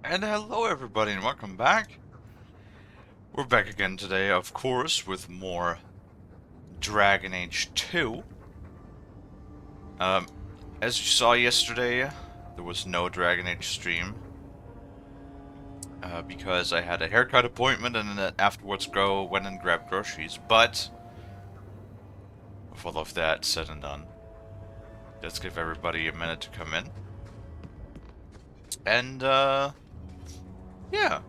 And hello everybody and welcome back. We're back again today, of course, with more Dragon Age 2. Um, as you saw yesterday, there was no Dragon Age stream. Because I had a haircut appointment and then afterwards went and grabbed groceries. But, with all of that said and done, let's give everybody a minute to come in. And, yeah.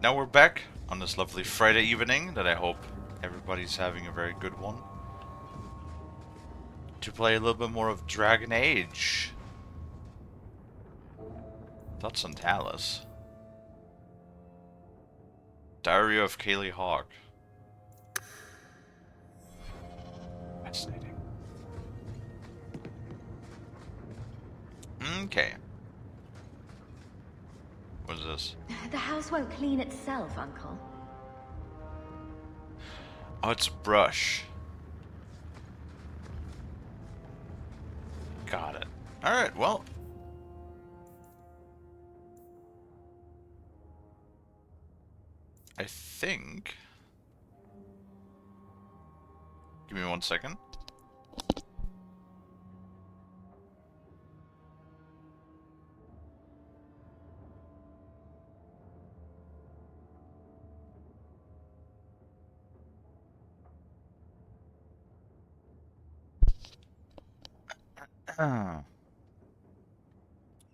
Now we're back on this lovely Friday evening that I hope everybody's having a very good one. To play a little bit more of Dragon Age. Thoughts on Talus? Diary of Kalie Hawk. Fascinating. Okay. What is this? The house won't clean itself, Uncle. Oh, it's a brush. Got it. Alright, well. I think... Give me 1 second.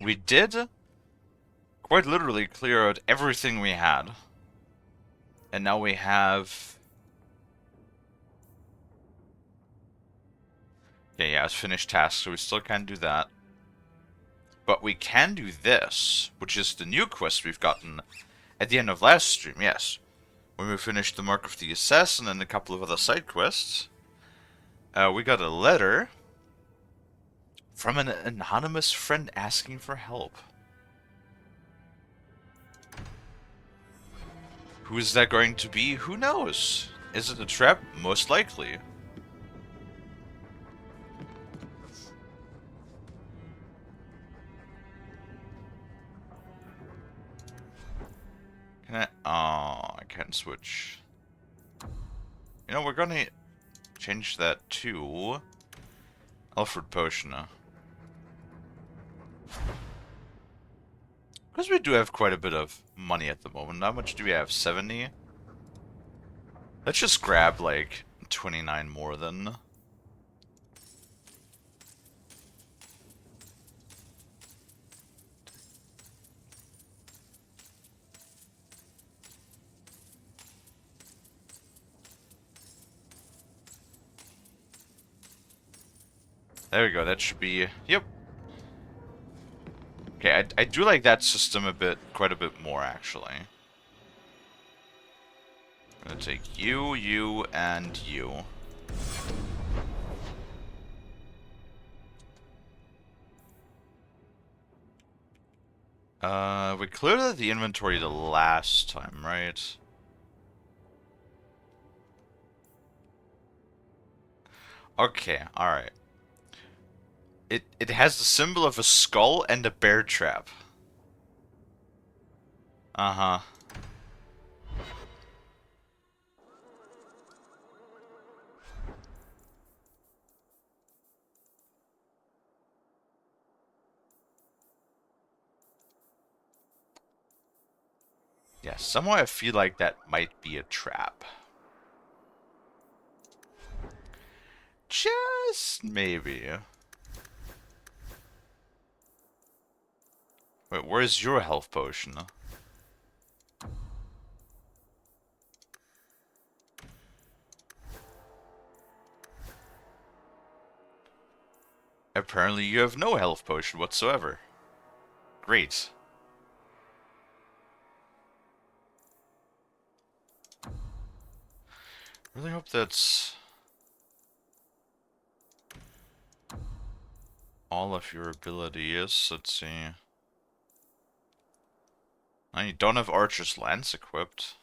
We did quite literally clear out everything we had. And now we have... Yeah, it's finished task, so we still can't do that. But we can do this, which is the new quest we've gotten at the end of last stream, yes. When we finished the Mark of the Assassin and a couple of other side quests, we got a letter from an anonymous friend asking for help. Who is that going to be? Who knows? Is it a trap? Most likely. Can I? Oh, I can't switch. You know, we're gonna change that to Alfred Potion. Because we do have quite a bit of money at the moment. How much do we have? 70? Let's just grab, like, 29 more then. There we go, that should be... Yep. Okay, I do like that system quite a bit more, actually. I'm gonna take you, you, and you. We cleared out the inventory the last time, right? Okay, alright. It has the symbol of a skull and a bear trap. Uh-huh. Yeah, somehow I feel like that might be a trap. Just maybe. Wait, where's your health potion? Apparently you have no health potion whatsoever. Great. Really hope that's all of your abilities. Let's see. Oh, you don't have Archer's Lance equipped.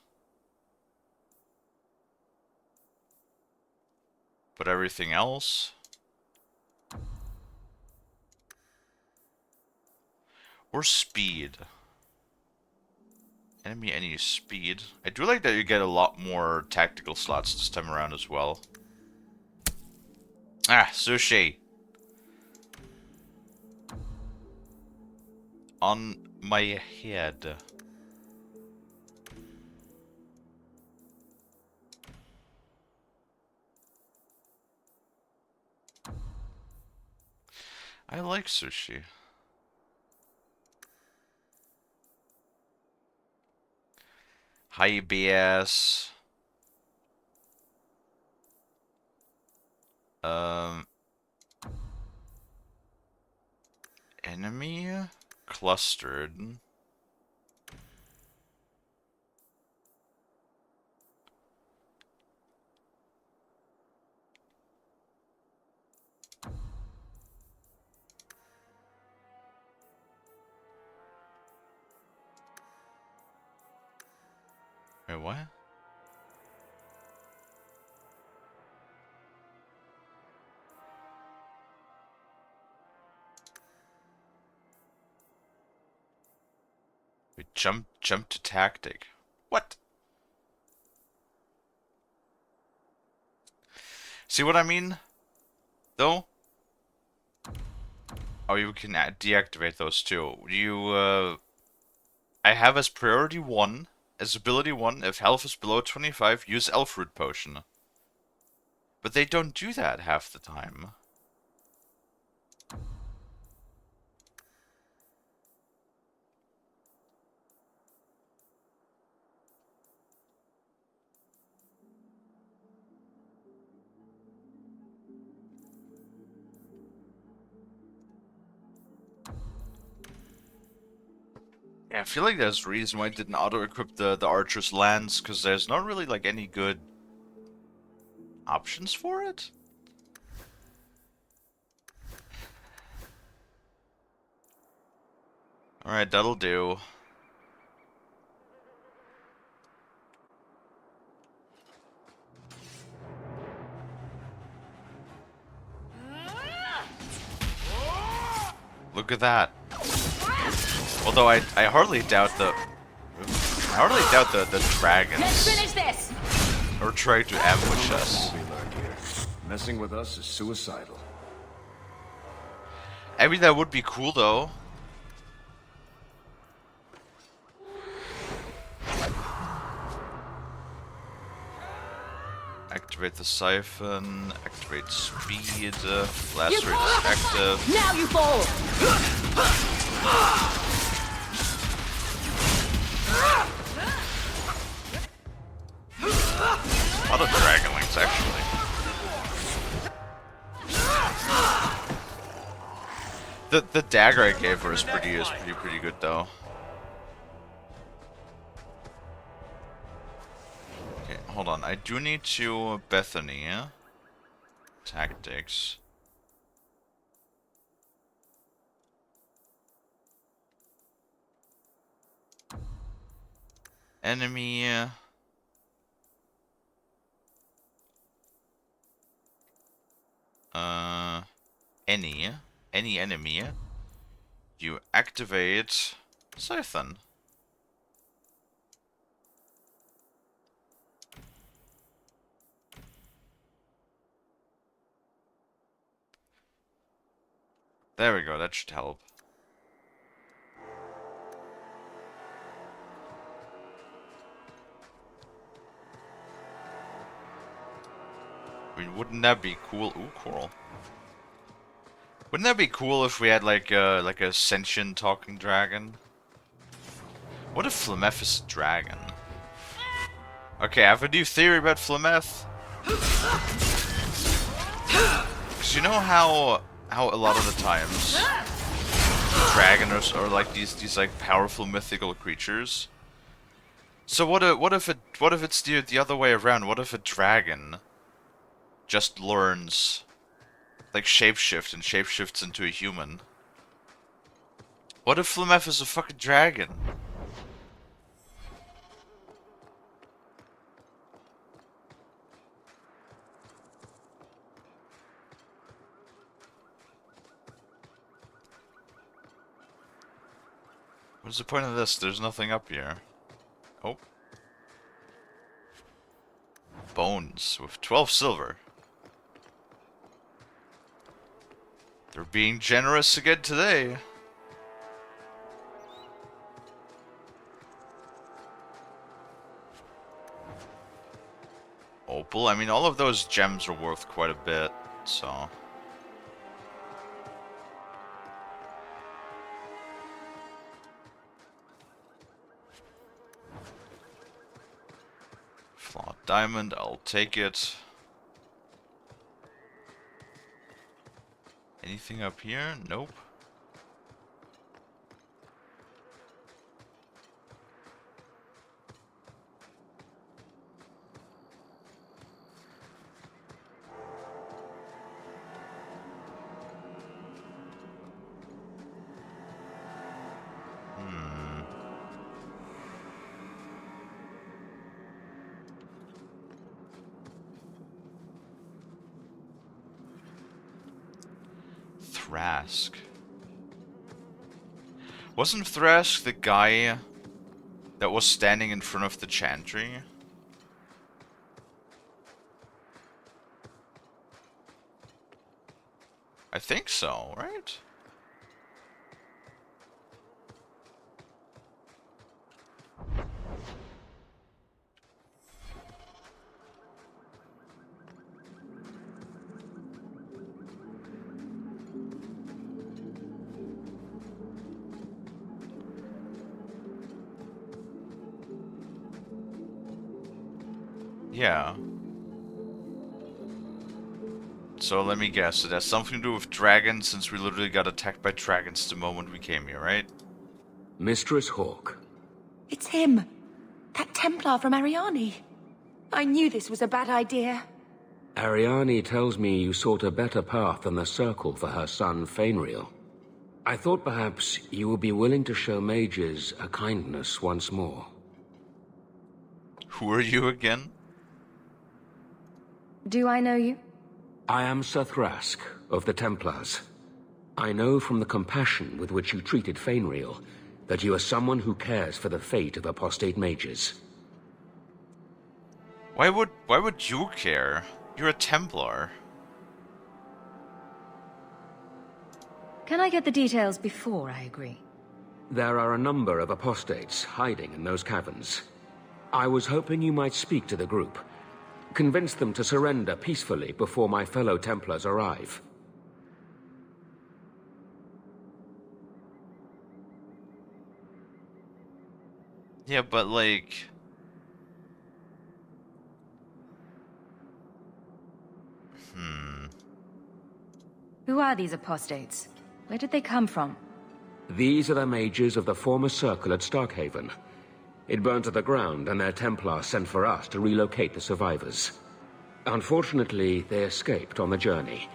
But everything else? Or speed. Enemy any speed. I do like that you get a lot more tactical slots this time around as well. Ah, sushi. On my head. I like sushi. Hi, BS. Enemy clustered. Wait, what? We jump to tactic. What? See what I mean? Though? Oh, you can deactivate those too. I have as priority 1, as ability 1, if health is below 25, use Elf Root Potion. But they don't do that half the time. Yeah, I feel like there's a reason why I didn't auto-equip the Archer's Lance, because there's not really, like, any good options for it? Alright, that'll do. Look at that. Although I hardly doubt the dragons Let's finish this! are trying to ambush us. Messing with us is suicidal. I mean, that would be cool though. Activate the siphon, activate speed, blast rate is active. Now you fall! A lot of dragonlings actually. The dagger I gave her is pretty good though. Okay, hold on. I do need to Bethany. Tactics. Enemy. Any enemy. You activate Siphon. There we go, that should help. I mean, wouldn't that be cool? Ooh, coral. Wouldn't that be cool if we had like a sentient talking dragon? What if Flemeth is a dragon? Okay, I have a new theory about Flemeth. Cause you know how a lot of the times dragons are like these like powerful mythical creatures. So what if it's the other way around? What if a dragon just learns like shapeshift and shapeshifts into a human? What if Flemeth is a fucking dragon? What's the point of this? There's nothing up here. Oh. Bones with 12 silver. They're being generous again today. Opal. I mean, all of those gems are worth quite a bit, so... Flawed diamond, I'll take it. Anything up here? Nope. Thrask. Wasn't Thrask the guy that was standing in front of the chantry? I think so, right? Yeah. So let me guess, it has something to do with dragons, since we literally got attacked by dragons the moment we came here, right? Mistress Hawk. It's him. That Templar from Ariani. I knew this was a bad idea. Ariani tells me you sought a better path than the Circle for her son, Fainriel. I thought perhaps you would be willing to show mages a kindness once more. Who are you again? Do I know you? I am Sir Thrask, of the Templars. I know from the compassion with which you treated Fainriel that you are someone who cares for the fate of apostate mages. Why would you care? You're a Templar. Can I get the details before I agree? There are a number of apostates hiding in those caverns. I was hoping you might speak to the group. Convince them to surrender peacefully before my fellow Templars arrive. Yeah, but like... Who are these apostates? Where did they come from? These are the mages of the former Circle at Starkhaven. It burned to the ground, and their Templars sent for us to relocate the survivors. Unfortunately, they escaped on the journey.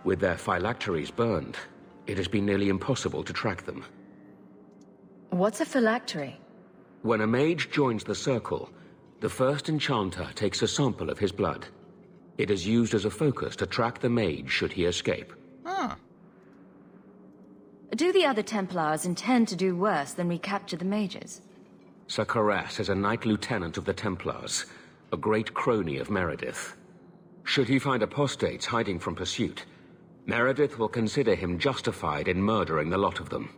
With their phylacteries burned, it has been nearly impossible to track them. What's a phylactery? When a mage joins the Circle, the first enchanter takes a sample of his blood. It is used as a focus to track the mage should he escape. Huh. Do the other Templars intend to do worse than recapture the mages? Sir Karas is a Knight Lieutenant of the Templars, a great crony of Meredith. Should he find apostates hiding from pursuit, Meredith will consider him justified in murdering the lot of them.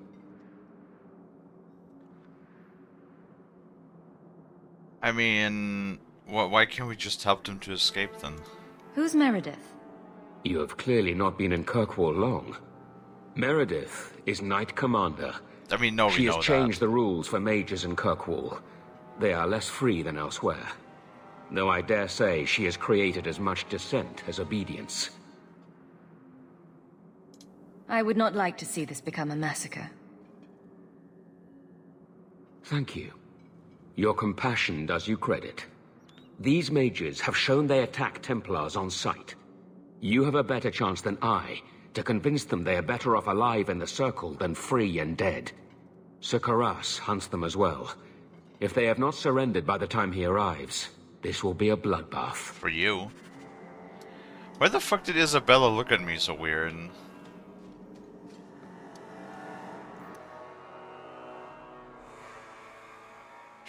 I mean, why can't we just help them to escape then? Who's Meredith? You have clearly not been in Kirkwall long. Meredith is Knight Commander. I mean, no, She we know has changed that. the rules for mages in Kirkwall. They are less free than elsewhere. Though I dare say she has created as much dissent as obedience. I would not like to see this become a massacre. Thank you. Your compassion does you credit. These mages have shown they attack Templars on sight. You have a better chance than I to convince them they are better off alive in the Circle than free and dead. Sir Karas hunts them as well. If they have not surrendered by the time he arrives, this will be a bloodbath. For you. Why the fuck did Isabella look at me so weird? And...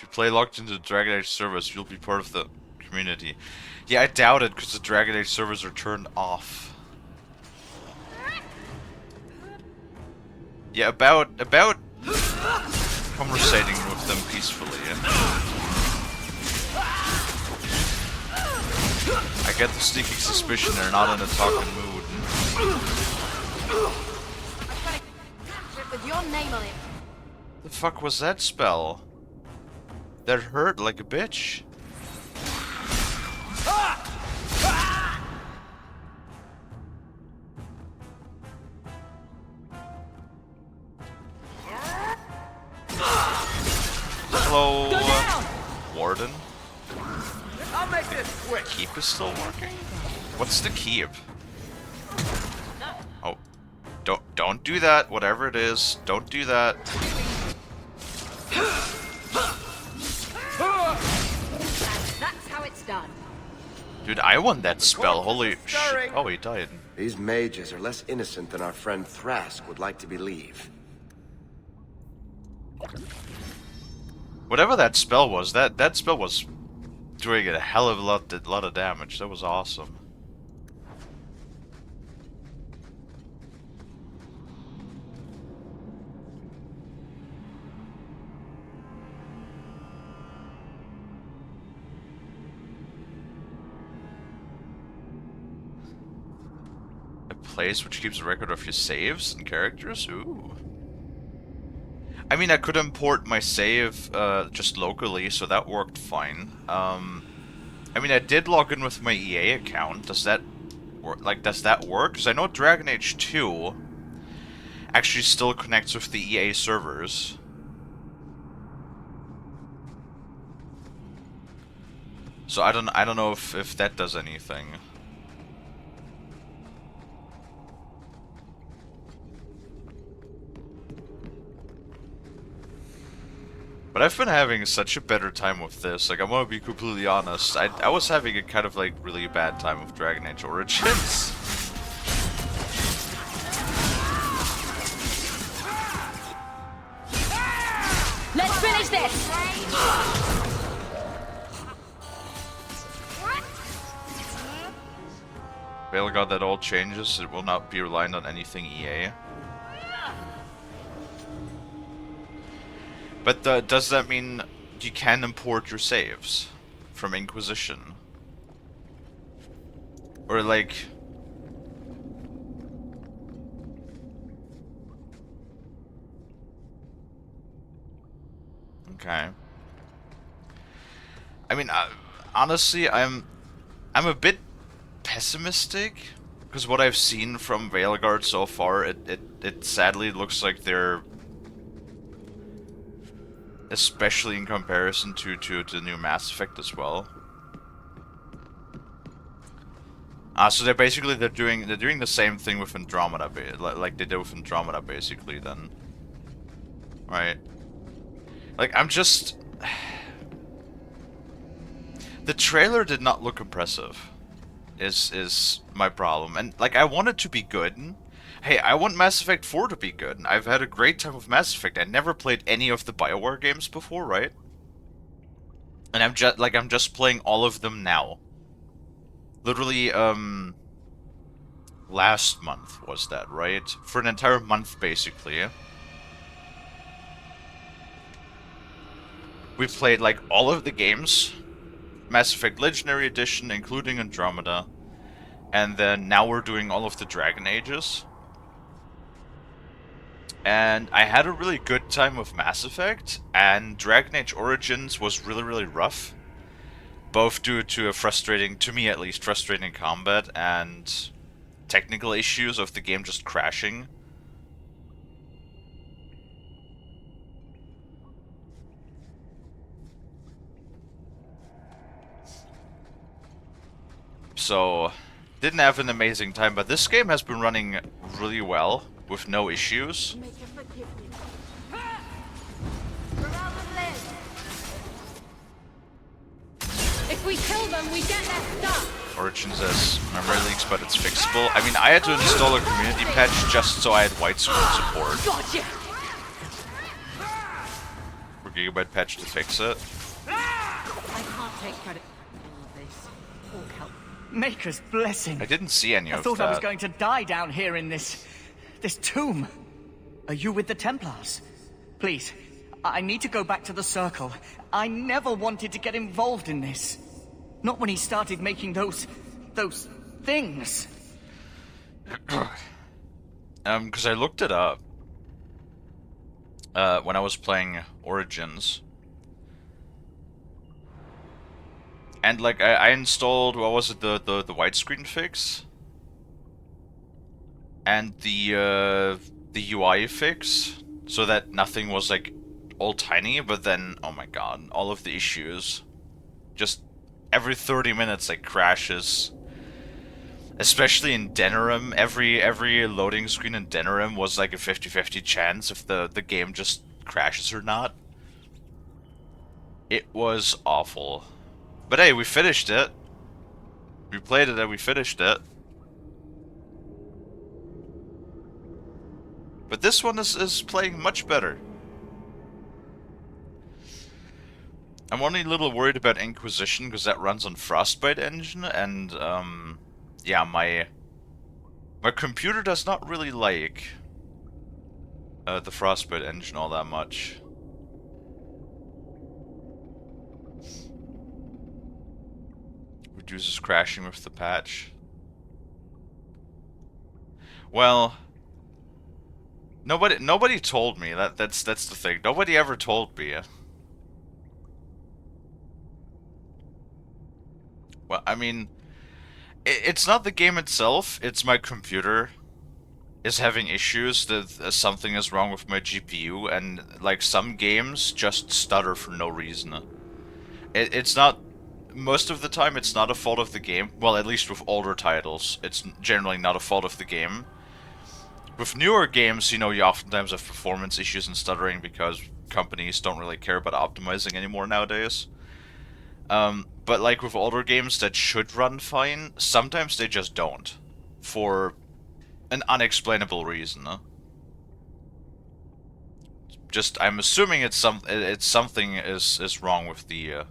If you play logged into the Dragon Age servers, you'll be part of the community. Yeah, I doubt it, because the Dragon Age servers are turned off. Yeah, about conversating with them peacefully. I get the sneaking suspicion they're not in a talking mood. With your name on it. The fuck was that spell? That hurt like a bitch. Hello, Warden. I'll make this quick. Keep is still working. What's the keep? Oh, don't do that. Whatever it is, don't do that. That's how it's done. Dude, I won that spell. Holy shit! Oh, he died. These mages are less innocent than our friend Thrask would like to believe. Whatever that spell was, that spell was doing a hell of a lot of damage. That was awesome. A place which keeps a record of your saves and characters? Ooh. I mean, I could import my save just locally, so that worked fine. I mean, I did log in with my EA account. Does that work? Like, does that work? Because I know Dragon Age 2 actually still connects with the EA servers. So I don't know if that does anything. But I've been having such a better time with this. Like, I'm gonna be completely honest. I was having a kind of like really bad time with Dragon Age Origins. Let's finish this! Bail got that all changes. It will not be reliant on anything EA. But does that mean you can import your saves from Inquisition? Or like... Okay. I mean, honestly, I'm a bit pessimistic, because what I've seen from Veilguard so far, it sadly looks like they're, especially in comparison to the new Mass Effect as well. So they're doing the same thing with Andromeda, like they did with Andromeda, basically. Then, right? Like, I'm just, the trailer did not look impressive. Is my problem, and like, I want it to be good. Hey, I want Mass Effect 4 to be good. I've had a great time with Mass Effect. I never played any of the BioWare games before, right? And I'm just playing all of them now. Literally, last month was that, right? For an entire month, basically. We played, like, all of the games. Mass Effect Legendary Edition, including Andromeda. And then now we're doing all of the Dragon Ages. And I had a really good time with Mass Effect, and Dragon Age Origins was really, really rough. Both due to a frustrating, to me at least, frustrating combat and technical issues of the game just crashing. So, didn't have an amazing time, but this game has been running really well, with no issues. If we kill them, we get their stuff! Origins has memory leaks, but it's fixable. I mean, I had to install a community patch just so I had widescreen support. Gotcha! We're for Gigabyte patch to fix it. I can't take credit for all of this. Or help. Maker's blessing. I didn't see any I of thought that. I was going to die down here in this tomb. Are you with the Templars? Please, I need to go back to the Circle. I never wanted to get involved in this. Not when he started making those things. Because I looked it up when I was playing Origins. And, like, I installed, what was it, the widescreen fix? And the UI fix, so that nothing was, like, all tiny, but then, oh my god, all of the issues. Just every 30 minutes, like, crashes. Especially in Denerim, every loading screen in Denerim was like a 50-50 chance if the game just crashes or not. It was awful. But hey, we finished it. We played it and we finished it. But this one is playing much better. I'm only a little worried about Inquisition because that runs on Frostbite engine, and yeah, my computer does not really like the Frostbite engine all that much. Reduces crashing with the patch. Well, nobody told me. That's the thing. Nobody ever told me. Well, I mean, it's not the game itself, it's my computer is having issues, that something is wrong with my GPU, and like some games just stutter for no reason. It's not, most of the time it's not a fault of the game, well, at least with older titles, it's generally not a fault of the game. With newer games, you know, you oftentimes have performance issues and stuttering because companies don't really care about optimizing anymore nowadays. But like with older games that should run fine, sometimes they just don't, for an unexplainable reason. Just, I'm assuming it's something is wrong with the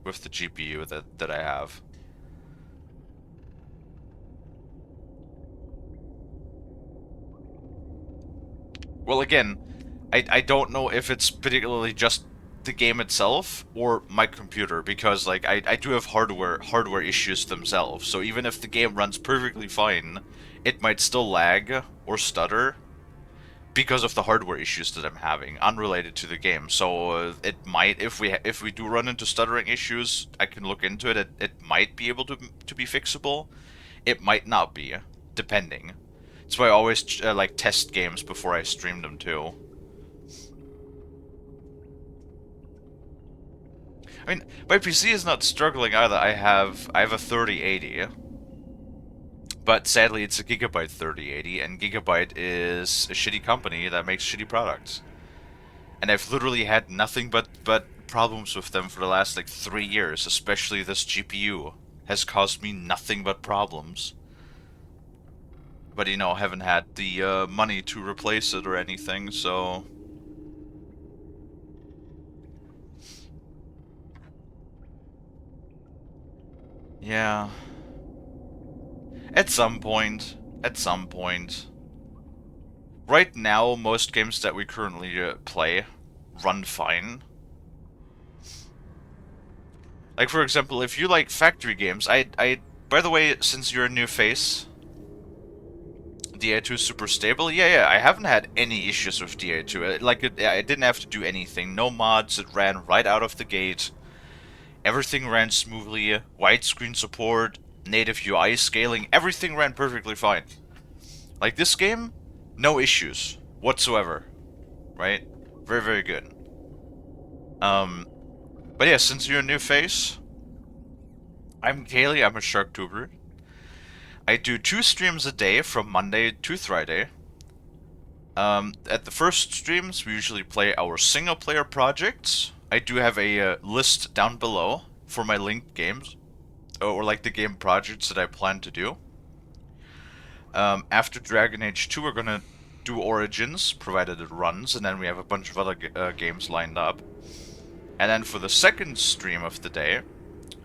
GPU that I have. Well, again, I don't know if it's particularly just the game itself or my computer, because like I do have hardware issues themselves, so even if the game runs perfectly fine, it might still lag or stutter because of the hardware issues that I'm having, unrelated to the game. So it might, if we do run into stuttering issues, I can look into it. It might be able to be fixable. It might not be, depending. That's why I always like test games before I stream them too. I mean, my PC is not struggling either. I have a 3080, but sadly it's a Gigabyte 3080, and Gigabyte is a shitty company that makes shitty products. And I've literally had nothing but problems with them for the last like 3 years. Especially this GPU has caused me nothing but problems. But you know, haven't had the money to replace it or anything, so. Yeah. At some point. Right now, most games that we currently play run fine. Like, for example, if you like factory games, by the way, since you're a new face, DA2 is super stable. Yeah, I haven't had any issues with DA2. I didn't have to do anything. No mods, it ran right out of the gate. Everything ran smoothly, widescreen support, native UI scaling, everything ran perfectly fine. Like this game, no issues whatsoever, right? Very, very good. But yeah, since you're a new face, I'm Kalie, I'm a Sharktuber. I do 2 streams a day from Monday to Friday. At the first streams, we usually play our single-player projects. I do have a list down below for my linked games, or like the game projects that I plan to do. After Dragon Age 2, we're gonna do Origins, provided it runs, and then we have a bunch of other games lined up. And then for the second stream of the day,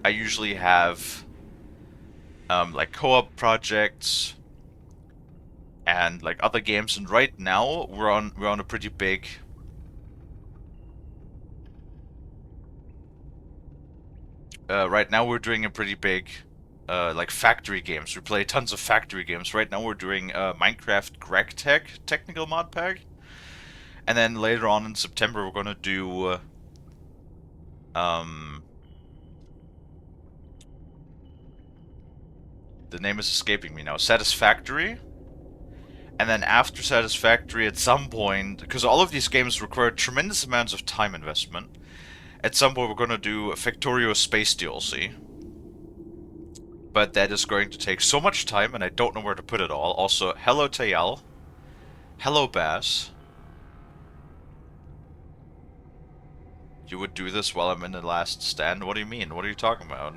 I usually have like co-op projects and like other games. And right now we're on a pretty big right now we're doing a pretty big like factory games. We play tons of factory games. Right now we're doing Minecraft Greg technical mod pack. And then later on in September we're gonna do the name is escaping me now. Satisfactory. And then after Satisfactory, at some point, because all of these games require tremendous amounts of time investment, at some point we're gonna do a Factorio Space DLC. But that is going to take so much time, and I don't know where to put it all. Also, hello Tayal. Hello Bass. You would do this while I'm in the last stand? What do you mean? What are you talking about?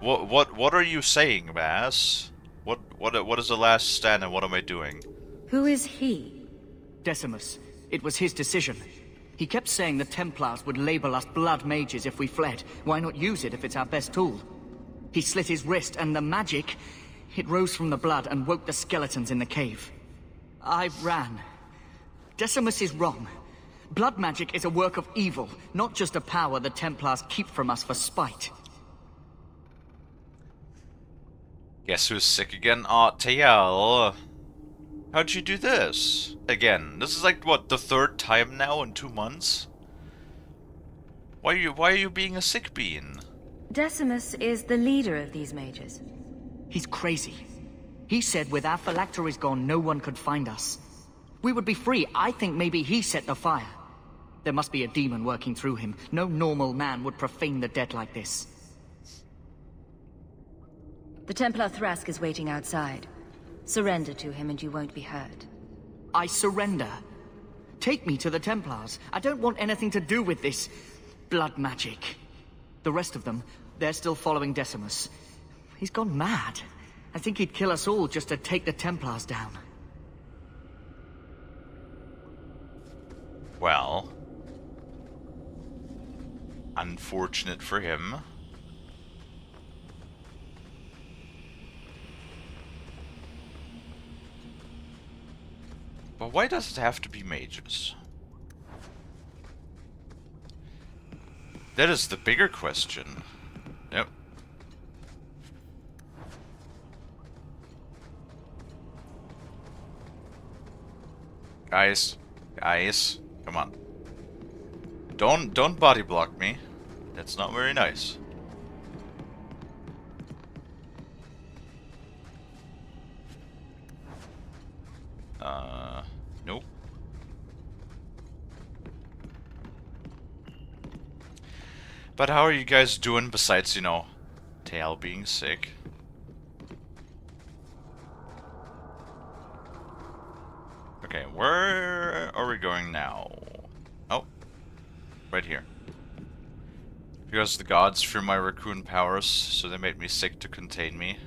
What are you saying, Bass? What is the last stand and what am I doing? Who is he? Decimus. It was his decision. He kept saying the Templars would label us blood mages if we fled. Why not use it if it's our best tool? He slit his wrist, and the magic, it rose from the blood and woke the skeletons in the cave. I ran. Decimus is wrong. Blood magic is a work of evil, not just a power the Templars keep from us for spite. Guess who's sick again? Aw, Tayal. How'd you do this? Again, this is like, what, the third time now in 2 months? Why are you being a sick bean? Decimus is the leader of these mages. He's crazy. He said with our phylacteries gone, no one could find us. We would be free. I think maybe he set the fire. There must be a demon working through him. No normal man would profane the dead like this. The Templar Thrask is waiting outside. Surrender to him and you won't be hurt. I surrender. Take me to the Templars. I don't want anything to do with this blood magic. The rest of them, they're still following Decimus. He's gone mad. I think he'd kill us all just to take the Templars down. Well, unfortunate for him. But why does it have to be mages? That is the bigger question. Yep. Guys, come on. Don't body block me. That's not very nice. Nope. But how are you guys doing besides, you know, Tail being sick? Okay, where are we going now? Oh, right here. Because the gods fear my raccoon powers, so they made me sick to contain me.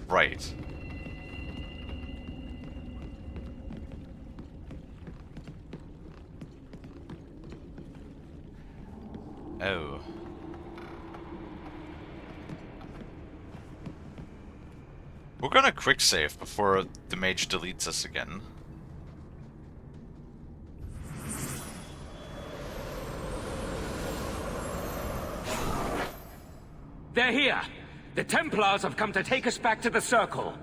Right. Oh. We're gonna quick save before the mage deletes us again. They're here! The Templars have come to take us back to the Circle.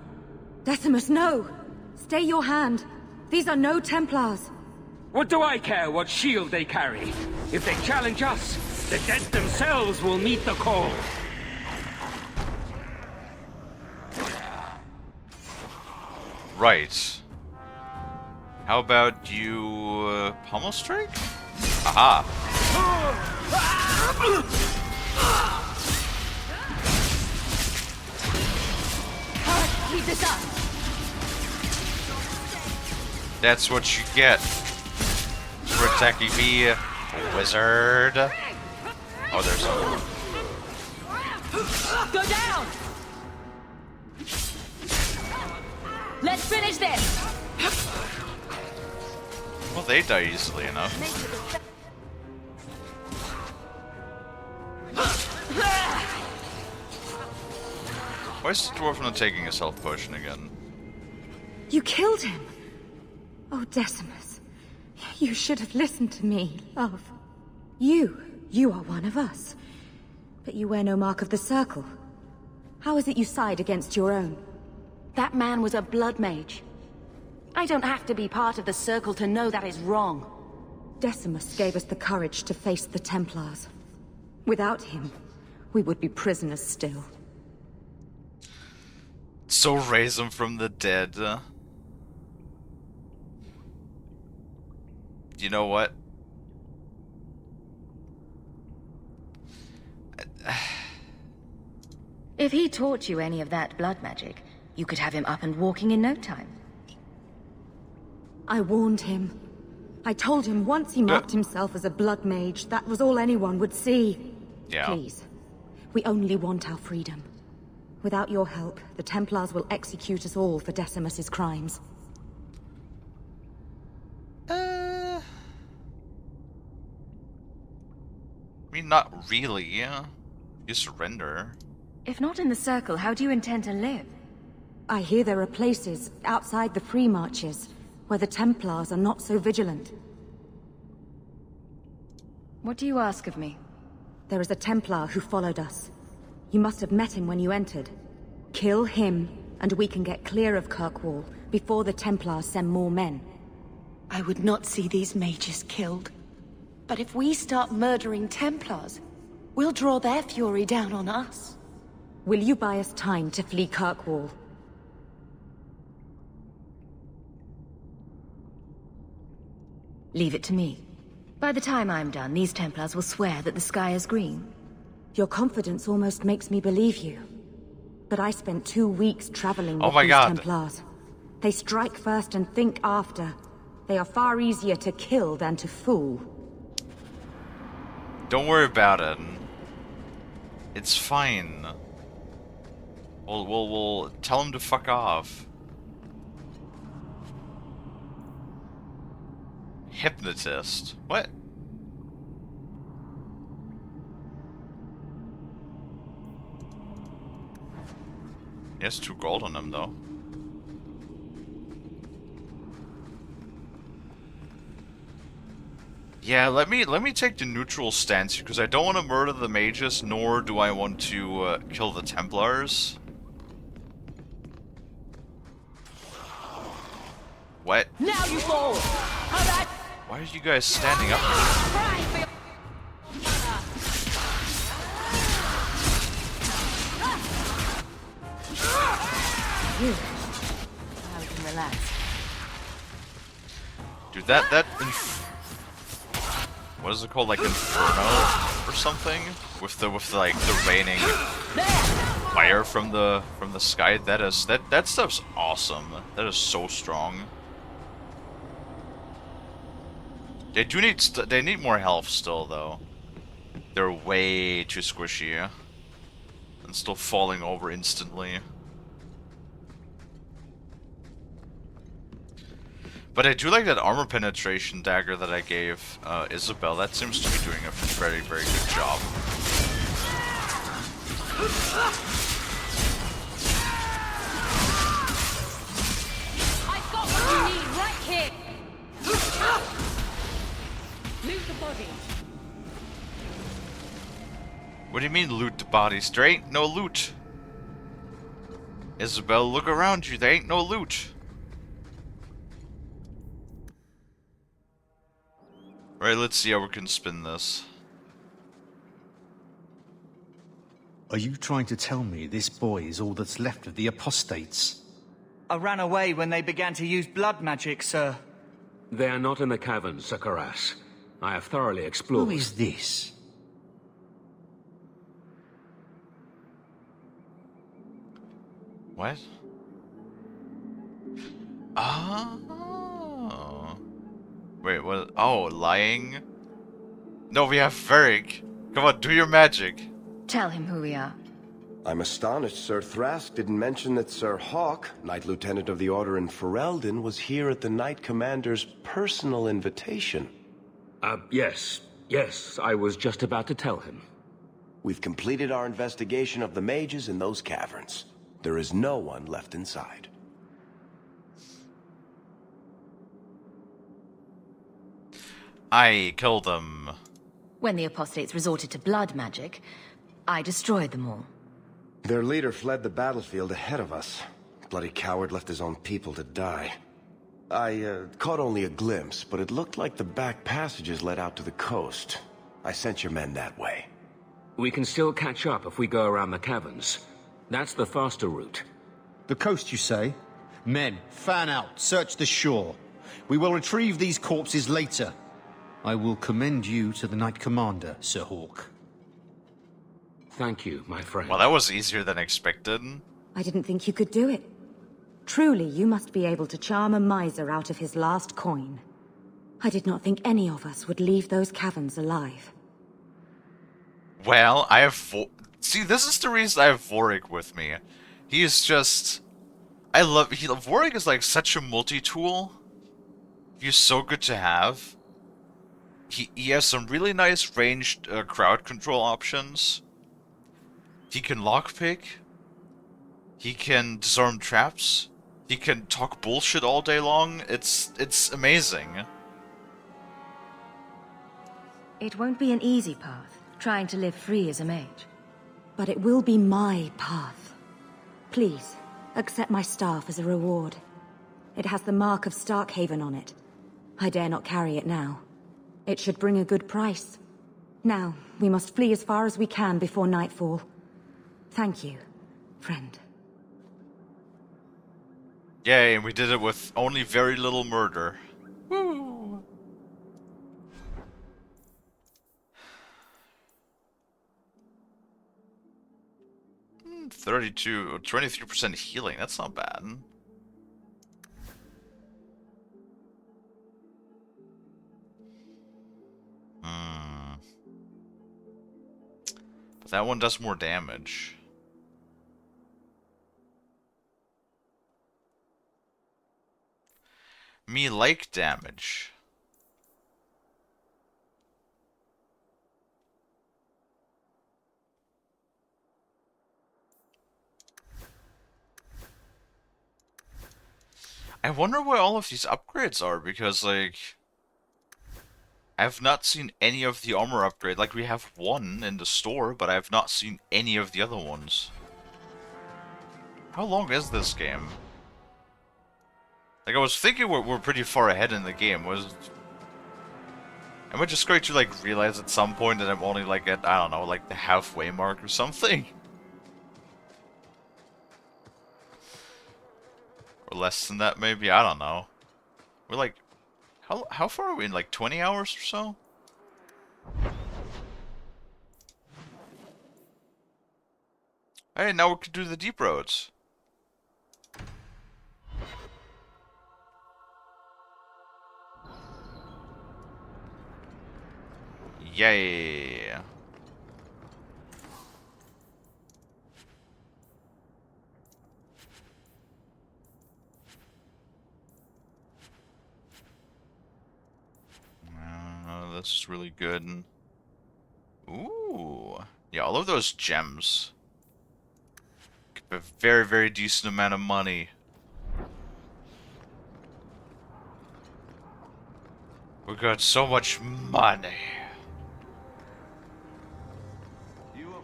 Decimus, no! Stay your hand. These are no Templars. What do I care what shield they carry? If they challenge us, the dead themselves will meet the call. Right. How about you pummel strike? Aha. Keep this up. That's what you get for attacking me, wizard. Oh, there's a... Go down! Let's finish this! Well, they die easily enough. Why is the dwarf not taking his health potion again? You killed him. Oh, Decimus. You should have listened to me, love. You are one of us. But you wear no mark of the Circle. How is it you side against your own? That man was a blood mage. I don't have to be part of the Circle to know that is wrong. Decimus gave us the courage to face the Templars. Without him, we would be prisoners still. So raise him from the dead. You know what? If he taught you any of that blood magic, you could have him up and walking in no time. I warned him. I told him once he marked himself as a blood mage, that was all anyone would see. Yeah. Please, we only want our freedom. Without your help, the Templars will execute us all for Decimus's crimes. I mean, not really. You surrender. If not in the Circle, how do you intend to live? I hear there are places outside the Free Marches where the Templars are not so vigilant. What do you ask of me? There is a Templar who followed us. You must have met him when you entered. Kill him, and we can get clear of Kirkwall before the Templars send more men. I would not see these mages killed. But if we start murdering Templars, we'll draw their fury down on us. Will you buy us time to flee Kirkwall? Leave it to me. By the time I'm done, these Templars will swear that the sky is green. Your confidence almost makes me believe you. But I spent 2 weeks traveling with my these God. Templars. They strike first and think after. They are far easier to kill than to fool. Don't worry about it. It's fine. We'll tell him to fuck off. Hypnotist? What? He has 2 gold on him though. Yeah, let me take the neutral stance here, because I don't want to murder the mages, nor do I want to kill the Templars. What? Now you fall! How that? Why are you guys standing up? Now we can relax. Dude, what is it called? Like Inferno or something? With the like the raining fire from the sky. That stuff's awesome. That is so strong. They do need they need more health still though. They're way too squishy and still falling over instantly. But I do like that armor penetration dagger that I gave Isabel. That seems to be doing a very, very good job. I've got what you need right here! Loot the body. What do you mean loot the bodies? There ain't no loot. Isabel, look around you. There ain't no loot. Alright, let's see how we can spin this. Are you trying to tell me this boy is all that's left of the apostates? I ran away when they began to use blood magic, sir. They are not in the caverns, Sir Karas. I have thoroughly explored. Who is this? What? Oh. Wait, what? Oh, lying? No, we have Varric. Come on, do your magic. Tell him who we are. I'm astonished Sir Thrask didn't mention that Sir Hawk, Knight Lieutenant of the Order in Ferelden, was here at the Knight Commander's personal invitation. Yes, I was just about to tell him. We've completed our investigation of the mages in those caverns. There is no one left inside. I killed them. When the apostates resorted to blood magic, I destroyed them all. Their leader fled the battlefield ahead of us. Bloody coward left his own people to die. I caught only a glimpse, but it looked like the back passages led out to the coast. I sent your men that way. We can still catch up if we go around the caverns. That's the faster route. The coast, you say? Men, fan out, search the shore. We will retrieve these corpses later. I will commend you to the Knight Commander, Sir Hawk. Thank you, my friend. Well, that was easier than expected. I didn't think you could do it. Truly, you must be able to charm a miser out of his last coin. I did not think any of us would leave those caverns alive. Well, I have... See, this is the reason I have Vorig with me. He is just... Vorig is like such a multi-tool. He's so good to have. He has some really nice ranged crowd control options. He can lockpick. He can disarm traps. He can talk bullshit all day long. It's amazing. It won't be an easy path, trying to live free as a mage. But it will be my path. Please, accept my staff as a reward. It has the mark of Starkhaven on it. I dare not carry it now. It should bring a good price. Now, we must flee as far as we can before nightfall. Thank you, friend. Yay, and we did it with only very little murder. Woo! Hmm, 23% healing, that's not bad. But that one does more damage. Me like damage. I wonder where all of these upgrades are, because, like... I have not seen any of the armor upgrade. Like, we have one in the store, but I have not seen any of the other ones. How long is this game? Like, I was thinking we're pretty far ahead in the game. Am I just going to, like, realize at some point that I'm only, like, at, I don't know, like, the halfway mark or something? Or less than that, maybe? I don't know. We're, like... How far are we in? Like, 20 hours or so? Hey, now we can do the deep roads. Yay! This is really good. Ooh. Yeah, all of those gems. A very, very decent amount of money. We got so much money. Do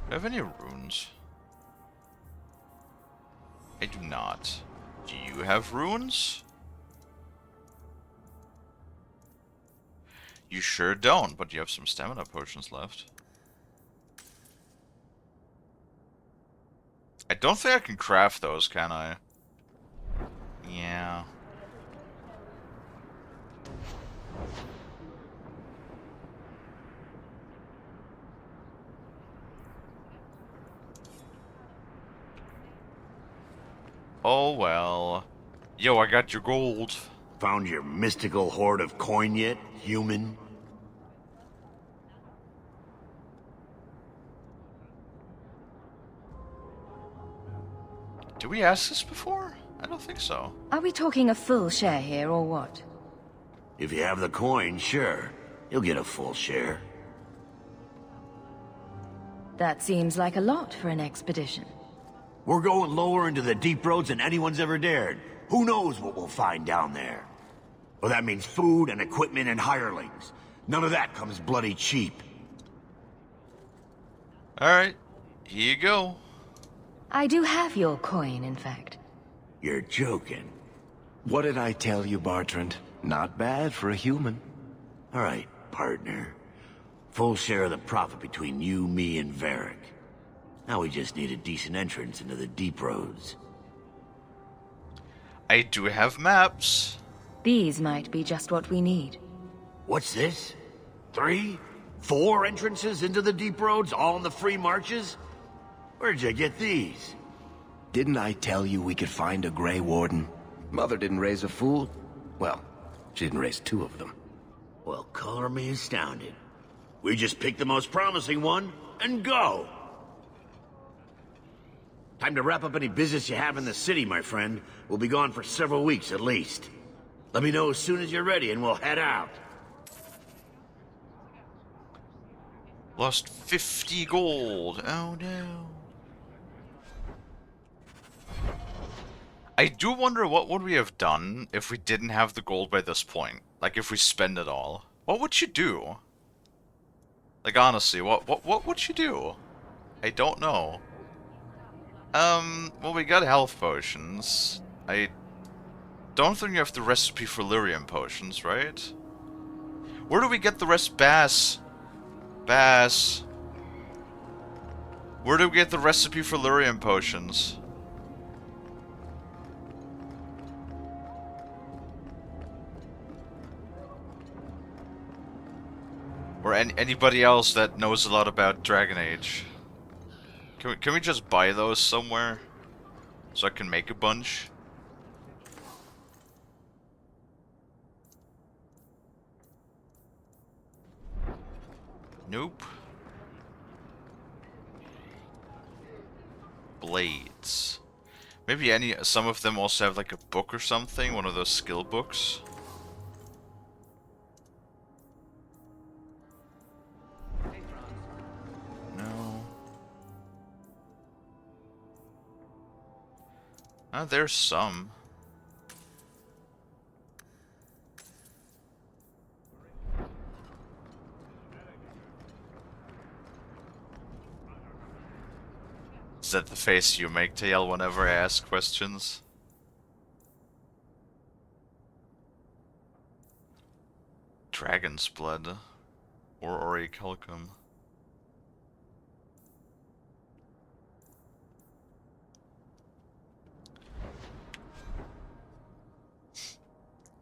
I have any runes? I do not. Do you have runes? You sure don't, but you have some stamina potions left. I don't think I can craft those, can I? Yeah. Oh well. Yo, I got your gold. Found your mystical hoard of coin yet, human? Did we ask this before? I don't think so. Are we talking a full share here, or what? If you have the coin, sure. You'll get a full share. That seems like a lot for an expedition. We're going lower into the deep roads than anyone's ever dared. Who knows what we'll find down there? Well, that means food and equipment and hirelings. None of that comes bloody cheap. Alright, here you go. I do have your coin, in fact. You're joking. What did I tell you, Bartrand? Not bad for a human. All right, partner. Full share of the profit between you, me, and Varric. Now we just need a decent entrance into the deep roads. I do have maps. These might be just what we need. What's this? 3? 4 entrances into the deep roads, all in the free marches? Where'd you get these? Didn't I tell you we could find a Grey Warden? Mother didn't raise a fool. Well, she didn't raise 2 of them. Well, color me astounded. We just pick the most promising one, and go! Time to wrap up any business you have in the city, my friend. We'll be gone for several weeks at least. Let me know as soon as you're ready and we'll head out. Lost 50 gold. Oh no. I do wonder what would we have done if we didn't have the gold by this point. Like if we spend it all. What would you do? Like honestly, what would you do? I don't know. Well we got health potions. I don't think you have the recipe for lyrium potions, right? Where do we get the rest? Bass. Where do we get the recipe for lyrium potions? Or anybody else that knows a lot about Dragon Age? Can we just buy those somewhere? So I can make a bunch? Nope. Blades. Maybe some of them also have like a book or something, one of those skill books. No. There's some. Is that the face you make, Tael, whenever I ask questions? Dragon's blood. Or orichalcum.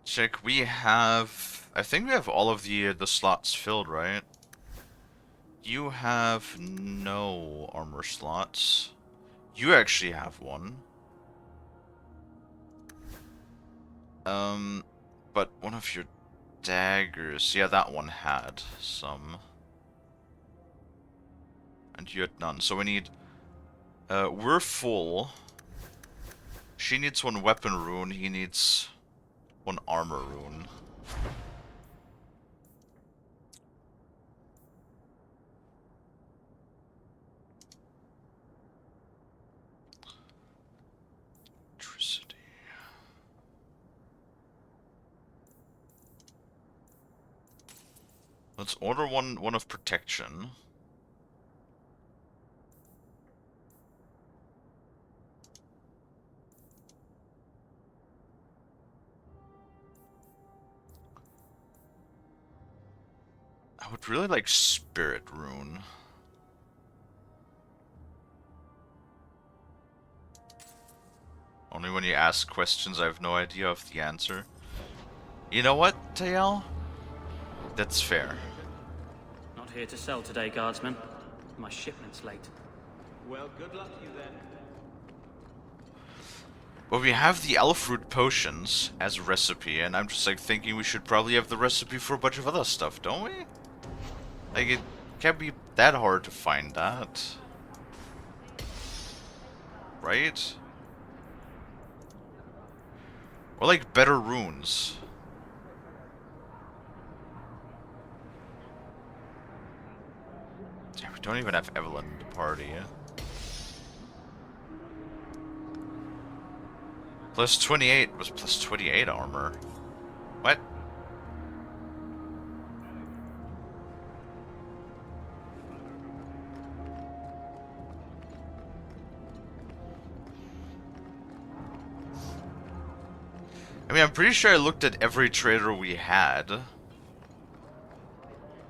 Check, we have... I think we have all of the slots filled, right? You have no armor slots. You actually have one. But one of your daggers... Yeah, that one had some. And you had none. So we need... we're full. She needs 1 weapon rune. He needs 1 armor rune. Electricity. Let's order one of protection. I would really like Spirit Rune. Only when you ask questions I have no idea of the answer. You know what, Tael? That's fair. Not here to sell today, guardsman. My shipment's late. Well, good luck to you then. Well, we have the Elfroot potions as a recipe, and I'm just like thinking we should probably have the recipe for a bunch of other stuff, don't we? Like, it can't be that hard to find that. Right? Or like better runes. Damn, we don't even have Evelyn in the party. Plus 28 was plus 28 armor. What? I mean, I'm pretty sure I looked at every trader we had.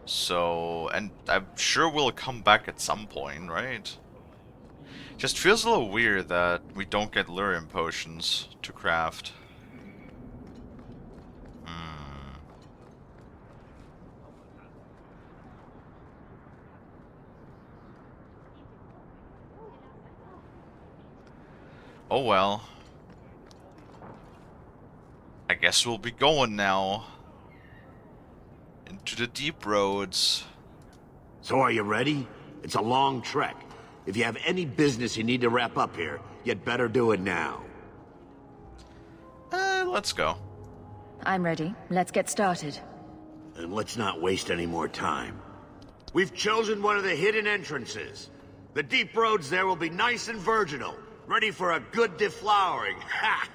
So, and I'm sure we'll come back at some point, right? Just feels a little weird that we don't get lyrium potions to craft. Oh well. I guess we'll be going now. Into the deep roads. So are you ready? It's a long trek. If you have any business you need to wrap up here, you'd better do it now. Let's go. I'm ready. Let's get started. And let's not waste any more time. We've chosen one of the hidden entrances. The deep roads there will be nice and virginal, ready for a good deflowering. Ha!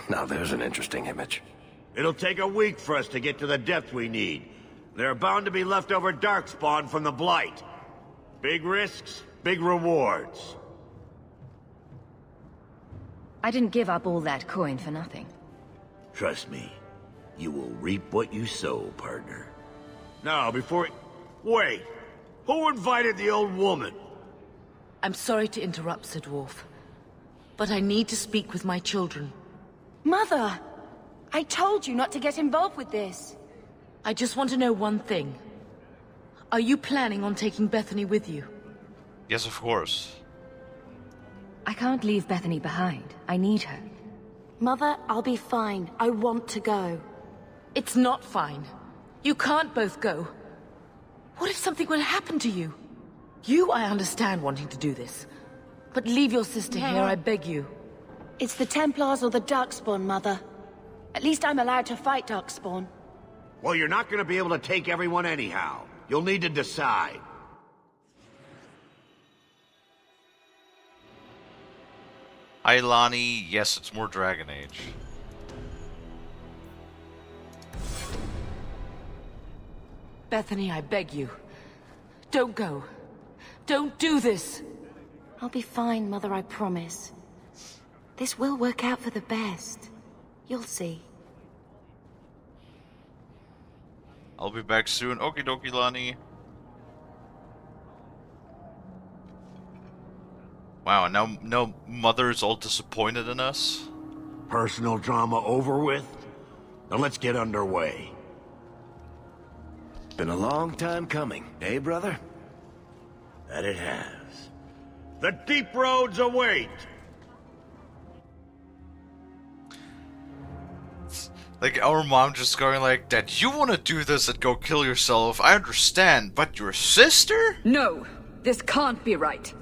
Now there's an interesting image. It'll take a week for us to get to the depth we need. There are bound to be leftover darkspawn from the Blight. Big risks, big rewards. I didn't give up all that coin for nothing. Trust me, you will reap what you sow, partner. Now, before... Wait! Who invited the old woman? I'm sorry to interrupt, Sir Dwarf, but I need to speak with my children. Mother! I told you not to get involved with this. I just want to know one thing. Are you planning on taking Bethany with you? Yes, of course. I can't leave Bethany behind. I need her. Mother, I'll be fine. I want to go. It's not fine. You can't both go. What if something will happen to you? You, I understand wanting to do this. But leave your sister here, I beg you. It's the Templars or the Darkspawn, Mother. At least I'm allowed to fight Darkspawn. Well, you're not gonna be able to take everyone anyhow. You'll need to decide. Hi, Lonnie. Yes, it's more Dragon Age. Bethany, I beg you. Don't go. Don't do this. I'll be fine, Mother, I promise. This will work out for the best. You'll see. I'll be back soon. Okie dokie, Lonnie. Wow, now Mother's all disappointed in us? Personal drama over with? Now let's get underway. Been a long time coming, eh, brother? That it has. The deep roads await! Like, our mom just going like, Dad, you want to do this and go kill yourself, I understand, but your sister? No, this can't be right.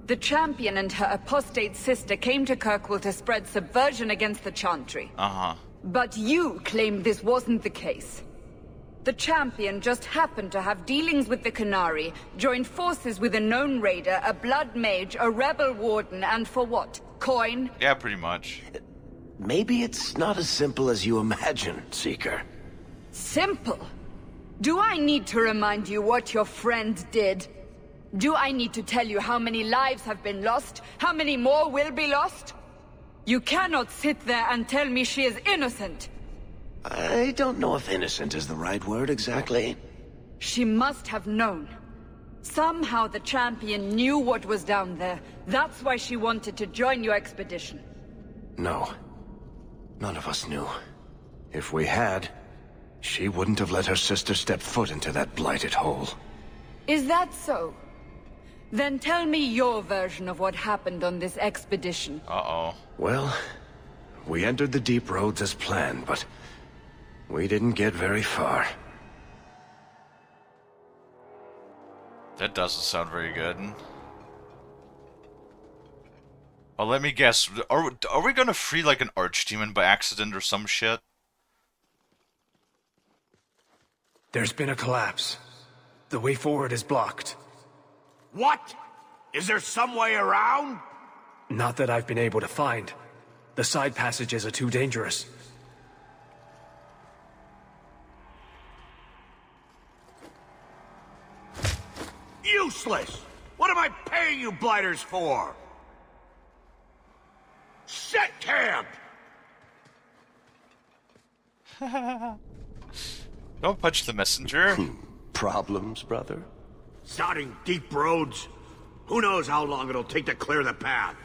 The champion and her apostate sister came to Kirkwall to spread subversion against the Chantry. Uh-huh. But you claim this wasn't the case. The champion just happened to have dealings with the Canary, joined forces with a known raider, a blood mage, a rebel warden, and for what? Coin? Yeah, pretty much. Maybe it's not as simple as you imagine, Seeker. Simple? Do I need to remind you what your friend did? Do I need to tell you how many lives have been lost? How many more will be lost? You cannot sit there and tell me she is innocent. I don't know if innocent is the right word exactly. She must have known. Somehow the champion knew what was down there. That's why she wanted to join your expedition. No. None of us knew. If we had, she wouldn't have let her sister step foot into that blighted hole. Is that so? Then tell me your version of what happened on this expedition. Uh-oh. Well, we entered the deep roads as planned, but we didn't get very far. That doesn't sound very good. Oh, let me guess. Are we gonna free like an archdemon by accident or some shit? There's been a collapse. The way forward is blocked. What? Is there some way around? Not that I've been able to find. The side passages are too dangerous. Useless! What am I paying you blighters for? Set camp! Don't punch the messenger. Problems, brother? Starting deep roads? Who knows how long it'll take to clear the path?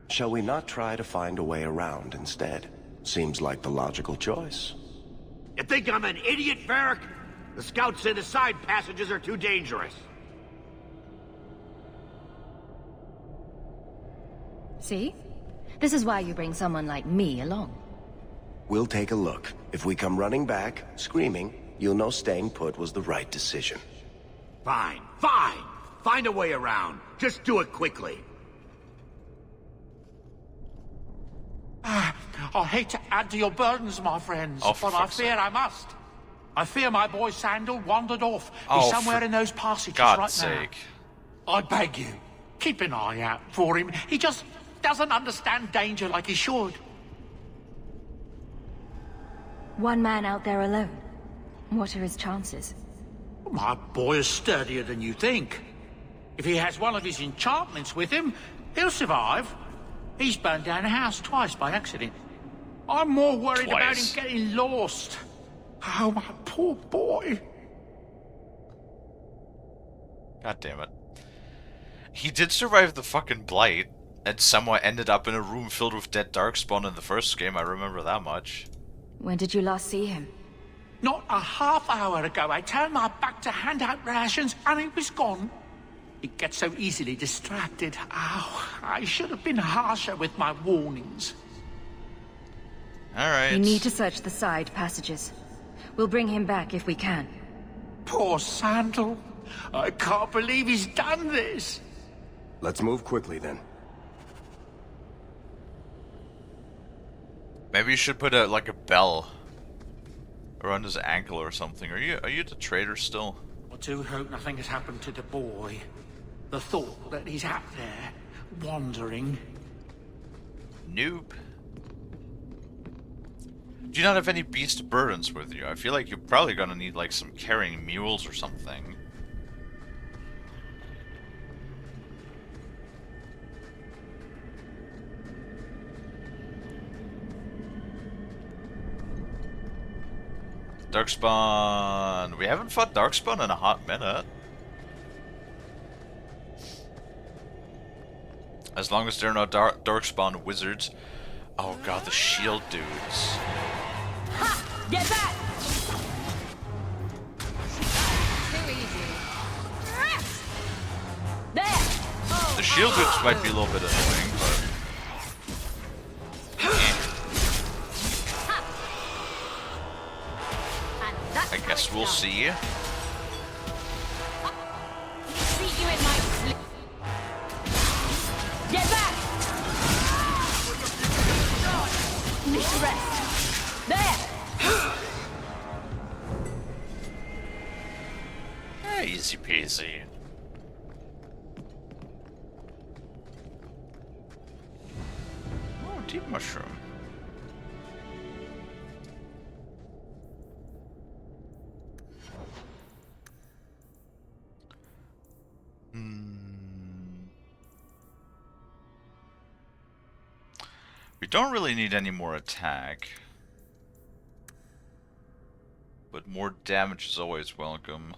Shall we not try to find a way around instead? Seems like the logical choice. You think I'm an idiot, Varric? The scouts say the side passages are too dangerous. See? This is why you bring someone like me along. We'll take a look. If we come running back, screaming, you'll know staying put was the right decision. Fine, fine! Find a way around. Just do it quickly. I hate to add to your burdens, my friends, Oh, but I fear I must. I fear my boy Sandal wandered off. He's somewhere in those passages God's right sake. now. I beg you, keep an eye out for him. He just doesn't understand danger like he should. One man out there alone. What are his chances? My boy is sturdier than you think. If he has one of his enchantments with him, he'll survive. He's burned down a house twice by accident. I'm more worried about him getting lost. Oh, my poor boy. God damn it. He did survive the fucking blight, and somewhat ended up in a room filled with dead Darkspawn in the first game, I remember that much. When did you last see him? Not a half hour ago, I turned my back to hand out rations, and he was gone. He gets so easily distracted. Oh, I should have been harsher with my warnings. Alright. You need to search the side passages. We'll bring him back if we can. Poor Sandal. I can't believe he's done this. Let's move quickly then. Maybe you should put a like a bell around his ankle or something. Are you the traitor still? I do hope nothing has happened to the boy. The thought that he's out there, wandering. Nope. Do you not have any beast burdens with you? I feel like you're probably gonna need like some carrying mules or something. Darkspawn. We haven't fought Darkspawn in a hot minute. As long as they're not Darkspawn wizards. Oh god, the shield dudes. Ha! Get back! Too easy. There! The shield dudes might be a little bit annoying, but... I guess we'll see. See you in my sleep. Get back! Need to rest. There! Easy peasy. Oh, deep mushroom. We don't really need any more attack. But more damage is always welcome.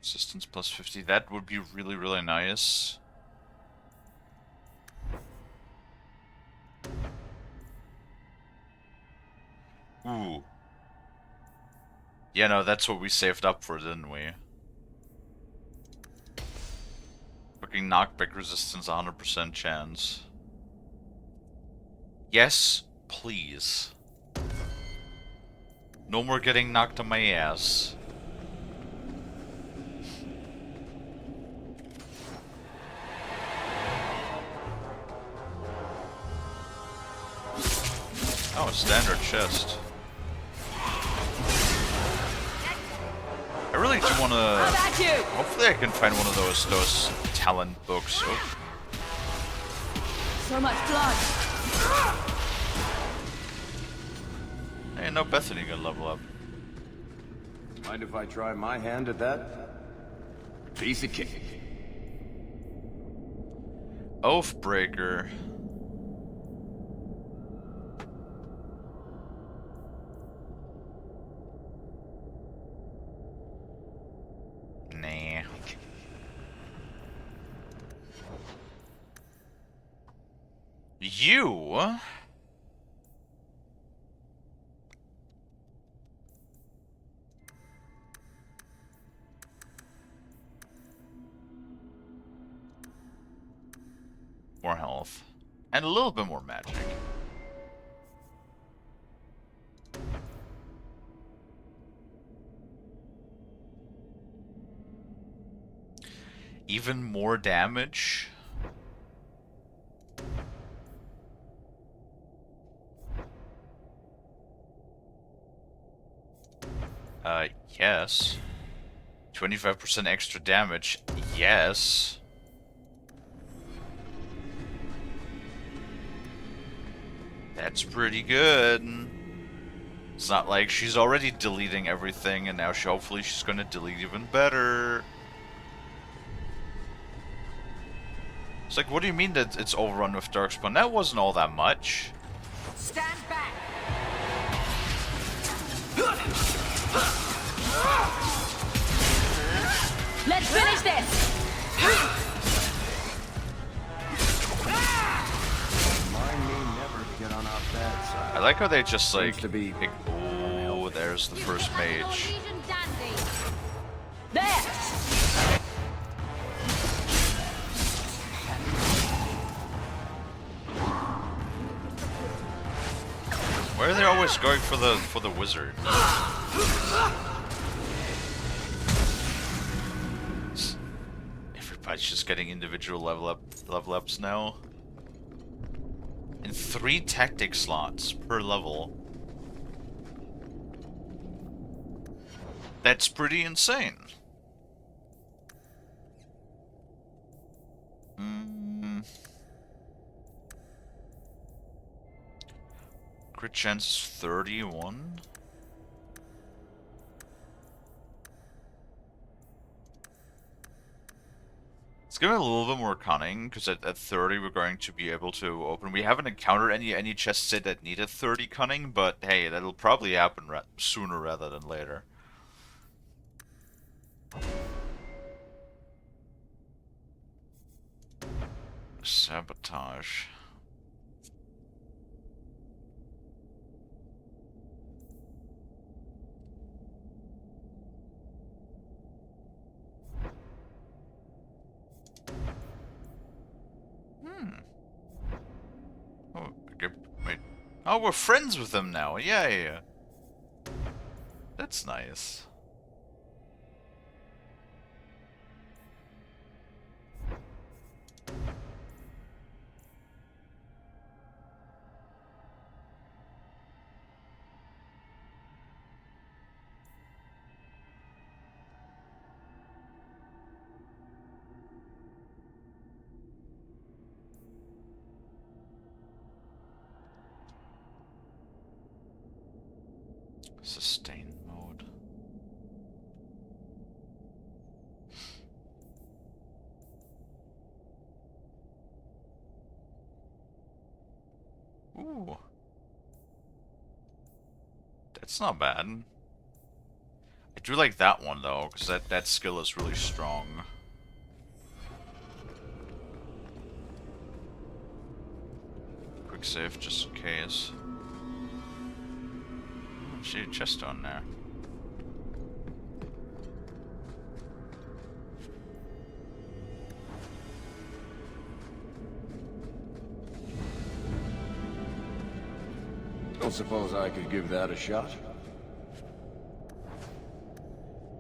Resistance plus 50, that would be really, really nice. Ooh. Yeah, no, that's what we saved up for, didn't we? Fucking knockback resistance, 100% chance. Yes, please. No more getting knocked on my ass. Oh, a standard chest. I really do want to. Hopefully, I can find one of those talent books. Oh. So much blood. Hey, no Bethany gonna level up. Mind if I try my hand at that? Piece of cake. Oathbreaker. Nah. You? More health. And a little bit more magic. Even more damage? Yes. 25% extra damage? Yes. That's pretty good. It's not like she's already deleting everything and now hopefully she's gonna delete even better. It's like, what do you mean that it's overrun with Darkspawn? That wasn't all that much. Stand back. Let's finish this! Mind me never to get on our bad side. I like how they just like... Seems to be oh, there's the first mage. There! Why are they always going for the wizard? Everybody's just getting individual level ups now. And 3 tactic slots per level. That's pretty insane. Crit chance is 31. Let's give it a little bit more cunning, because at 30 we're going to be able to open. We haven't encountered any chests that needed 30 cunning, but hey, that'll probably happen sooner rather than later. Sabotage. Oh, okay, wait. Oh, we're friends with them now. Yay. That's nice. Sustain mode. Ooh. That's not bad. I do like that one though, because that skill is really strong. Quick save just in case. see a chest on there. Don't suppose I could give that a shot?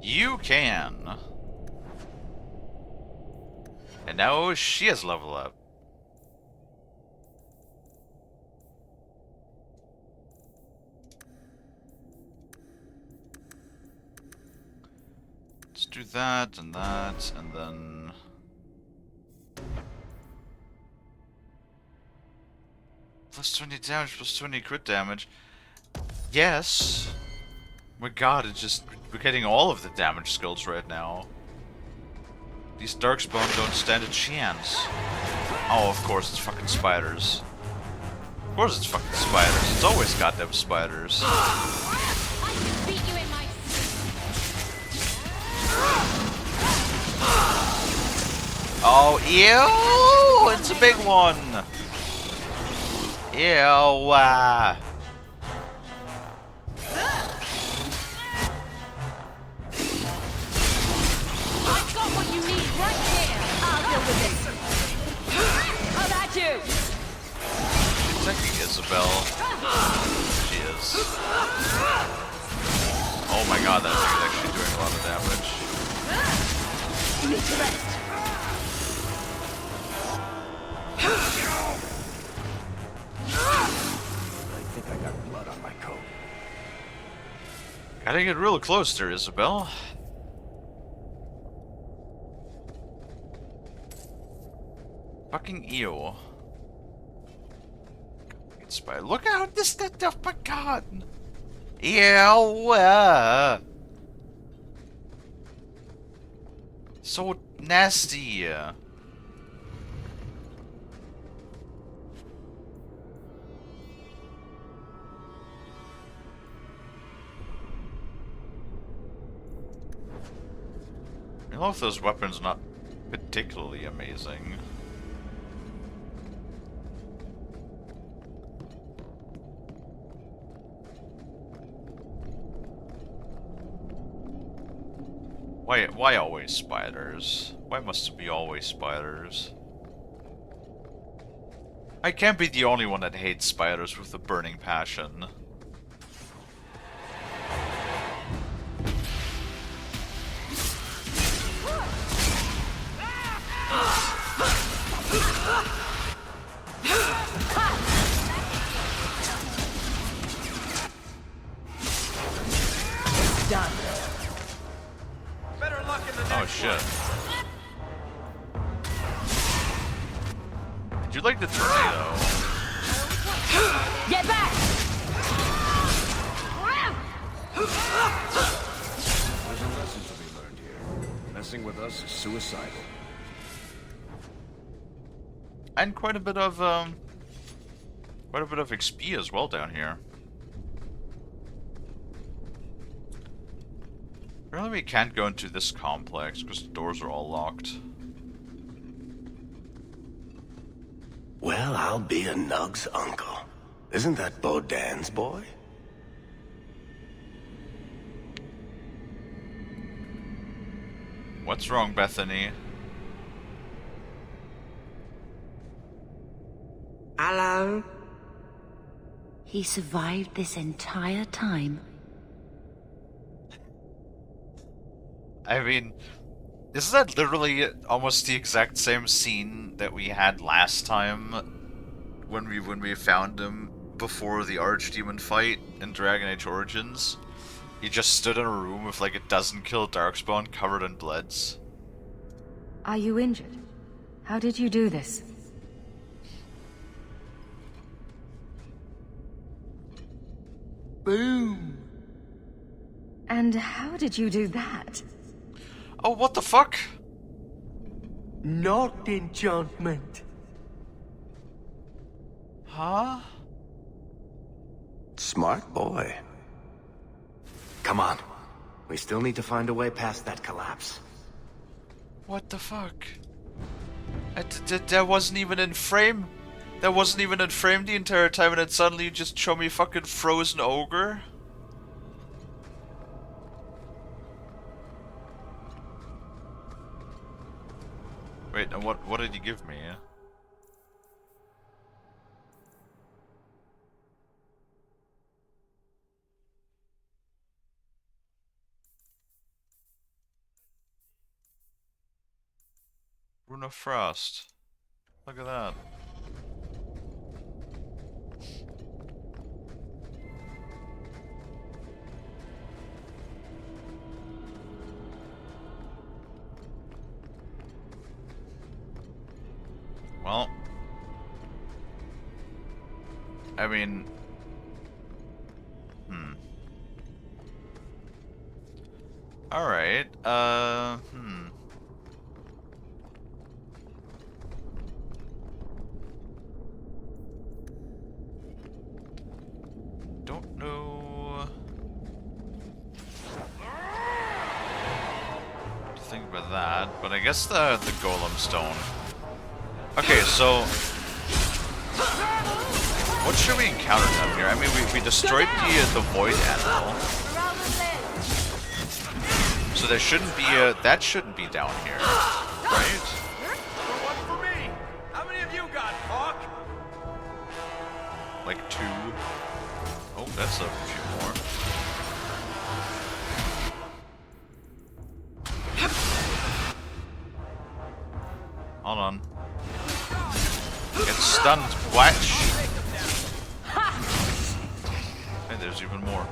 You can. And now she has level up. Let's do that, and then... Plus 20 damage, plus 20 crit damage. Yes. My god, it's just... We're getting all of the damage skills right now. These Darkspawn don't stand a chance. Oh, of course, it's fucking spiders. Of course it's fucking spiders. It's always goddamn spiders. Oh, ew! It's a big one! Ew! I've got what you need right here. I'll deal with this. How about you? It's actually Isabel. She is. Oh my god, that thing is actually doing a lot of damage. You need to rest. I think I got blood on my coat. Gotta get real close there, Isabel. Fucking ew. Spider. Look out! This stuff, my god! Ew! So nasty. I love those weapons, not particularly amazing. Why always spiders? Why must it be always spiders? I can't be the only one that hates spiders with a burning passion. Done. Oh shit. Did you like the tornado? Get back! There's a lesson to be learned here. Messing with us is suicidal. And quite a bit of XP as well down here. Really, we can't go into this complex because the doors are all locked. Well, I'll be a Nug's uncle. Isn't that Bodan's boy? What's wrong, Bethany? Hello? He survived this entire time. I mean, isn't that literally almost the exact same scene that we had last time when we found him before the Archdemon fight in Dragon Age Origins? He just stood in a room with like a dozen killed Darkspawn covered in bloods. Are you injured? How did you do this? Boom. And how did you do that? Oh, what the fuck? Not enchantment. Huh? Smart boy. Come on. We still need to find a way past that collapse. What the fuck? That wasn't even in frame? That wasn't even in frame the entire time and then suddenly you just show me fucking frozen ogre? Wait, and what did you give me? Rune of Frost. Look at that. Well, I mean, all right. Don't know. What to think about that, but I guess the golem stone. Okay, so what should we encounter down here? I mean, we destroyed the void animal, so there shouldn't be that shouldn't be down here, right? One for me. How many of you got, Hawk? Like 2. Oh, that's a few more. Hold on. Get stunned, watch. Hey, there's even more.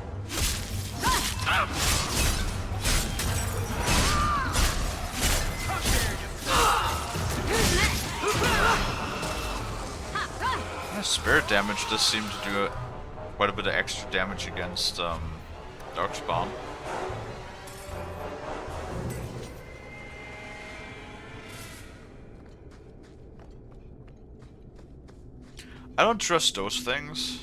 Spirit damage does seem to do quite a bit of extra damage against Darkspawn. I don't trust those things.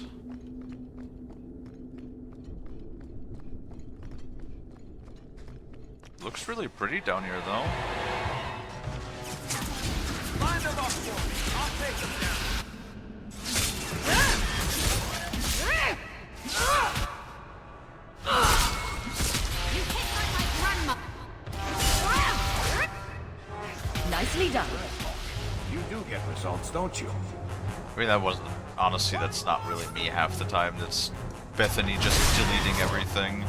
Looks really pretty down here, though. Line them up for me. I'll take them down. You hit like my grandma. Nicely done. You do get results, don't you? I mean, that wasn't... Honestly, that's not really me half the time. That's Bethany just deleting everything.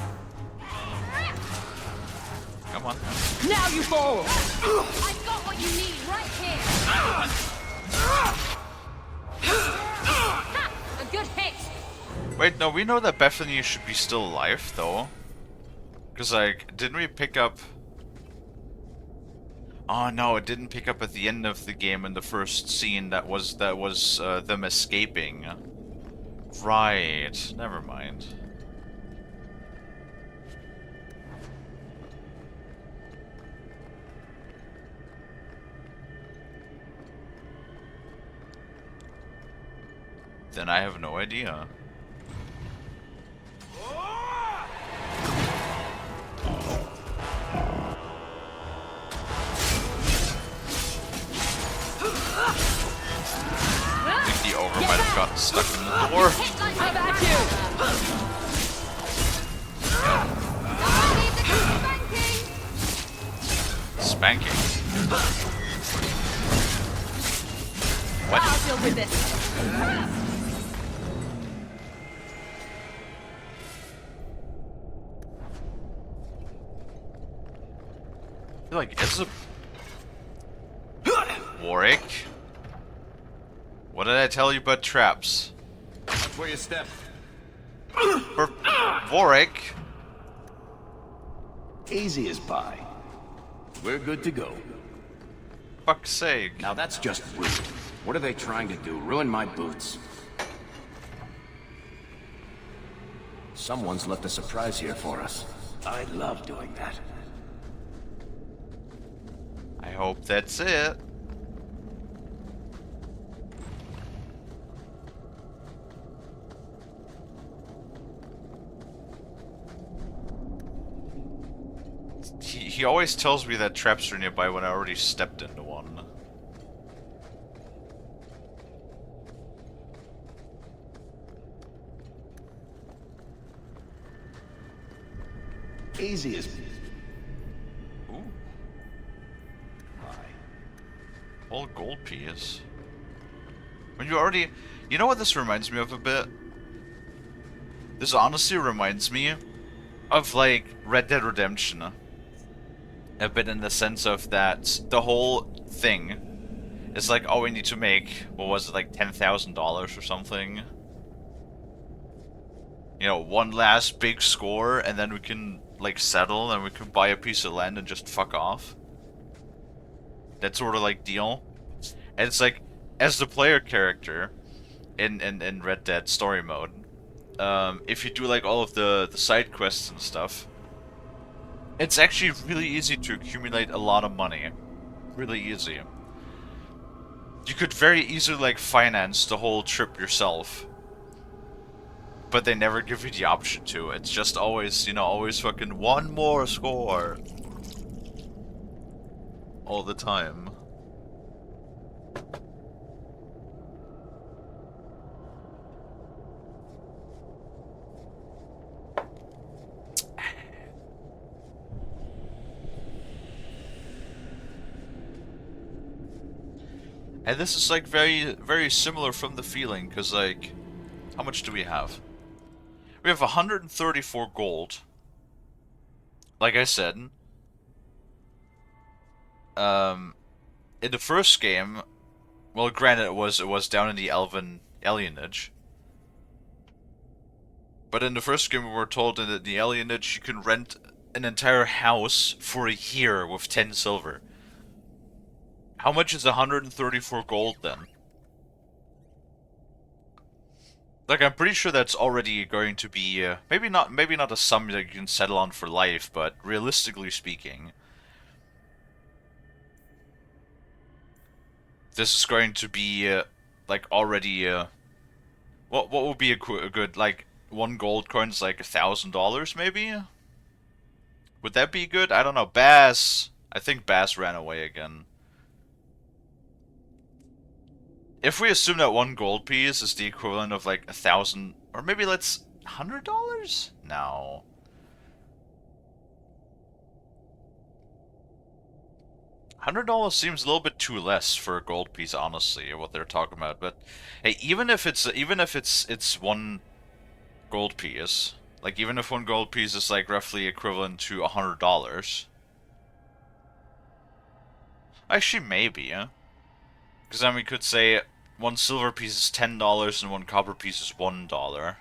Come on. Now you fall. I've got what you need right here. Ha! A good hit. Wait, no, we know that Bethany should be still alive, though. Because, like, didn't we pick up... Oh, no, it didn't pick up at the end of the game in the first scene that was them escaping. Right, never mind. Then I have no idea. I think the ogre might have gotten stuck in the door. How about you? Spanking. What? I'll deal with this. I feel like it's a... Warwick? What did I tell you about traps? Watch where you step. For Warwick? Easy as pie. We're good to go. Fuck's sake. Now that's just rude. What are they trying to do? Ruin my boots? Someone's left a surprise here for us. I love doing that. I hope that's it. He always tells me that traps are nearby when I already stepped into one. Easy as... Ooh. All gold piece. When you already... You know what this reminds me of a bit? This honestly reminds me of, like, Red Dead Redemption. A bit in the sense of that the whole thing is like, oh, we need to make, what was it, like $10,000 or something? You know, one last big score, and then we can, like, settle, and we can buy a piece of land and just fuck off. That sort of, like, deal. And it's like, as the player character in Red Dead story mode, if you do, like, all of the side quests and stuff, it's actually really easy to accumulate a lot of money. Really easy. You could very easily, like, finance the whole trip yourself. But they never give you the option to. It's just always, you know, always fucking one more score. All the time. And this is, like, very, very similar from the feeling, because, like, how much do we have? We have 134 gold. Like I said, in the first game, well, granted, it was down in the Elven alienage. But in the first game, we were told that in the alienage, you can rent an entire house for a year with 10 silver. How much is 134 gold then? Like, I'm pretty sure that's already going to be, maybe not a sum that you can settle on for life, but realistically speaking, this is going to be, like, already, what would be a good, like, one gold coin is like $1,000 maybe? Would that be good? I don't know. Bass, I think Bass ran away again. If we assume that one gold piece is the equivalent of like 1,000, or maybe let's $100? No. $100 seems a little bit too less for a gold piece, honestly, what they're talking about. But hey, even if it's one gold piece, like even if one gold piece is like roughly equivalent to $100, actually maybe, yeah. Because then we could say one silver piece is $10 and one copper piece is $1.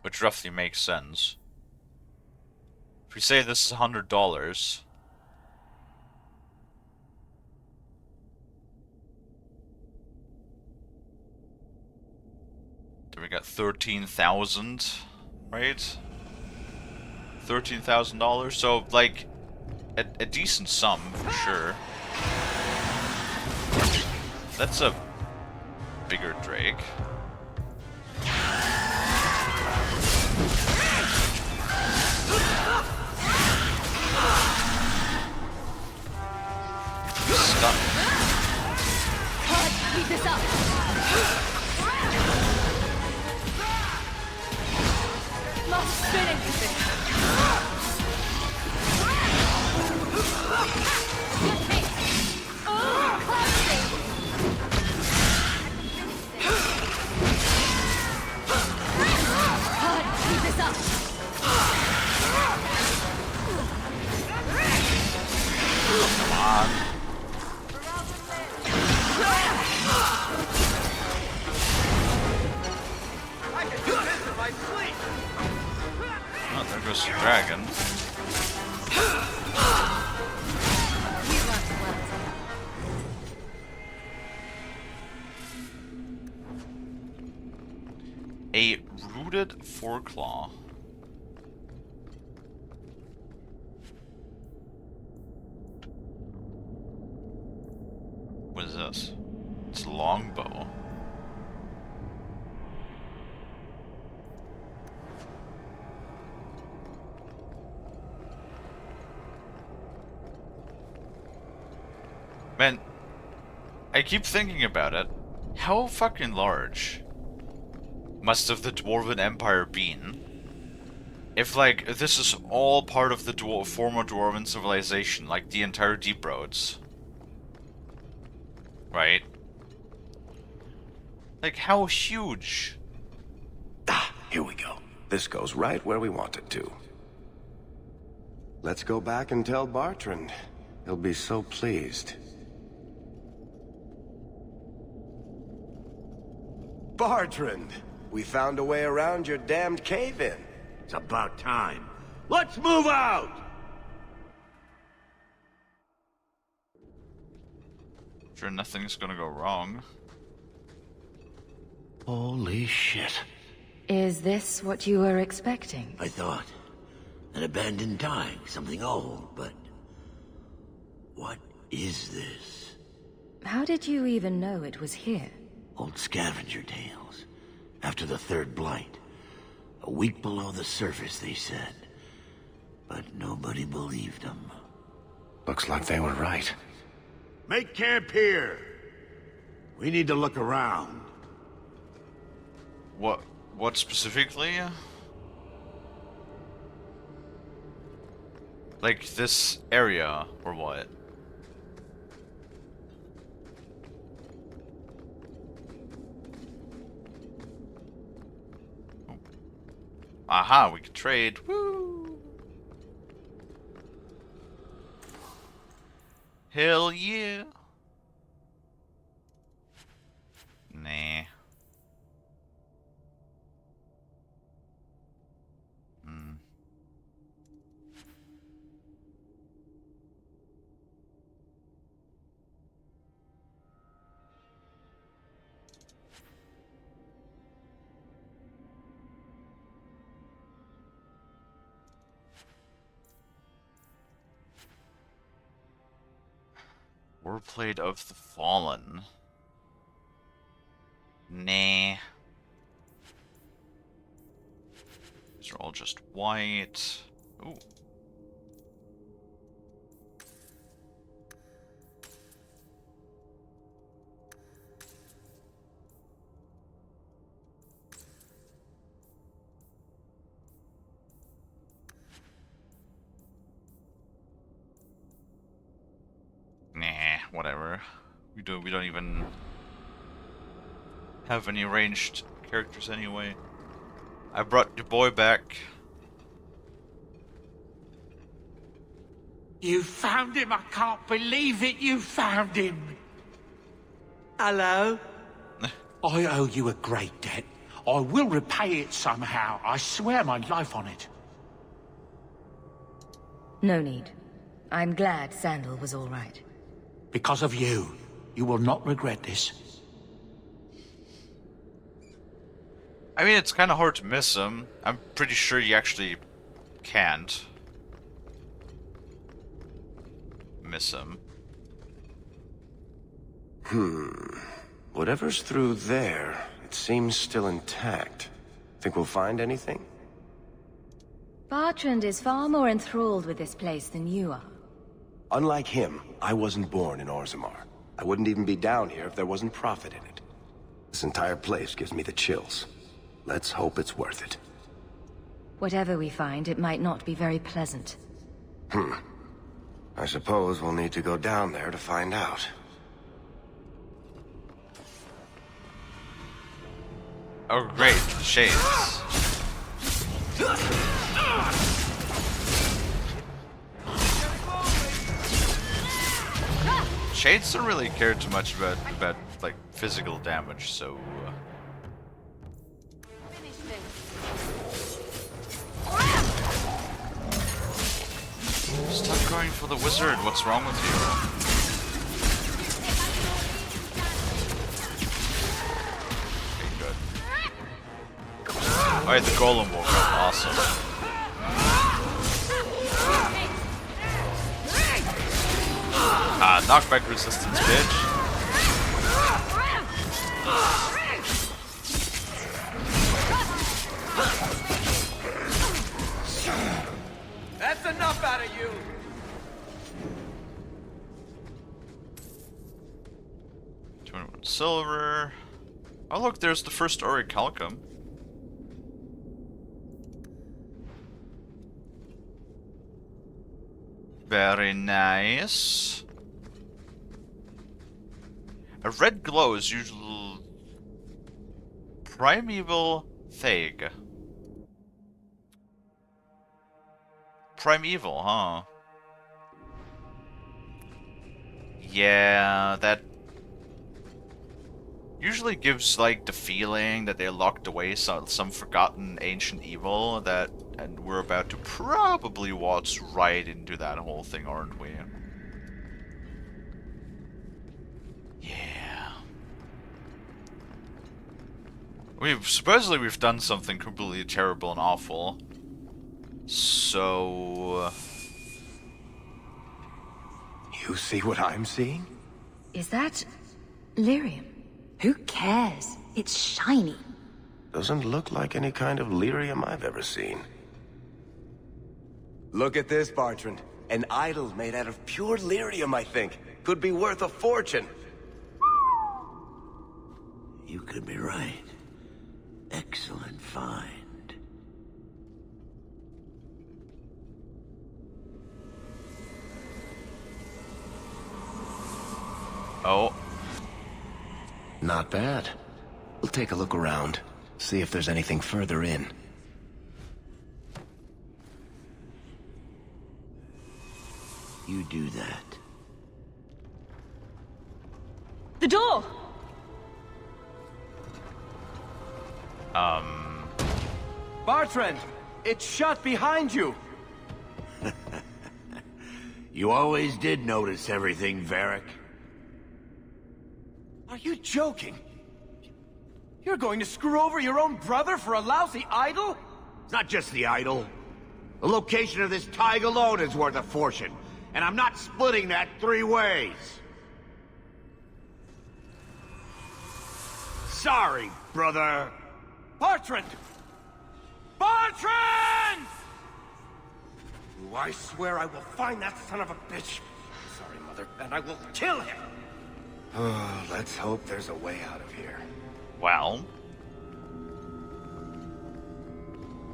Which roughly makes sense. If we say this is $100... then we got 13,000, right? $13,000, so like a decent sum for sure. That's a bigger Drake. Stun. Keep this up. Lost spinning. Come on. Oh, there goes the dragon. A rooted foreclaw. What is this? It's a longbow. Man, I keep thinking about it. How fucking large must have the Dwarven Empire been? If, like, this is all part of the former Dwarven civilization, like the entire Deep Roads. Right? Like, how huge? Ah, here we go. This goes right where we want it to. Let's go back and tell Bartrand. He'll be so pleased. Bartrand, we found a way around your damned cave-in. It's about time. Let's move out! Sure, nothing's gonna go wrong. Holy shit. Is this what you were expecting? I thought. An abandoned dike, something old, but... what is this? How did you even know it was here? Old scavenger tales. After the third blight. A week below the surface, they said. But nobody believed them. Looks like they were right. Make camp here! We need to look around. What specifically? Like this area, or what? Oh. Aha, we can trade. Woo! Hell yeah! Nah. Warblade of the Fallen. Nah. These are all just white. Ooh. Nah, whatever. We don't even have any ranged characters anyway. I brought your boy back. You found him! I can't believe it! You found him! Hello? I owe you a great debt. I will repay it somehow. I swear my life on it. No need. I'm glad Sandal was all right. Because of you. You will not regret this. I mean, it's kind of hard to miss him. I'm pretty sure you actually can't miss him. Whatever's through there, it seems still intact. Think we'll find anything? Bartrand is far more enthralled with this place than you are. Unlike him, I wasn't born in Orzammar. I wouldn't even be down here if there wasn't profit in it. This entire place gives me the chills. Let's hope it's worth it. Whatever we find, it might not be very pleasant. I suppose we'll need to go down there to find out. Oh great, shades. Shades don't really care too much about like physical damage, so stop going for the wizard. What's wrong with you? Alright, the golem woke up. Awesome. Knockback resistance, bitch. That's enough out of you! 21 silver. Oh look, there's the first orichalcum. Very nice. A red glow is usually primeval thag. Primeval, huh? Yeah, that usually gives like the feeling that they locked away some forgotten ancient evil that, and we're about to probably waltz right into that whole thing, aren't we? Yeah. Supposedly we've done something completely terrible and awful. So You see what I'm seeing? Is that lyrium? Who cares? It's shiny. Doesn't look like any kind of lyrium I've ever seen. Look at this, Bartrand. An idol made out of pure lyrium, I think. Could be worth a fortune. You could be right. Excellent find. Oh. Not bad. We'll take a look around. See if there's anything further in. You do that. The door! Bartrand! It's shut behind you! You always did notice everything, Varric. Are you joking? You're going to screw over your own brother for a lousy idol? It's not just the idol. The location of this tag alone is worth a fortune, and I'm not splitting that 3 ways. Sorry, brother. Bartrand! Bartrand! I swear I will find that son of a bitch. Sorry, Mother. And I will kill him. Oh, let's hope there's a way out of here. Well,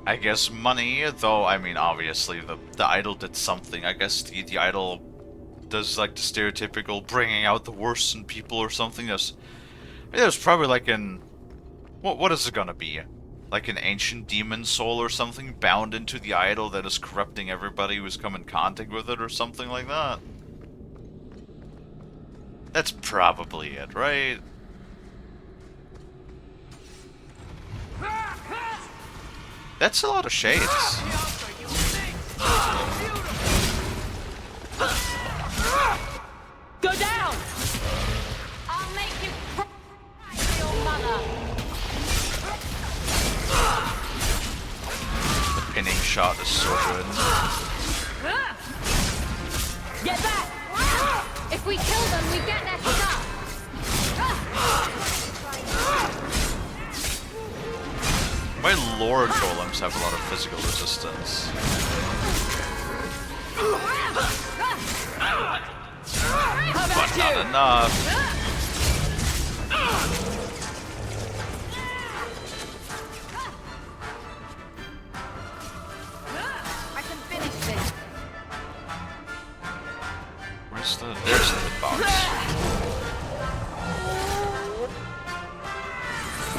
I guess money, though, I mean, obviously, the idol did something. I guess the idol does, like, the stereotypical bringing out the worst in people or something. There's probably, like, what is it gonna be? Like an ancient demon soul or something bound into the idol that is corrupting everybody who's come in contact with it or something like that? That's probably it, right? That's a lot of shades. Go down! I'll make you cry to your mother. The pinning shot is so good. Get back! If we kill them, we get their stuff. My lore golems have a lot of physical resistance. But not enough. I can finish this. There's the box.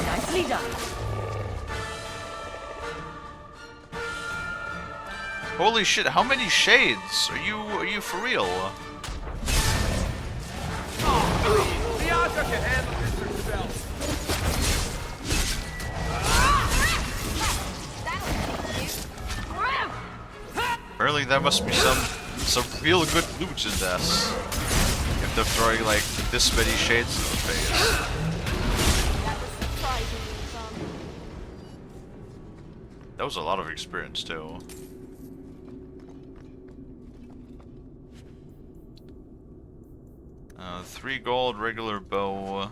Nicely done. Holy shit, how many shades? Are you for real? The Aja can handle this herself. Apparently there must be some real good loot in this. If they're throwing like this many shades in the face. That was a lot of experience too. 3 gold, regular bow.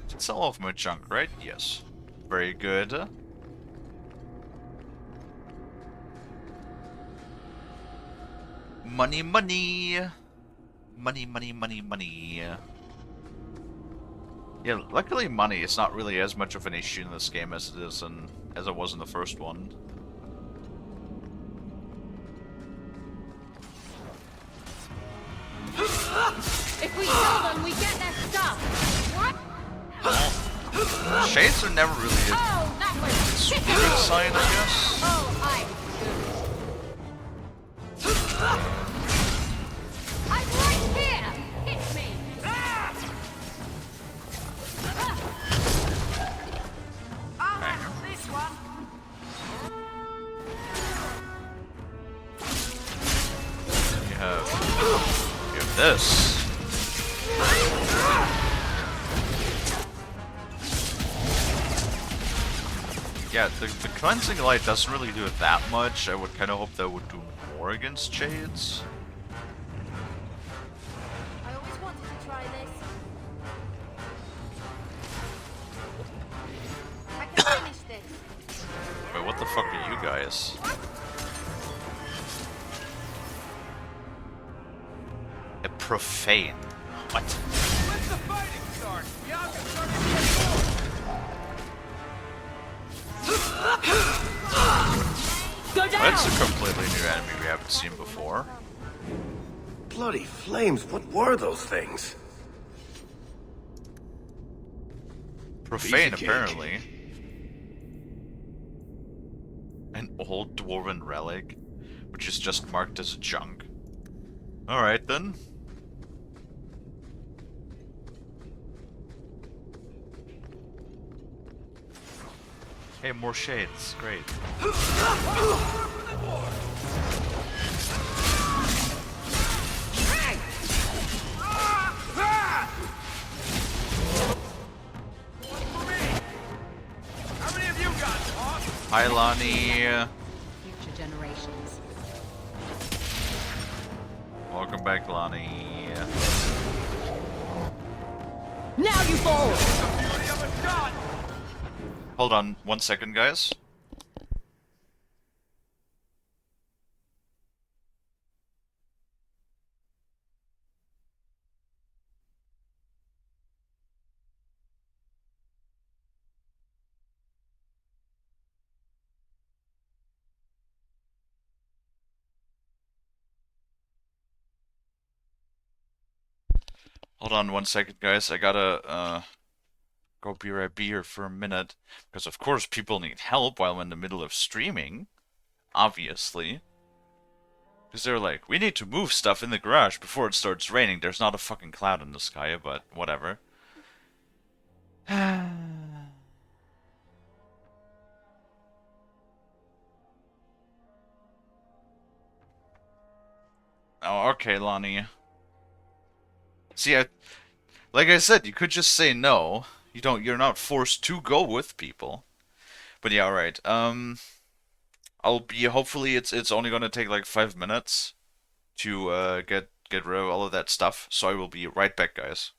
Did sell off my junk, right? Yes. Very good. Money, money! Money, money, money, money. Yeah, luckily money is not really as much of an issue in this game as it was in the first one. Shades are never really a super good sign, I guess. I'm right here! Hit me! I'll handle this one. You have this. Yeah, the cleansing light doesn't really do it that much. I would kind of hope that would do more against shades. I always wanted to try this. I can finish this. Wait, what the fuck are you guys? A profane. What? Let the fighting start! Bianca started Go down! That's a completely new enemy we haven't seen before. Bloody flames, what were those things? Profane, Piece of cake. apparently. An old dwarven relic, which is just marked as junk. Alright then. Hey, more shades. Great. How many of you got, boss? Hi, Lonnie. Future generations. Welcome back, Lonnie. Now you fall! Hold on 1 second, guys. Hold on 1 second, guys. I gotta, go be here for a minute. Because, of course, people need help while I'm in the middle of streaming. Obviously. Because they're like, we need to move stuff in the garage before it starts raining. There's not a fucking cloud in the sky, but whatever. Oh, okay, Lonnie. See, like I said, you could just say no. You're not forced to go with people. But yeah, alright. Hopefully it's only gonna take like 5 minutes to get rid of all of that stuff. So I will be right back, guys.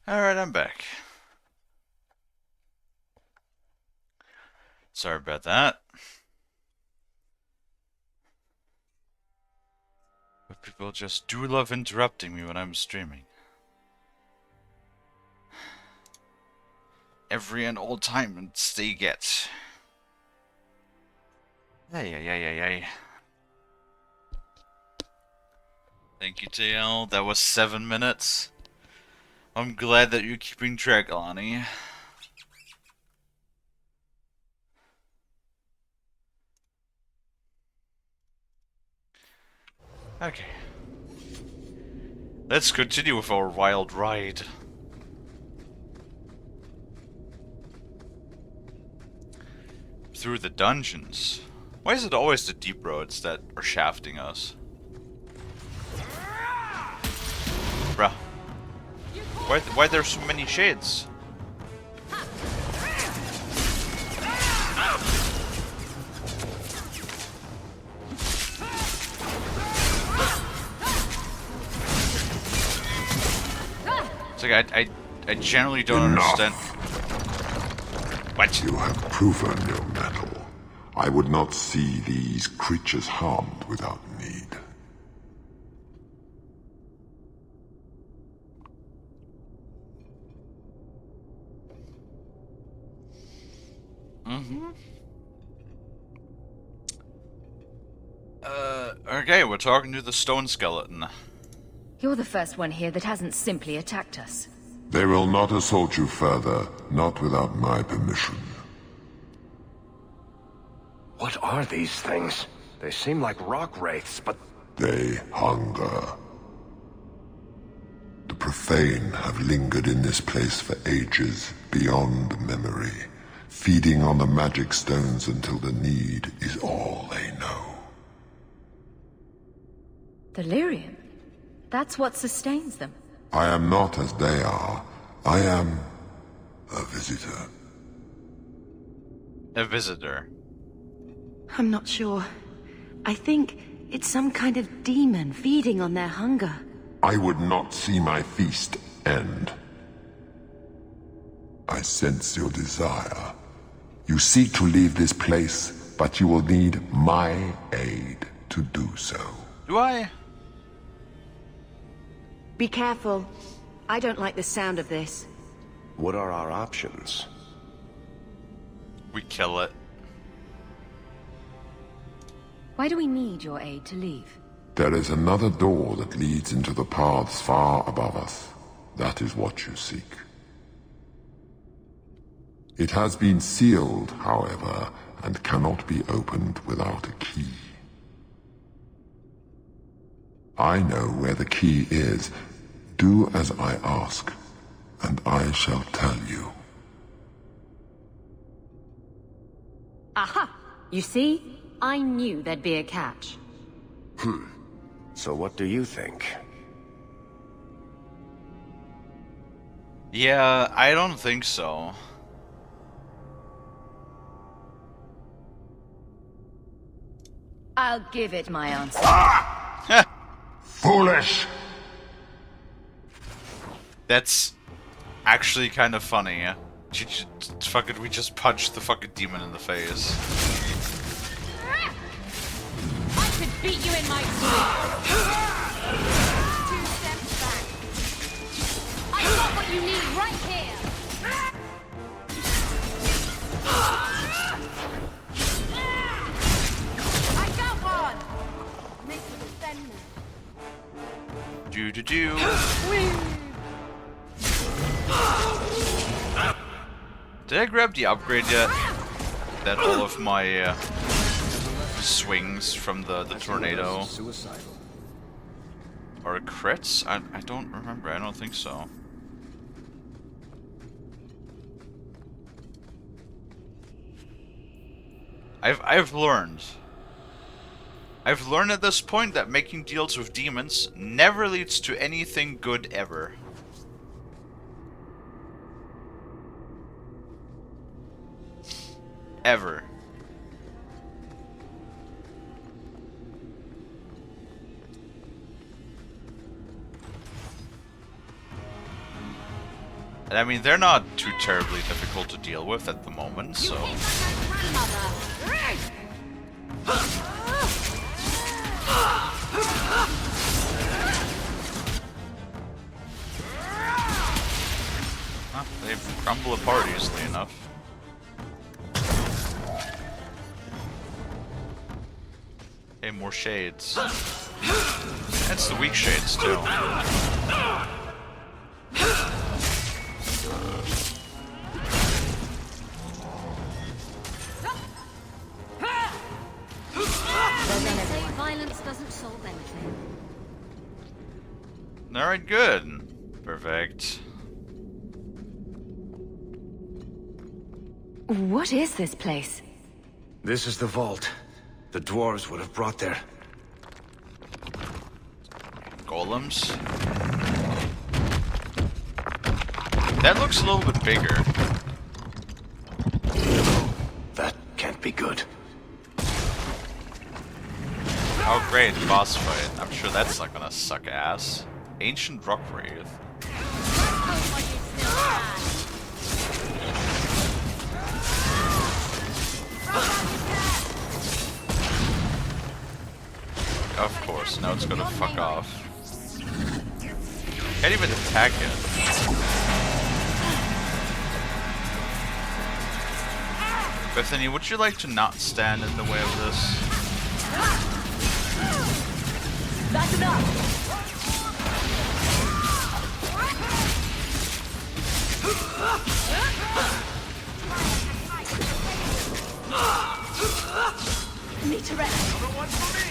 Alright, I'm back. Sorry about that. But people just do love interrupting me when I'm streaming. Every and all time and they get. Ay. Thank you, TL. That was 7 minutes. I'm glad that you're keeping track, Lonnie. Okay. Let's continue with our wild ride. Through the dungeons. Why is it always the deep roads that are shafting us? Bruh. Why there's so many shades? It's like I generally don't understand. What? You have proven your mettle. I would not see these creatures harmed without need. Okay, we're talking to the stone skeleton. You're the first one here that hasn't simply attacked us. They will not assault you further, not without my permission. What are these things? They seem like rock wraiths, but... They hunger. The profane have lingered in this place for ages, beyond memory, feeding on the magic stones until the need is all they know. Delirium? That's what sustains them. I am not as they are. I am a visitor. A visitor. I'm not sure. I think it's some kind of demon feeding on their hunger. I would not see my feast end. I sense your desire. You seek to leave this place, but you will need my aid to do so. Do I? Be careful. I don't like the sound of this. What are our options? We kill it. Why do we need your aid to leave? There is another door that leads into the paths far above us. That is what you seek. It has been sealed, however, and cannot be opened without a key. I know where the key is. Do as I ask, and I shall tell you. Aha! You see? I knew there'd be a catch. So what do you think? Yeah, I don't think so. I'll give it my answer. Foolish! That's actually kind of funny, yeah? We just punched the fucking demon in the face. I could beat you in my sleep. 2 steps back. I've got what you need right here. I got one. Make the defender. Did I grab the upgrade yet? That all of my swings from the tornado are crits? I don't remember. I don't think so. I've learned. I've learned at this point that making deals with demons never leads to anything good ever. Ever. And I mean, they're not too terribly difficult to deal with at the moment, so... They crumble apart easily enough. Okay, more shades. That's the weak shades, too. Say violence doesn't solve anything. Alright, good. Perfect. What is this place? This is the vault. The dwarves would have brought their... Golems? That looks a little bit bigger. That can't be good. Oh great, boss fight. I'm sure that's not gonna suck ass. Ancient Rock Wraith. Of course, now it's gonna fuck off. Can't even attack it. Bethany, would you like to not stand in the way of this? That's enough! Need to rest. One for me.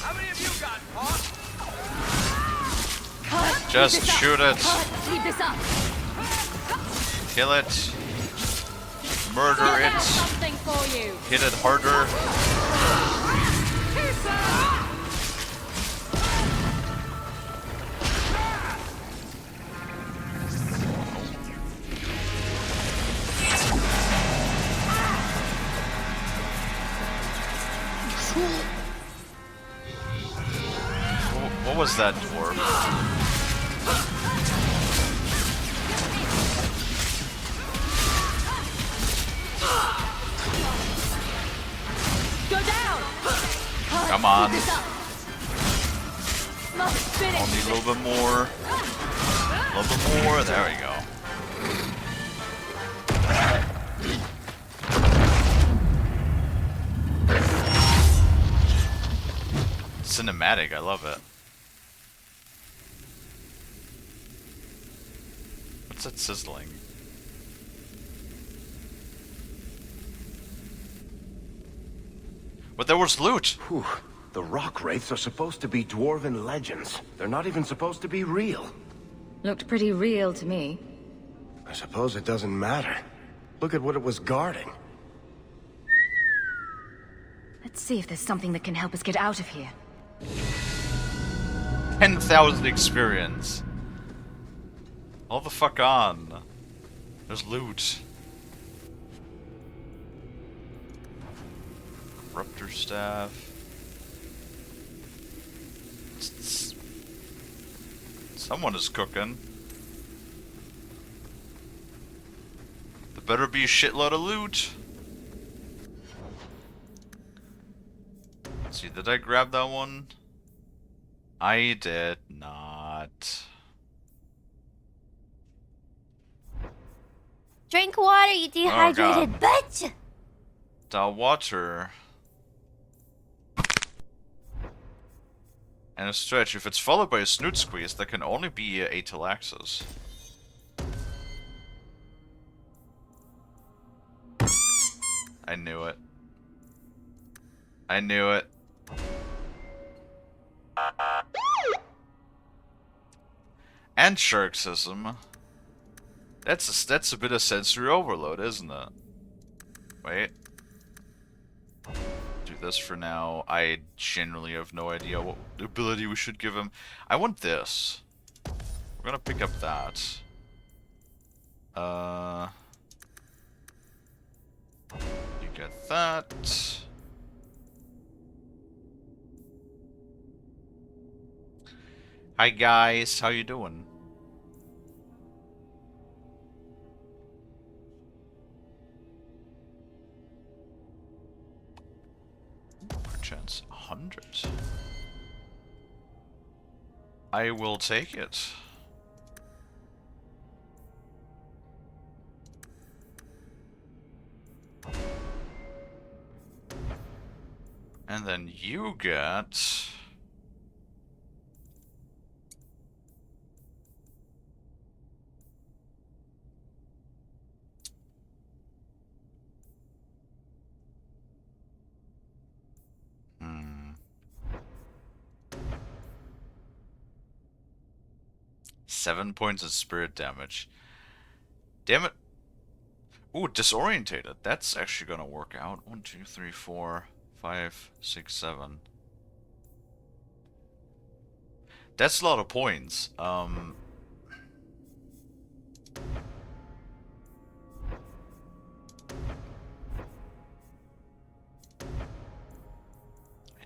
How many of you got, Paul? Just shoot it. Keep this up. Kill it. Murder it. Something for you. Hit it harder. What was that dwarf? Go down. Come on. Must finish. Only a little bit more. A little bit more. There we go. Cinematic, I love it. What's that sizzling? But there was loot! Whew. The rock wraiths are supposed to be dwarven legends. They're not even supposed to be real. Looked pretty real to me. I suppose it doesn't matter. Look at what it was guarding. Let's see if there's something that can help us get out of here. 10,000 experience. Hold the fuck on. There's loot. Corruptor staff. Someone is cooking. There better be a shitload of loot. Let's see, did I grab that one? I did not. Drink water, you dehydrated bitch. The water. And a stretch. If it's followed by a snoot squeeze, that can only be Atalaxis. I knew it. I knew it. And Sharksism. That's a bit of sensory overload, isn't it? Wait. Do this for now. I generally have no idea what ability we should give him. I want this. We're gonna pick up that. You get that. Hi guys, how you doing? chance? 100. I will take it. And then you get... Hmm. 7 points of spirit damage. Damn it. Ooh, disorientated. That's actually gonna work out. 1, 2, 3, 4, 5, 6, 7. That's a lot of points. I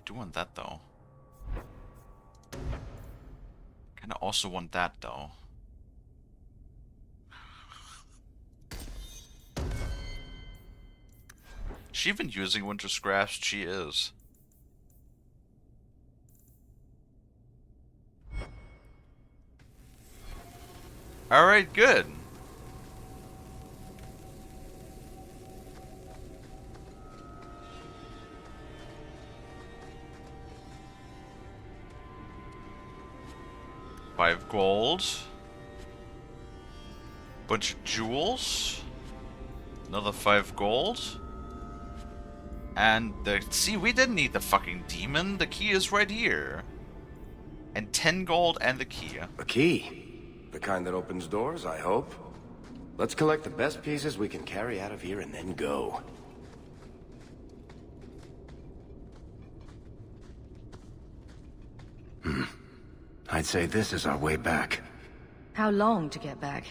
do want that though. Kinda also want that though. She even using winter scraps? She is. Alright, good. $5 gold. Bunch of jewels. Another 5 gold. And the... See, we didn't need the fucking demon. The key is right here. And 10 gold and the key. A key? The kind that opens doors, I hope. Let's collect the best pieces we can carry out of here and then go. I'd say this is our way back. How long to get back?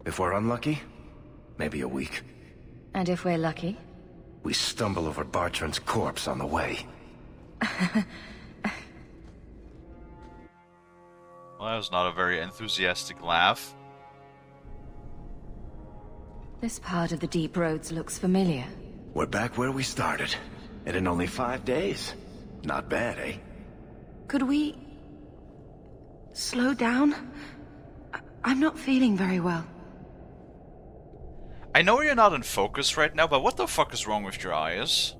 If we're unlucky, maybe a week. And if we're lucky? We stumble over Bartrand's corpse on the way. Well, that was not a very enthusiastic laugh. This part of the deep roads looks familiar. We're back where we started. And in only 5 days. Not bad, eh? Could we... slow down? I'm not feeling very well. I know you're not in focus right now, but what the fuck is wrong with your eyes?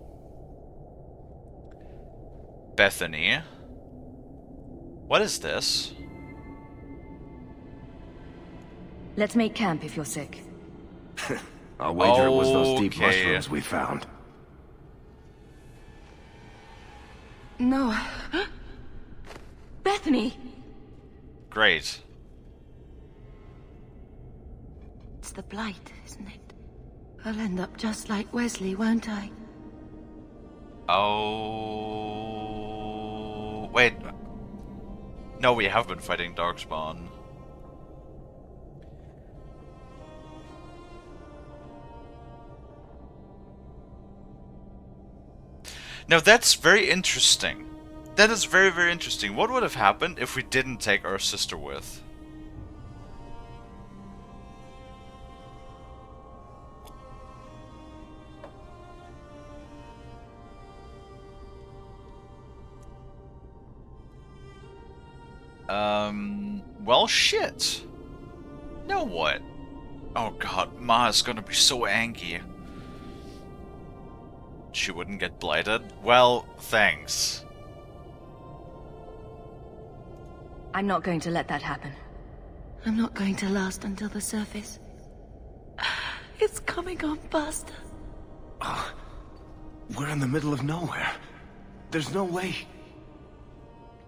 Bethany? What is this? Let's make camp if you're sick. I'll wager it was those deep mushrooms we found. No. Bethany! Great. It's the blight, isn't it? I'll end up just like Wesley, won't I? Oh... Wait. No, we have been fighting Darkspawn. Now that's very interesting. That is very, very interesting. What would have happened if we didn't take our sister with? Well, shit. Now what? Oh god, Ma is gonna be so angry. She wouldn't get blighted? Well, thanks. I'm not going to let that happen. I'm not going to last until the surface. It's coming on faster. Oh, we're in the middle of nowhere. There's no way.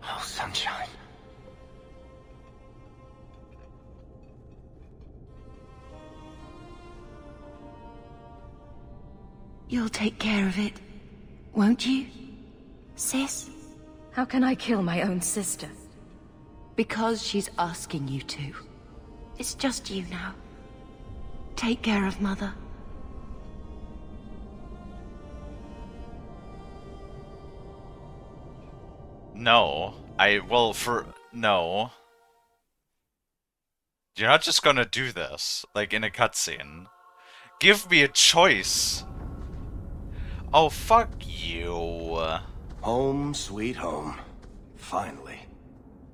Oh, sunshine. You'll take care of it, won't you, sis? How can I kill my own sister? Because she's asking you to. It's just you now. Take care of Mother. No. No. You're not just gonna do this, like in a cutscene. Give me a choice. Oh, fuck you. Home, sweet home. Finally.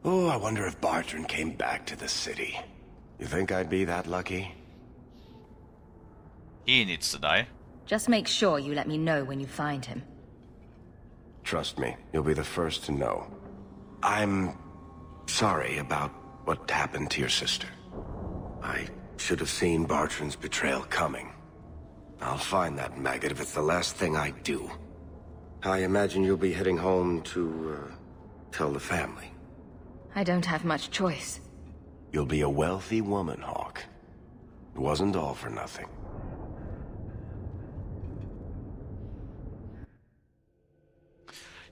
Oh, I wonder if Bartrand came back to the city. You think I'd be that lucky? He needs to die. Just make sure you let me know when you find him. Trust me, you'll be the first to know. I'm sorry about what happened to your sister. I should have seen Bartrand's betrayal coming. I'll find that maggot if it's the last thing I do. I imagine you'll be heading home to, tell the family. I don't have much choice. You'll be a wealthy woman, Hawk. It wasn't all for nothing.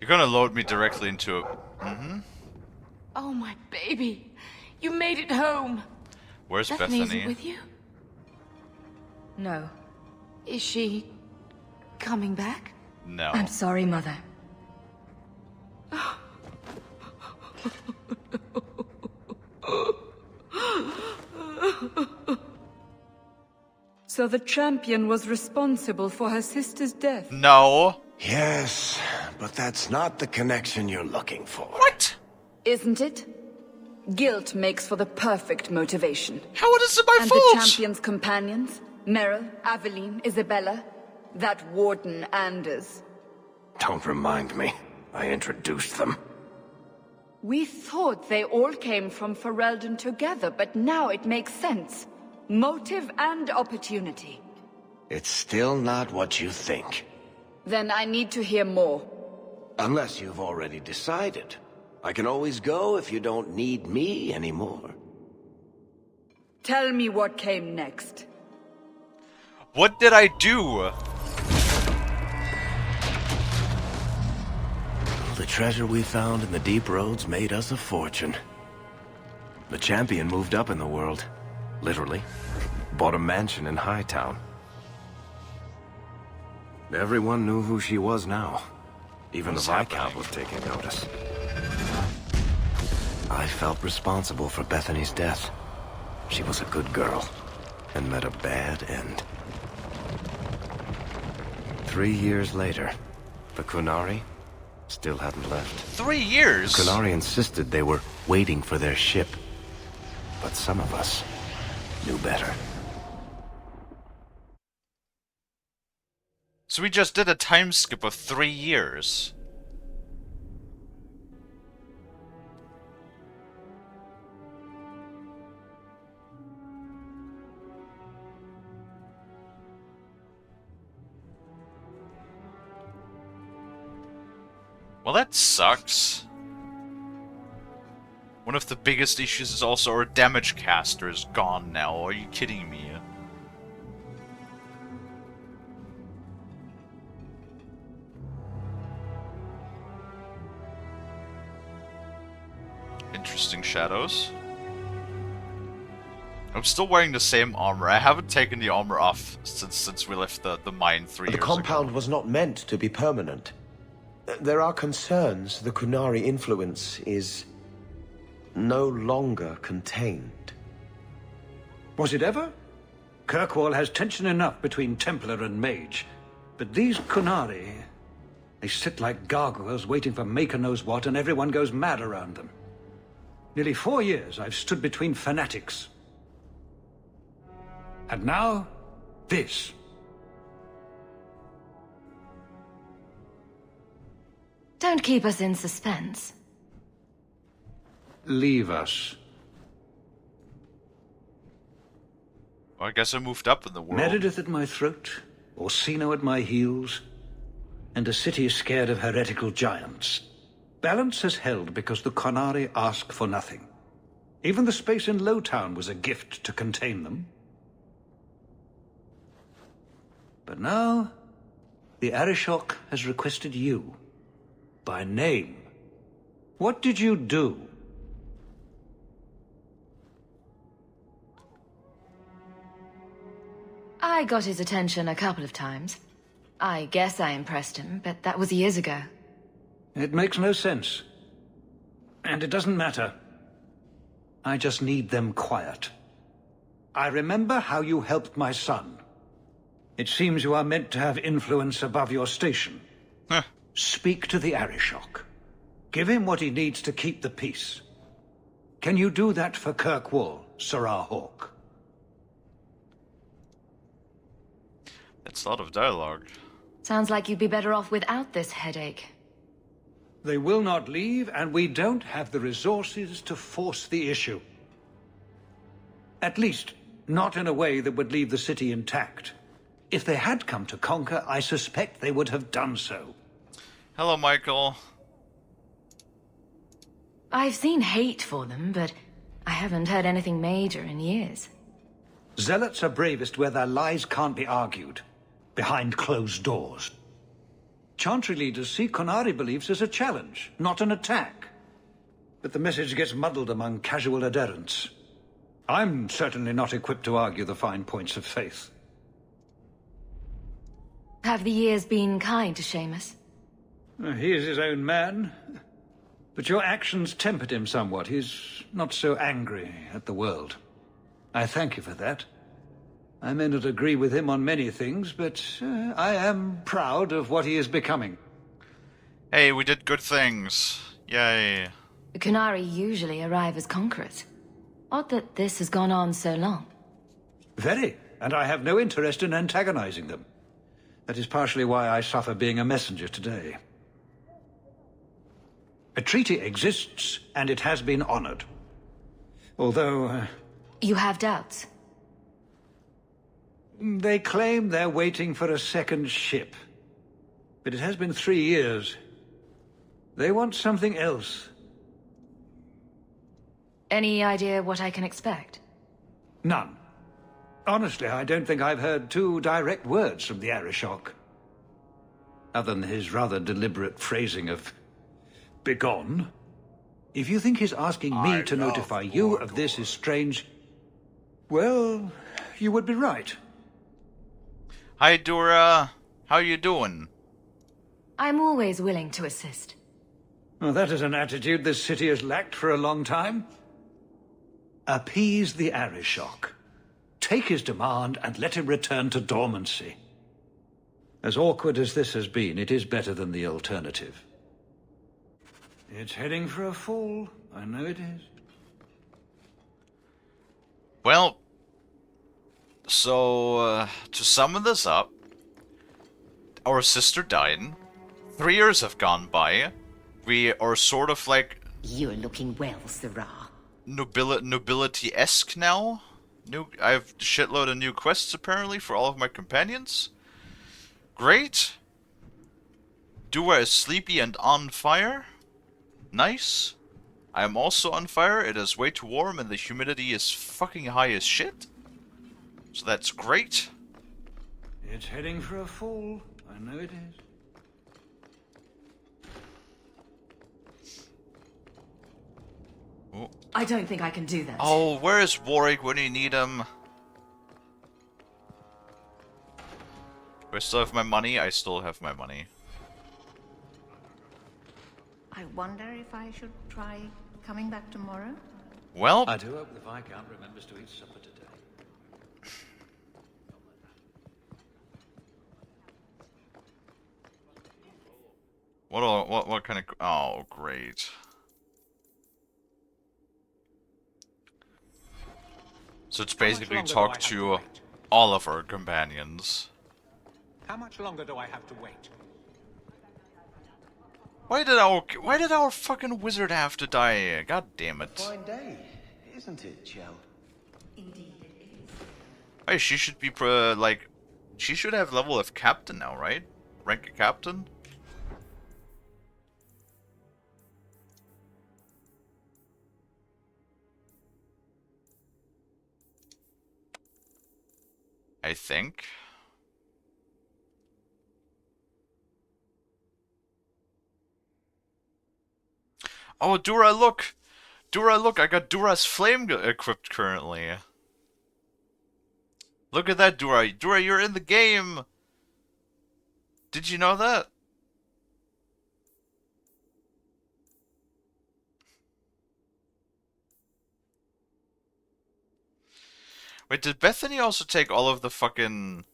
You're gonna load me directly into a... Oh, my baby. You made it home. Where's Bethany Bethany? isn't with you? No. Is she coming back? No. I'm sorry, Mother. So the champion was responsible for her sister's death? No. Yes, but that's not the connection you're looking for. What? Isn't it? Guilt makes for the perfect motivation. How is it my and fault? And the champion's companions? Meryl, Aveline, Isabella? That Warden Anders? Don't remind me. I introduced them. We thought they all came from Ferelden together, but now it makes sense. Motive and opportunity. It's still not what you think. Then I need to hear more. Unless you've already decided. I can always go if you don't need me anymore. Tell me what came next. What did I do? The treasure we found in the deep roads made us a fortune. The champion moved up in the world. Literally. Bought a mansion in Hightown. Everyone knew who she was now. Even the Viscount was taking notice. I felt responsible for Bethany's death. She was a good girl, and met a bad end. 3 years later, the Qunari still hadn't left. 3 years? The Qunari insisted they were waiting for their ship. But some of us knew better. So we just did a time skip of 3 years. Well, that sucks. One of the biggest issues is also our damage caster is gone now. Are you kidding me? Interesting shadows. I'm still wearing the same armor. I haven't taken the armor off since we left the mine 3 years ago. The compound was not meant to be permanent. There are concerns the Qunari influence is no longer contained. Was it ever? Kirkwall has tension enough between Templar and Mage. But these Qunari, they sit like gargoyles waiting for Maker knows what, and everyone goes mad around them. Nearly 4 years I've stood between fanatics. And now, this. Don't keep us in suspense. Leave us. Well, I guess I moved up in the world. Meredith at my throat, Orsino at my heels, and a city scared of heretical giants. Balance has held because the Qunari ask for nothing. Even the space in Lowtown was a gift to contain them. But now, the Arishok has requested you. By name. What did you do? I got his attention a couple of times. I guess I impressed him, but that was years ago. It makes no sense. And it doesn't matter. I just need them quiet. I remember how you helped my son. It seems you are meant to have influence above your station. Huh. speak to the Arishok. Give him what he needs to keep the peace. Can you do that for Kirkwall, Sirrah Hawk? That's a lot of dialogue. Sounds like you'd be better off without this headache. They will not leave, and we don't have the resources to force the issue. At least, not in a way that would leave the city intact. If they had come to conquer, I suspect they would have done so. Hello, Michael. I've seen hate for them, but I haven't heard anything major in years. Zealots are bravest where their lies can't be argued, behind closed doors. Chantry leaders see Qunari beliefs as a challenge, not an attack. But the message gets muddled among casual adherents. I'm certainly not equipped to argue the fine points of faith. Have the years been kind to Seamus? He is his own man. But your actions tempered him somewhat. He's not so angry at the world. I thank you for that. I may not agree with him on many things, but I am proud of what he is becoming. Hey, we did good things. Yay. The Qunari usually arrive as conquerors. Odd that this has gone on so long. Very, and I have no interest in antagonizing them. That is partially why I suffer being a messenger today. A treaty exists, and it has been honored. Although... You have doubts? They claim they're waiting for a second ship. But it has been 3 years. They want something else. Any idea what I can expect? None. Honestly, I don't think I've heard 2 direct words from the Arishok. Other than his rather deliberate phrasing of... begone. If you think his asking me to notify you of this is strange, well, you would be right. Hi, Dura. How you doing? I'm always willing to assist. Well, that is an attitude this city has lacked for a long time. Appease the Arishok. Take his demand and let him return to dormancy. As awkward as this has been, it is better than the alternative. It's heading for a fall. I know it is. Well, so, to sum this up, our sister died. 3 years have gone by. We are sort of like... You're looking well, Sirrah. Nobility-esque now. I have a shitload of new quests, apparently, for all of my companions. Great. Dura is sleepy and on fire. Nice. I am also on fire. It is way too warm and the humidity is fucking high as shit. So that's great. It's heading for a fall. I know it is. Oh. I don't think I can do that. Oh, where is Warwick when you need him? Do I still have my money? I still have my money. I wonder if I should try coming back tomorrow? Well... I do hope the Viscount remembers to eat supper today. What kind of... Oh, great. So it's basically talk to all of our companions. How much longer do I have to wait? Why did our fucking wizard have to die? God damn it. Fine day, isn't it, Chell? Indeed it is. Hey, she should be like, she should have level of captain now, right? Rank of captain? I think. Oh, Dura, look! Dura, look! I got Dura's flame equipped currently. Look at that, Dura! Dura, you're in the game! Did you know that? Wait, did Bethany also take all of the fucking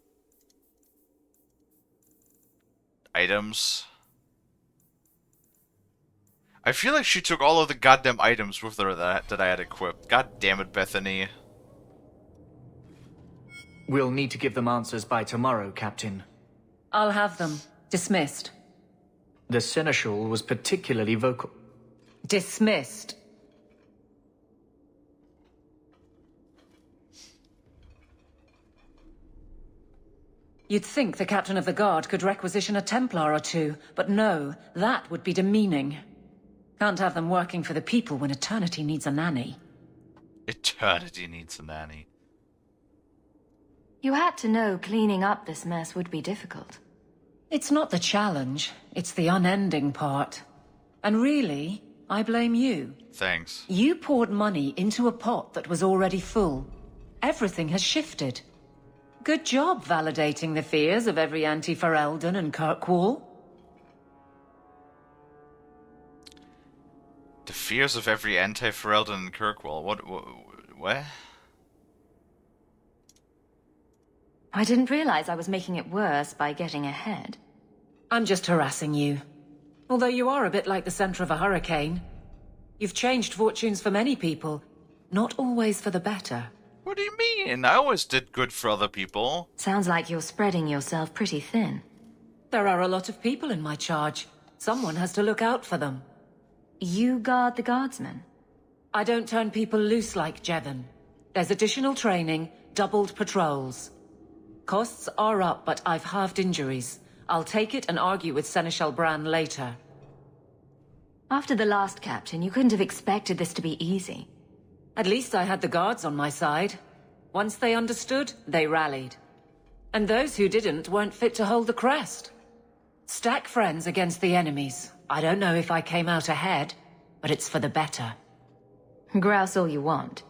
items? I feel like she took all of the goddamn items with her that I had equipped. God damn it, Bethany. We'll need to give them answers by tomorrow, Captain. I'll have them. Dismissed. The Seneschal was particularly vocal. Dismissed. You'd think the Captain of the Guard could requisition a Templar or two, but no, that would be demeaning. Can't have them working for the people when eternity needs a nanny. Eternity needs a nanny. You had to know cleaning up this mess would be difficult. It's not the challenge, it's the unending part. And really, I blame you. Thanks. You poured money into a pot that was already full. Everything has shifted. Good job validating the fears of every anti-Ferelden and Kirkwall. The fears of every anti-Ferelden and Kirkwall. What? I didn't realize I was making it worse by getting ahead. I'm just harassing you. Although you are a bit like the center of a hurricane. You've changed fortunes for many people, not always for the better. What do you mean? I always did good for other people. Sounds like you're spreading yourself pretty thin. There are a lot of people in my charge. Someone has to look out for them. You guard the guardsmen? I don't turn people loose like Jevon. There's additional training, doubled patrols. Costs are up, but I've halved injuries. I'll take it and argue with Seneschal Bran later. After the last captain, you couldn't have expected this to be easy. At least I had the guards on my side. Once they understood, they rallied. And those who didn't weren't fit to hold the crest. Stack friends against the enemies. I don't know if I came out ahead, but it's for the better. Grouse all you want.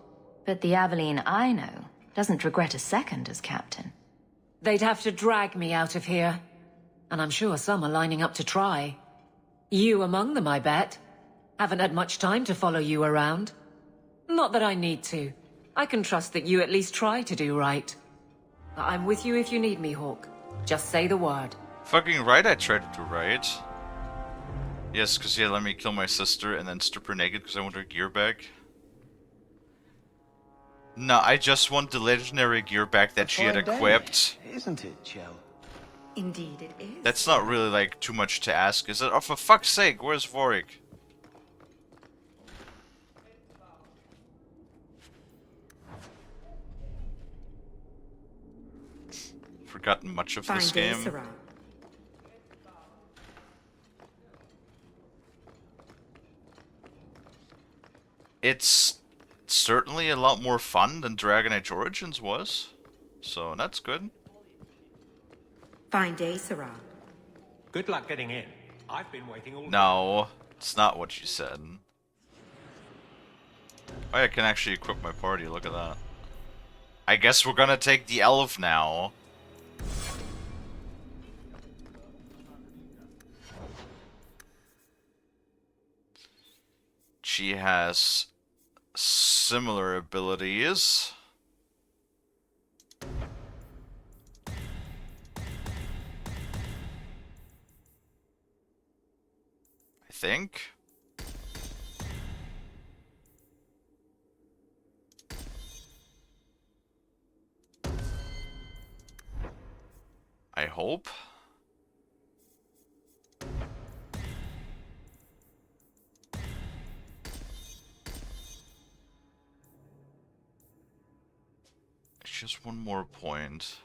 But the Aveline I know doesn't regret a second as captain. They'd have to drag me out of here. And I'm sure some are lining up to try. You among them, I bet. Haven't had much time to follow you around. Not that I need to. I can trust that you at least try to do right. I'm with you if you need me, Hawk. Just say the word. Fucking right, I tried to do right. Yes, because he let me kill my sister and then strip her naked because I want her gear back. No, I just want the legendary gear back that she had equipped. Isn't it, Chell? Indeed it is. That's not really like too much to ask, is it? Oh, for fuck's sake, where's Vorik? Forgotten much of this game. It's certainly a lot more fun than Dragon Age Origins was, so that's good. Fine day, Sarah. Good luck getting in. I've been waiting all day. No, it's not what you said. Oh, I can actually equip my party, look at that. I guess we're gonna take the elf now. She has similar abilities. I think. I hope. It's just one more point.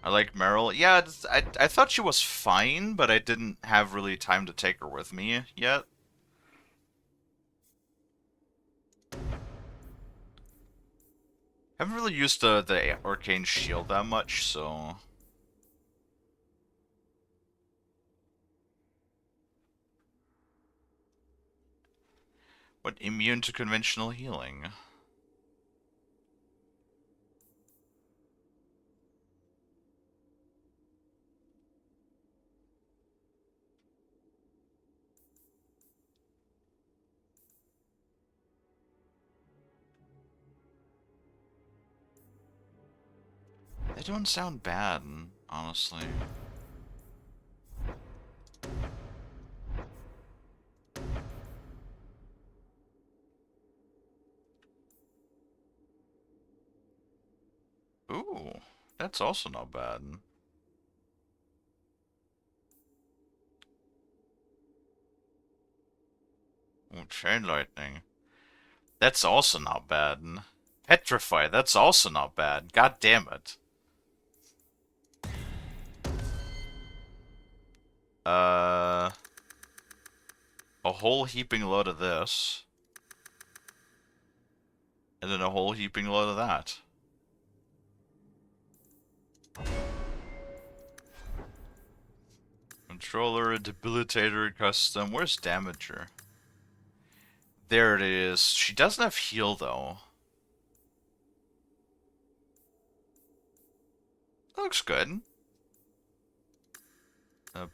I like Meryl. Yeah, I thought she was fine, but I didn't have really time to take her with me yet. Haven't really used the arcane shield that much, so... What, immune to conventional healing? They don't sound bad, honestly. Ooh, that's also not bad. Ooh, chain lightning. That's also not bad. Petrify, that's also not bad. God damn it. A whole heaping load of this. And then a whole heaping load of that. Controller, debilitator, custom. Where's damager? There it is. She doesn't have heal though. Looks good.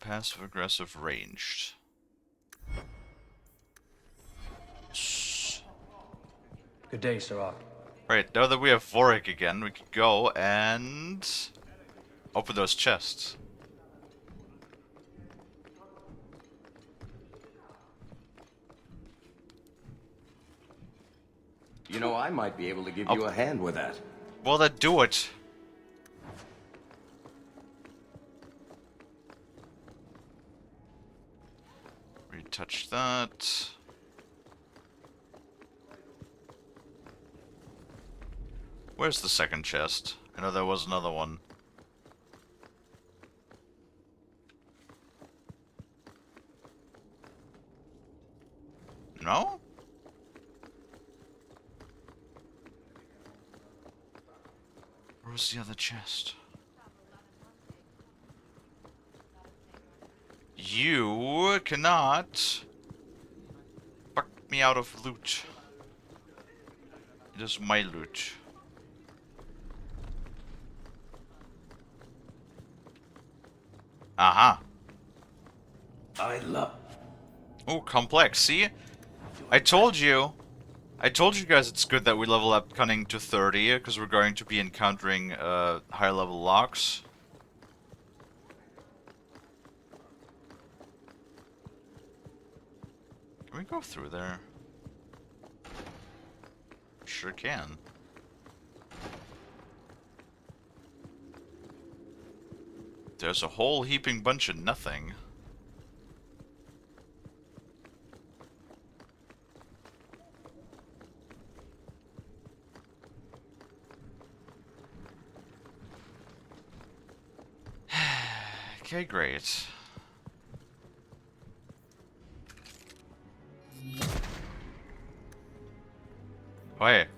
Passive aggressive ranged. Good day, Sirach. Right, now that we have Vorik again, we can go and open those chests. You know, I might be able to give you a hand with that. Well, then do it. Retouch that. Where's the second chest? I know there was another one. No? Where was the other chest? You cannot fuck me out of loot. It is my loot. Aha. I love. Oh, complex. See? I told you guys it's good that we level up cunning to 30, because we're going to be encountering higher level locks. Can we go through there? Sure can. There's a whole heaping bunch of nothing. Okay, great. Wait,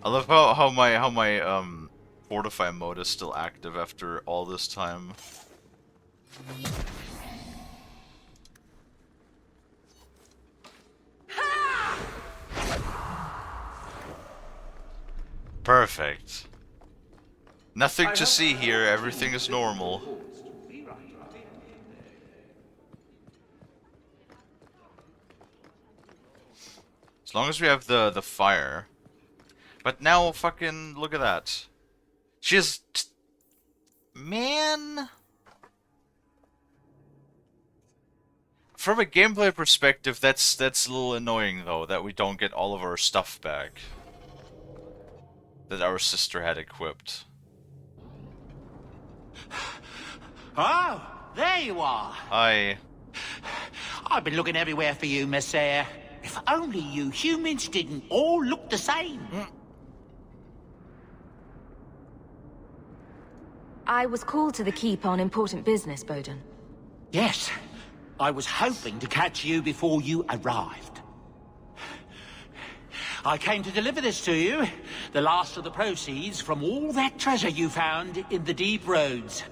I love how my fortify mode is still active after all this time. Perfect. Nothing to see here, everything is normal. As long as we have the fire. But now fucking look at that. She has man, from a gameplay perspective, that's a little annoying though, that we don't get all of our stuff back that our sister had equipped. Oh, there you are. I've been looking everywhere for you, Messiah. If only you humans didn't all look the same. I was called to the keep on important business, Bowden. Yes. I was hoping to catch you before you arrived. I came to deliver this to you. The last of the proceeds from all that treasure you found in the deep roads.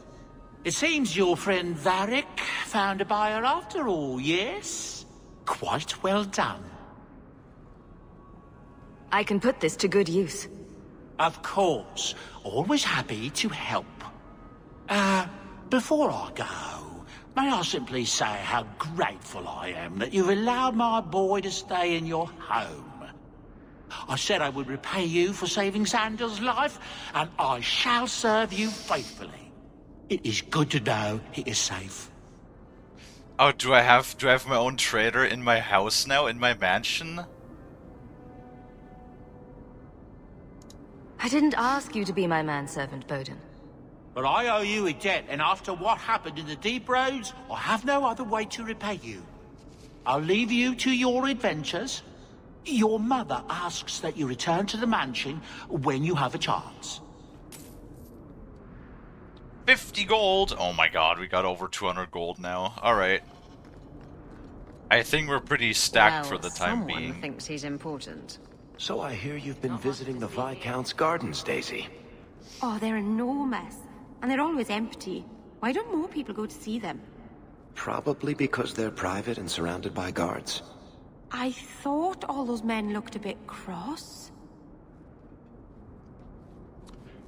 It seems your friend Varric found a buyer after all, yes? Quite well done. I can put this to good use. Of course. Always happy to help. Before I go, may I simply say how grateful I am that you've allowed my boy to stay in your home. I said I would repay you for saving Sandal's life, and I shall serve you faithfully. It is good to know he is safe. Oh, do I have my own trader in my house now, in my mansion? I didn't ask you to be my manservant, Bowden. But I owe you a debt, and after what happened in the Deep Roads, I have no other way to repay you. I'll leave you to your adventures. Your mother asks that you return to the mansion when you have a chance. 50 gold! Oh my god, we got over 200 gold now. Alright. I think we're pretty stacked for the time being. Someone thinks he's important. So I hear you've been visiting the Viscount's gardens, Daisy. Oh, they're enormous. And they're always empty. Why don't more people go to see them? Probably because they're private and surrounded by guards. I thought all those men looked a bit cross.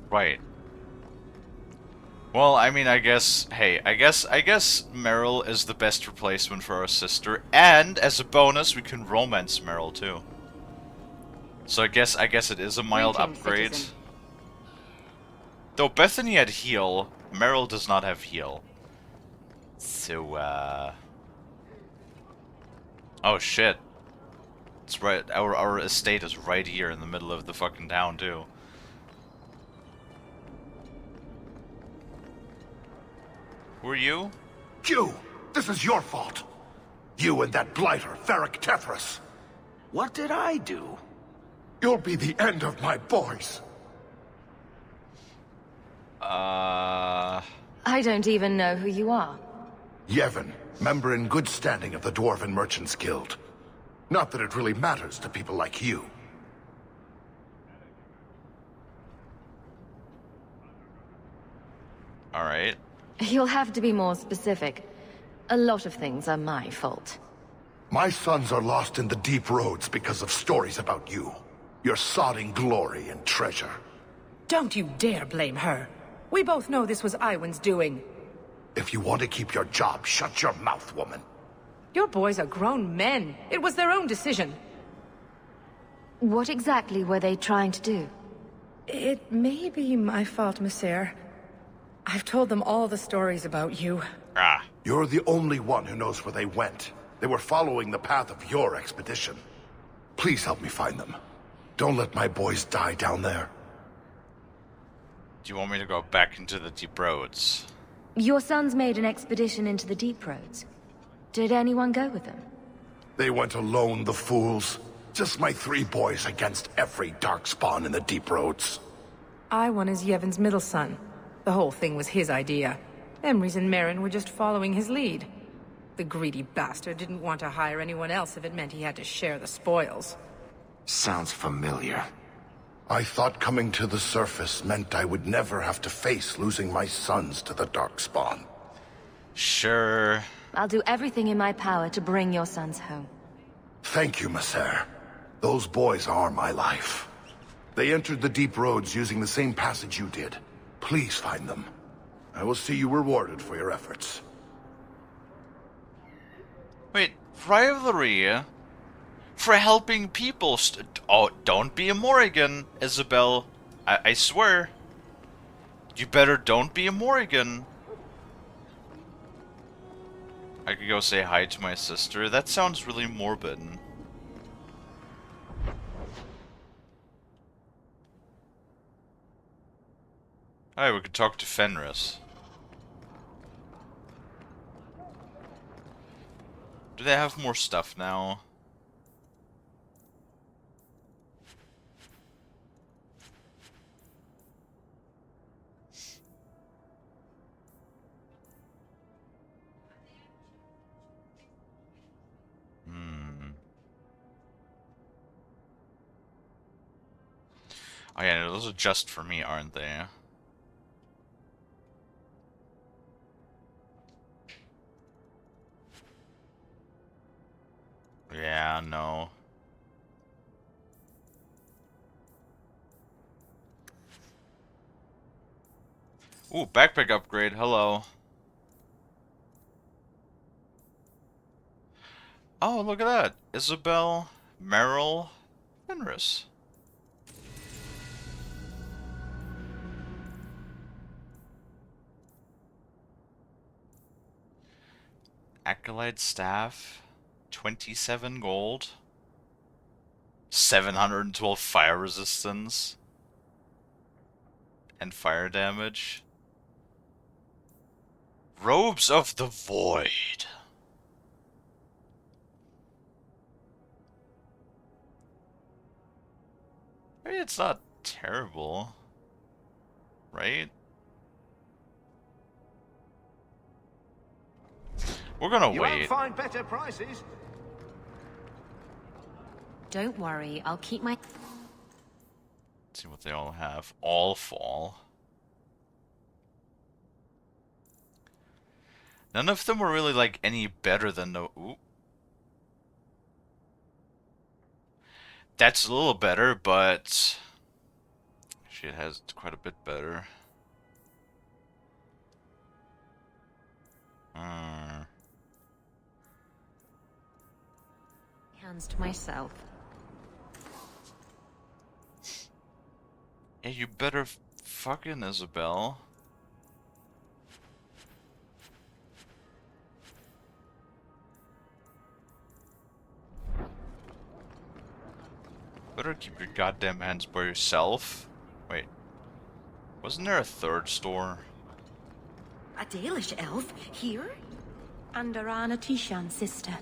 Right. Well, I mean, I guess, hey, I guess Meryl is the best replacement for our sister, and as a bonus, we can romance Meryl too. So I guess it is a mild upgrade. Citizen. Though Bethany had heal, Meryl does not have heal. So, oh shit. It's right, our estate is right here in the middle of the fucking town too. Who are you? You! This is your fault! You and that blighter, Varric Tethras! What did I do? You'll be the end of my boys! I don't even know who you are. Yevon, member in good standing of the Dwarven Merchants Guild. Not that it really matters to people like you. Alright. You'll have to be more specific. A lot of things are my fault. My sons are lost in the deep roads because of stories about you. Your sodding glory and treasure. Don't you dare blame her. We both know this was Iwan's doing. If you want to keep your job, shut your mouth, woman. Your boys are grown men. It was their own decision. What exactly were they trying to do? It may be my fault, Monsieur. I've told them all the stories about you. Ah. You're the only one who knows where they went. They were following the path of your expedition. Please help me find them. Don't let my boys die down there. Do you want me to go back into the deep roads? Your sons made an expedition into the deep roads. Did anyone go with them? They went alone, the fools. Just my 3 boys against every darkspawn in the deep roads. Iwan is Yevon's middle son. The whole thing was his idea. Emrys and Merrin were just following his lead. The greedy bastard didn't want to hire anyone else if it meant he had to share the spoils. Sounds familiar. I thought coming to the surface meant I would never have to face losing my sons to the darkspawn. Sure. I'll do everything in my power to bring your sons home. Thank you, Messer. Those boys are my life. They entered the deep roads using the same passage you did. Please find them. I will see you rewarded for your efforts. Wait, rivalry? For helping people oh, don't be a Morrigan, Isabel. I swear. You better don't be a Morrigan. I could go say hi to my sister. That sounds really morbid. Alright, we could talk to Fenris. Do they have more stuff now? Oh yeah, those are just for me, aren't they? Yeah, no. Ooh, backpack upgrade, hello. Oh, look at that. Isabel, Meryl, Fenris. Acolyte staff, 27 gold, 712 fire resistance. and fire damage. Robes of the Void. I mean, it's not terrible, right? We're gonna You wait. won't find better prices. Don't worry, I'll keep my... Let's see what they all have. All fall. None of them were really like any better than the... Ooh. That's a little better, but... Actually, it has quite a bit better. Hands to myself. Yeah, you better fucking Isabel. Better keep your goddamn hands by yourself. Wait. Wasn't there a third store? A Dalish elf? Here? Under Anna Tishan's sister.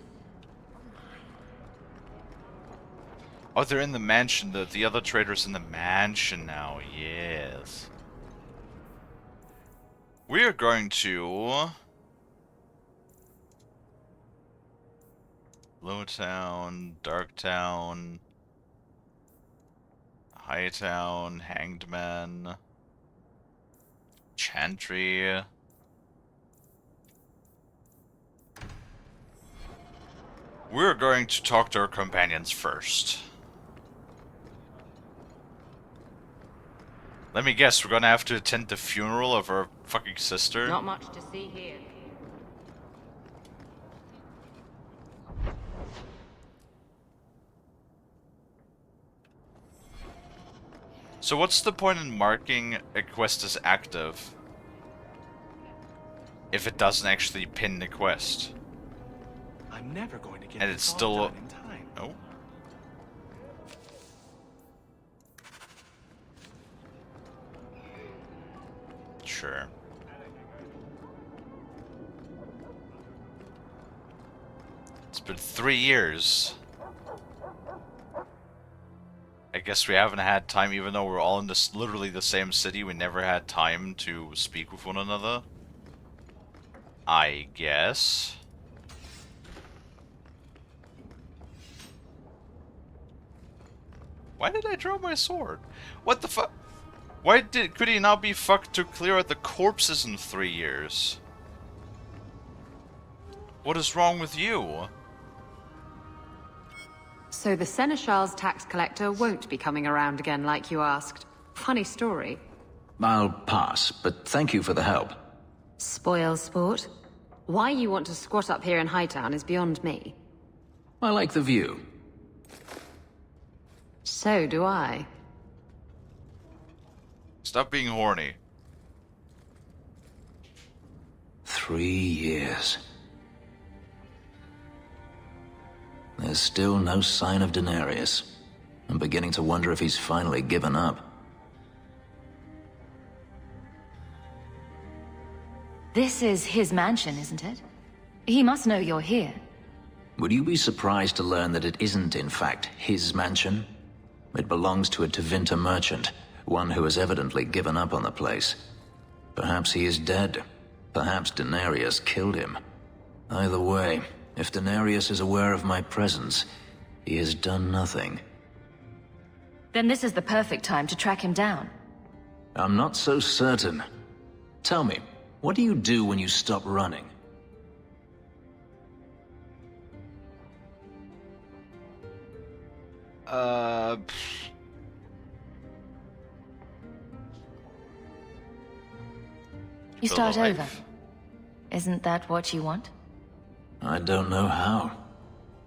Oh, they're in the mansion. The other trader's in the mansion now. Yes. We are going to... Lowtown, Darktown, Hightown, Hanged Man, Chantry. We're going to talk to our companions first. Let me guess, we're gonna have to attend the funeral of our fucking sister? Not much to see here. So what's the point in marking a quest as active if it doesn't actually pin the quest? I'm never going to get And this it's all still... done in time. Oh. Sure. It's been 3 years. I guess we haven't had time, even though we're all in this literally the same city, we never had time to speak with one another. I guess. Why did I draw my sword? What the fuck? Why could he not be fucked to clear out the corpses in 3 years? What is wrong with you? So the Seneschal's tax collector won't be coming around again like you asked. Funny story. I'll pass, but thank you for the help. Spoil sport. Why you want to squat up here in Hightown is beyond me. I like the view. So do I. Stop being horny. 3 years. There's still no sign of Denarius. I'm beginning to wonder if he's finally given up. This is his mansion, isn't it? He must know you're here. Would you be surprised to learn that it isn't, in fact, his mansion? It belongs to a Tevinter merchant, one who has evidently given up on the place. Perhaps he is dead. Perhaps Denarius killed him. Either way, if Denarius is aware of my presence, he has done nothing. Then this is the perfect time to track him down. I'm not so certain. Tell me, what do you do when you stop running? You start over. Isn't that what you want? I don't know how.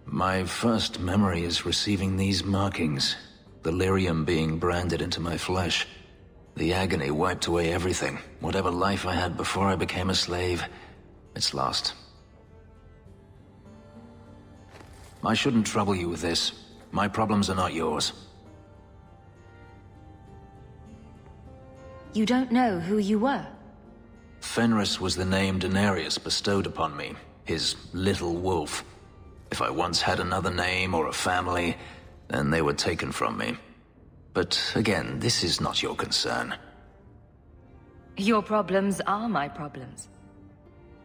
My first memory is receiving these markings. The lyrium being branded into my flesh. The agony wiped away everything. Whatever life I had before I became a slave, it's lost. I shouldn't trouble you with this. My problems are not yours. You don't know who you were? Fenris was the name Daenerys bestowed upon me, his little wolf. If I once had another name or a family, then they were taken from me. But again, this is not your concern. Your problems are my problems.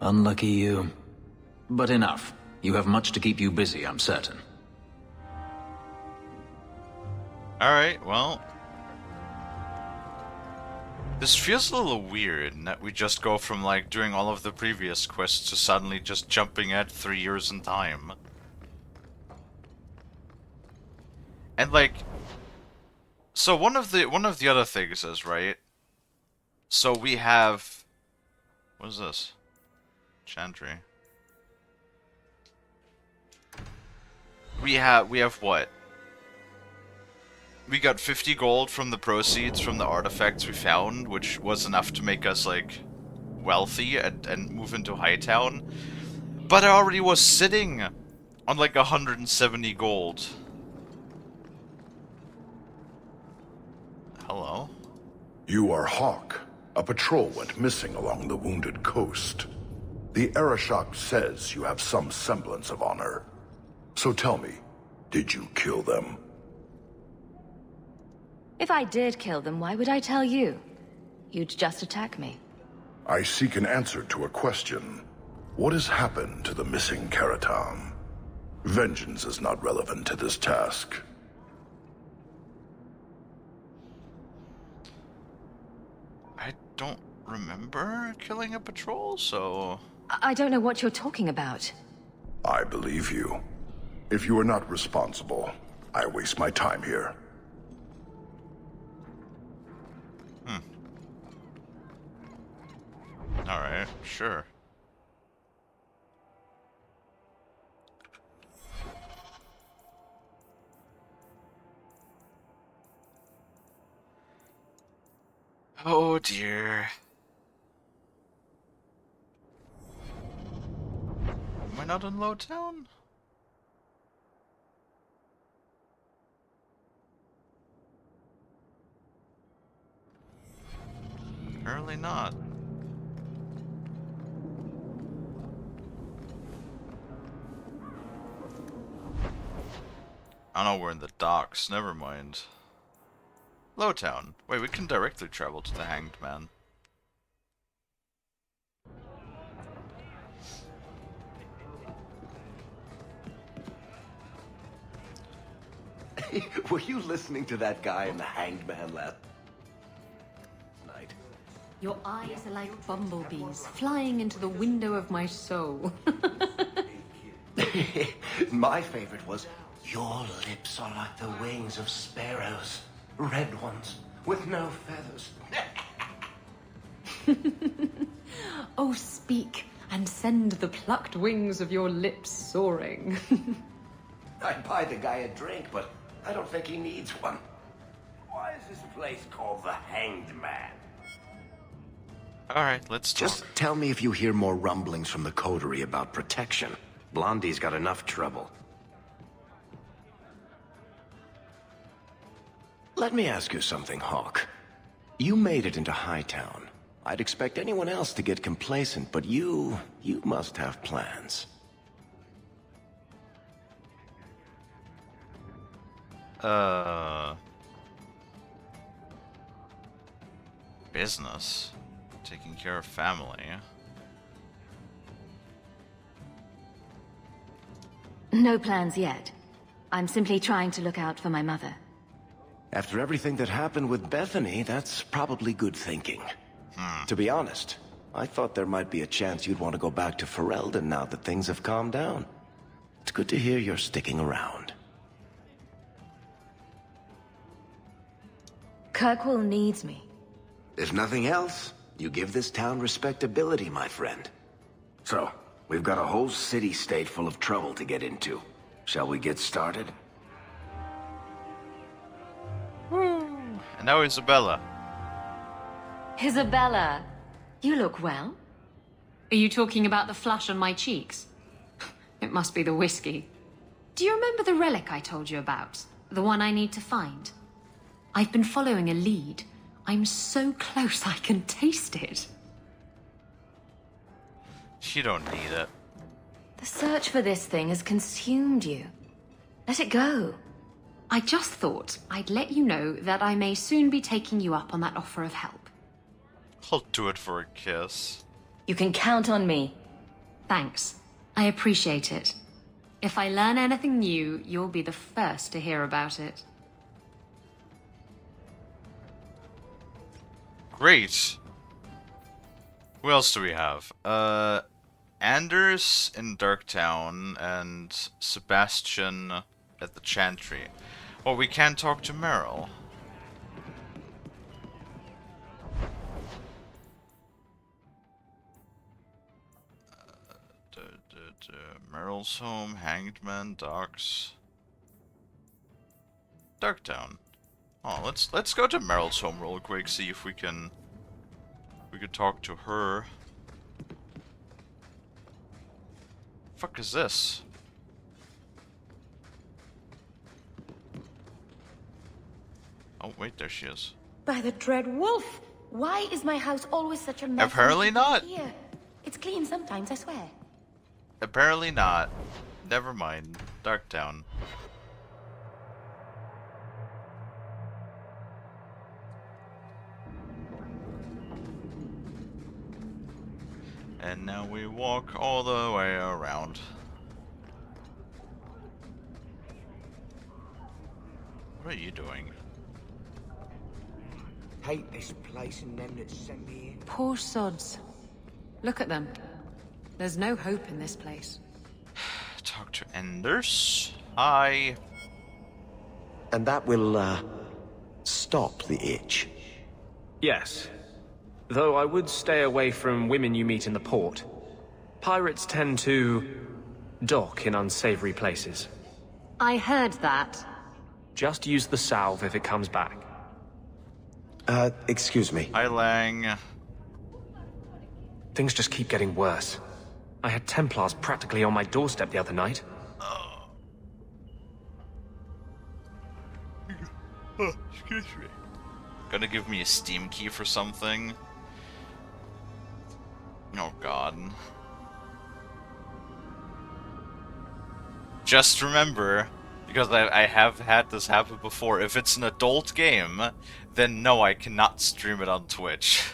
Unlucky you. But enough. You have much to keep you busy, I'm certain. Alright, well... This feels a little weird, in that we just go from, like, doing all of the previous quests to suddenly just jumping at 3 years in time. And, like... So one of the other things is, right? So we have... What is this? Chantry. We have what? We got 50 gold from the proceeds from the artifacts we found, which was enough to make us, like, wealthy and move into Hightown. But I already was sitting on, like, 170 gold. Hello? You are Hawk. A patrol went missing along the Wounded Coast. The Arashok says you have some semblance of honor. So tell me, did you kill them? If I did kill them, why would I tell you? You'd just attack me. I seek an answer to a question. What has happened to the missing Karatam? Vengeance is not relevant to this task. I don't remember killing a patrol, so... I don't know what you're talking about. I believe you. If you are not responsible, I waste my time here. Alright, sure. Oh dear. Am I not in Lowtown? Apparently not. I know we're in the docks, never mind. Lowtown. Wait, we can directly travel to the Hanged Man. Were you listening to that guy in the Hanged Man last night? Your eyes are like bumblebees flying into the window of my soul. My favorite was, your lips are like the wings of sparrows. Red ones, with no feathers. Oh, speak, and send the plucked wings of your lips soaring. I'd buy the guy a drink, but I don't think he needs one. Why is this place called the Hanged Man? Alright, let's talk. Just tell me if you hear more rumblings from the coterie about protection. Blondie's got enough trouble. Let me ask you something, Hawk. You made it into Hightown. I'd expect anyone else to get complacent, but you must have plans. Business. Taking care of family. No plans yet. I'm simply trying to look out for my mother. After everything that happened with Bethany, that's probably good thinking. To be honest, I thought there might be a chance you'd want to go back to Ferelden now that things have calmed down. It's good to hear you're sticking around. Kirkwall needs me. If nothing else, you give this town respectability, my friend. So, we've got a whole city-state full of trouble to get into. Shall we get started? And now Isabella. Isabella, you look well. Are you talking about the flush on my cheeks? It must be the whiskey. Do you remember the relic I told you about? The one I need to find? I've been following a lead. I'm so close I can taste it. You don't need it. The search for this thing has consumed you. Let it go. I just thought I'd let you know that I may soon be taking you up on that offer of help. I'll do it for a kiss. You can count on me. Thanks. I appreciate it. If I learn anything new, you'll be the first to hear about it. Great. Who else do we have? Anders in Darktown and Sebastian at the Chantry. Well, we can talk to Meryl. Meryl's home, Hanged Man, Docks, Darktown. Oh, let's go to Meryl's home real quick. See if we could talk to her. Fuck is this? Oh wait, there she is. By the dread wolf! Why is my house always such a mess? Apparently not. Here. It's clean sometimes, I swear. Apparently not. Never mind. Darktown. And now we walk all the way around. What are you doing? Hate this place and them that sent me here. Poor sods. Look at them. There's no hope in this place. Talk to Anders. Hi. And that will, stop the itch. Yes. Though I would stay away from women you meet in the port. Pirates tend to dock in unsavory places. I heard that. Just use the salve if it comes back. Excuse me. Hi, Lang. Things just keep getting worse. I had Templars practically on my doorstep the other night. Oh, excuse me. Gonna give me a Steam key for something? Oh god. Just remember, because I have had this happen before, if it's an adult game, then no, I cannot stream it on Twitch.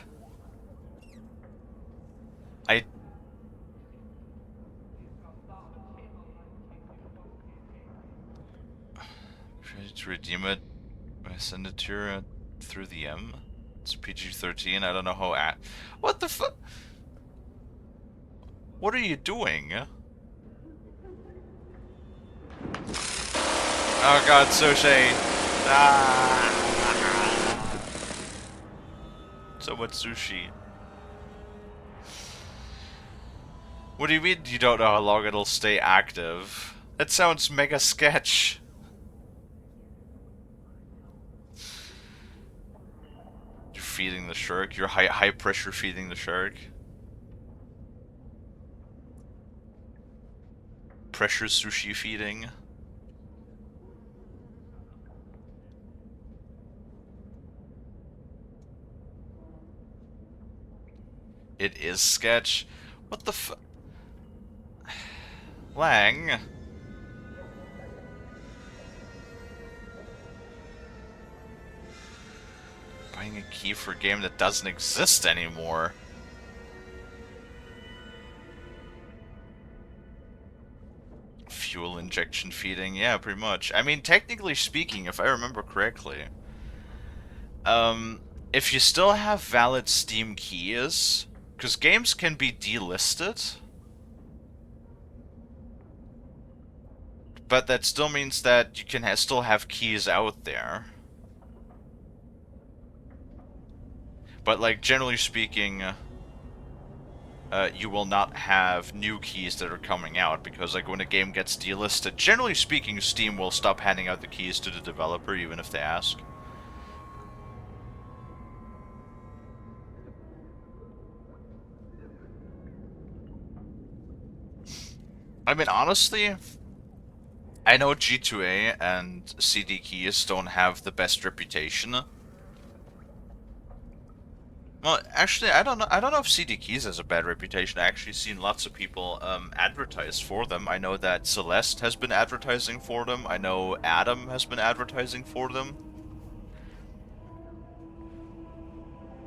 Ready to redeem it? I send it to her through the M? It's PG-13, I don't know how what the fuck? What are you doing? Oh god, sushi! Ah. So much sushi. What do you mean you don't know how long it'll stay active? That sounds mega sketch. You're feeding the shark? You're high pressure feeding the shark? Pressure sushi feeding? It is sketch. What the f- Lang? Buying a key for a game that doesn't exist anymore. Fuel injection feeding, yeah, pretty much. I mean, technically speaking, if I remember correctly, if you still have valid Steam keys, because games can be delisted, but that still means that you can still have keys out there. But, like, generally speaking, you will not have new keys that are coming out, because, like, when a game gets delisted, generally speaking, Steam will stop handing out the keys to the developer, even if they ask. I mean, honestly, I know G2A and CD keys don't have the best reputation, Well, actually, I don't know. I don't know if CD Keys has a bad reputation. I actually seen lots of people advertise for them. I know that Celeste has been advertising for them. I know Adam has been advertising for them.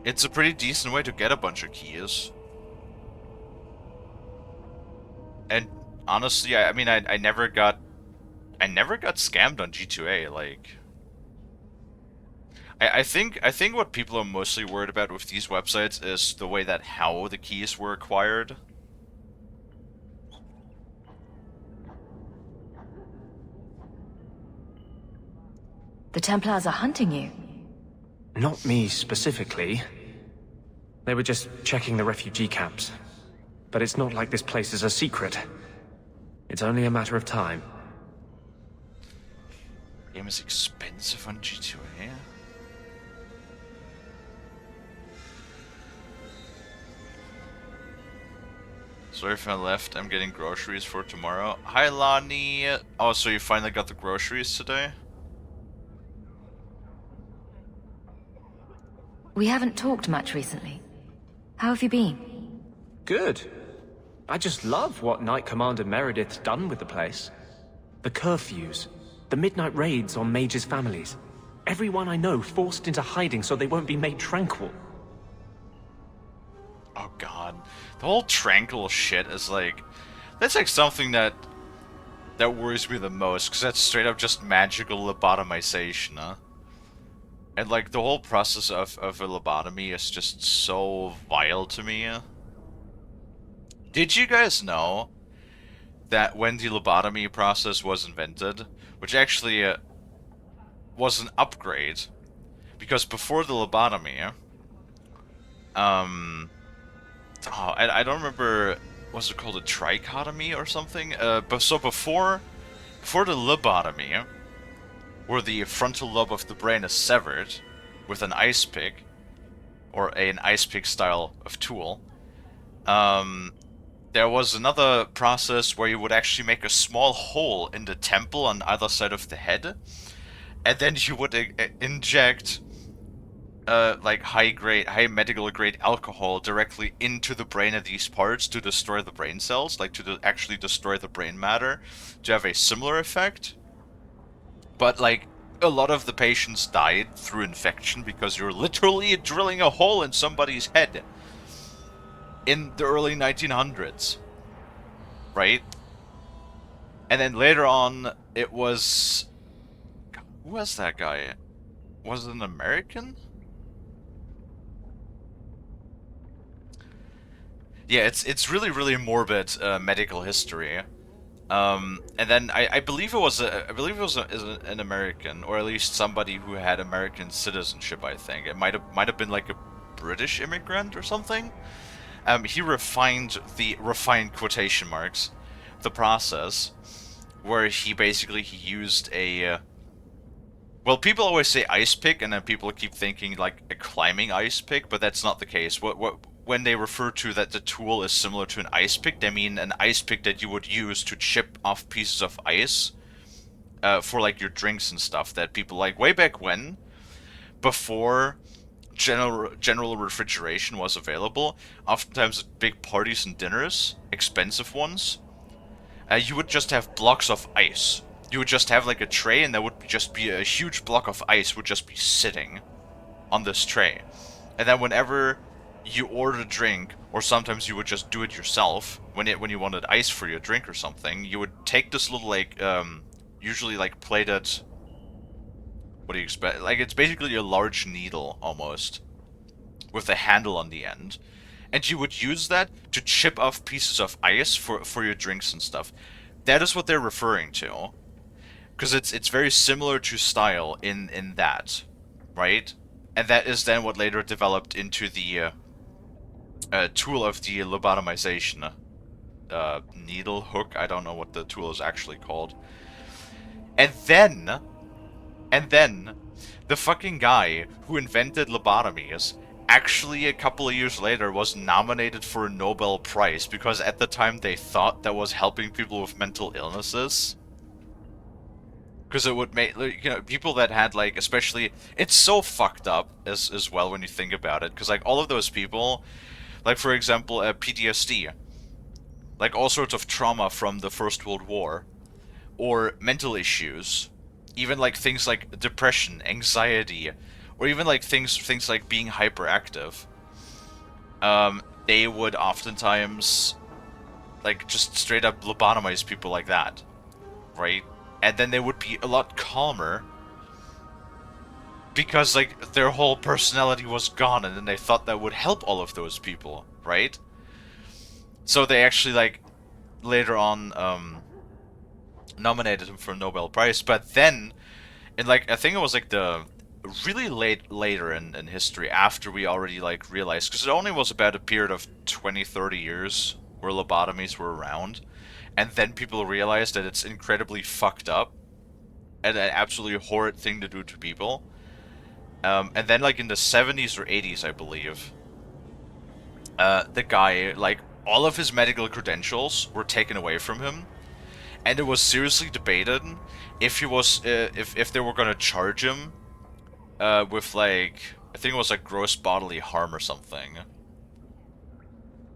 It's a pretty decent way to get a bunch of keys. And honestly, I mean, I never got scammed on G2A. Like, I think what people are mostly worried about with these websites is the way that how the keys were acquired. The Templars are hunting you. Not me specifically. They were just checking the refugee camps. But it's not like this place is a secret. It's only a matter of time. Game is expensive on G2A. Sorry if I left. I'm getting groceries for tomorrow. Hi, Lonnie. Oh, so you finally got the groceries today? We haven't talked much recently. How have you been? Good. I just love what Knight Commander Meredith's done with the place. The curfews, the midnight raids on mages' families. Everyone I know forced into hiding so they won't be made tranquil. Oh god. The whole tranquil shit is like... That's like something that worries me the most, because that's straight up just magical lobotomization, huh? And like, the whole process of a lobotomy is just so vile to me. Did you guys know that when the lobotomy process was invented, which actually was an upgrade, because before the lobotomy, I don't remember, was it called a trichotomy or something? But so before the lobotomy, where the frontal lobe of the brain is severed with an ice pick, or an ice pick style of tool, there was another process where you would actually make a small hole in the temple on either side of the head, and then you would inject like high medical grade alcohol directly into the brain of these parts to destroy the brain cells, like to actually destroy the brain matter, to have a similar effect. But like, a lot of the patients died through infection because you're literally drilling a hole in somebody's head in the early 1900s, right? And then later on, it was... Who was that guy? Was it an American? Yeah, it's really morbid medical history. And then I believe it was an American, or at least somebody who had American citizenship. I think it might have been like a British immigrant or something. He refined quotation marks the process, where he used a well, people always say ice pick, and then people keep thinking like a climbing ice pick, but that's not the case. When they refer to that the tool is similar to an ice pick, they mean an ice pick that you would use to chip off pieces of ice for like your drinks and stuff, that people like way back when, before general refrigeration was available, oftentimes at big parties and dinners, expensive ones, you would just have blocks of ice. You would just have like a tray, and there would just be a huge block of ice would just be sitting on this tray. And then whenever you ordered a drink, or sometimes you would just do it yourself, when you wanted ice for your drink or something, you would take this little like usually like plated, what do you expect? Like, it's basically a large needle almost, with a handle on the end, and you would use that to chip off pieces of ice for your drinks and stuff. That is what they're referring to, because it's very similar to style in that, right? And that is then what later developed into the tool of the lobotomization. Needle hook, I don't know what the tool is actually called. And then the fucking guy who invented lobotomies actually a couple of years later was nominated for a Nobel Prize, because at the time they thought that was helping people with mental illnesses. Because it would make, you know, people that had, like, especially, it's so fucked up as well when you think about it, because, like, all of those people, like, for example, PTSD, like, all sorts of trauma from the First World War, or mental issues, even, like, things like depression, anxiety, or even, like, things like being hyperactive, they would oftentimes, like, just straight up lobotomize people like that, right? And then they would be a lot calmer because, like, their whole personality was gone, and then they thought that would help all of those people, right? So they actually, like, later on, nominated him for a Nobel Prize, but then, in, like, I think it was, like, the really later in history, after we already, like, realized, because it only was about a period of 20, 30 years where lobotomies were around, and then people realized that it's incredibly fucked up, and an absolutely horrid thing to do to people. And then, like, in the 70s or 80s, I believe, the guy, like, all of his medical credentials were taken away from him, and it was seriously debated if he was, if they were gonna charge him, with, like, I think it was, like, gross bodily harm or something.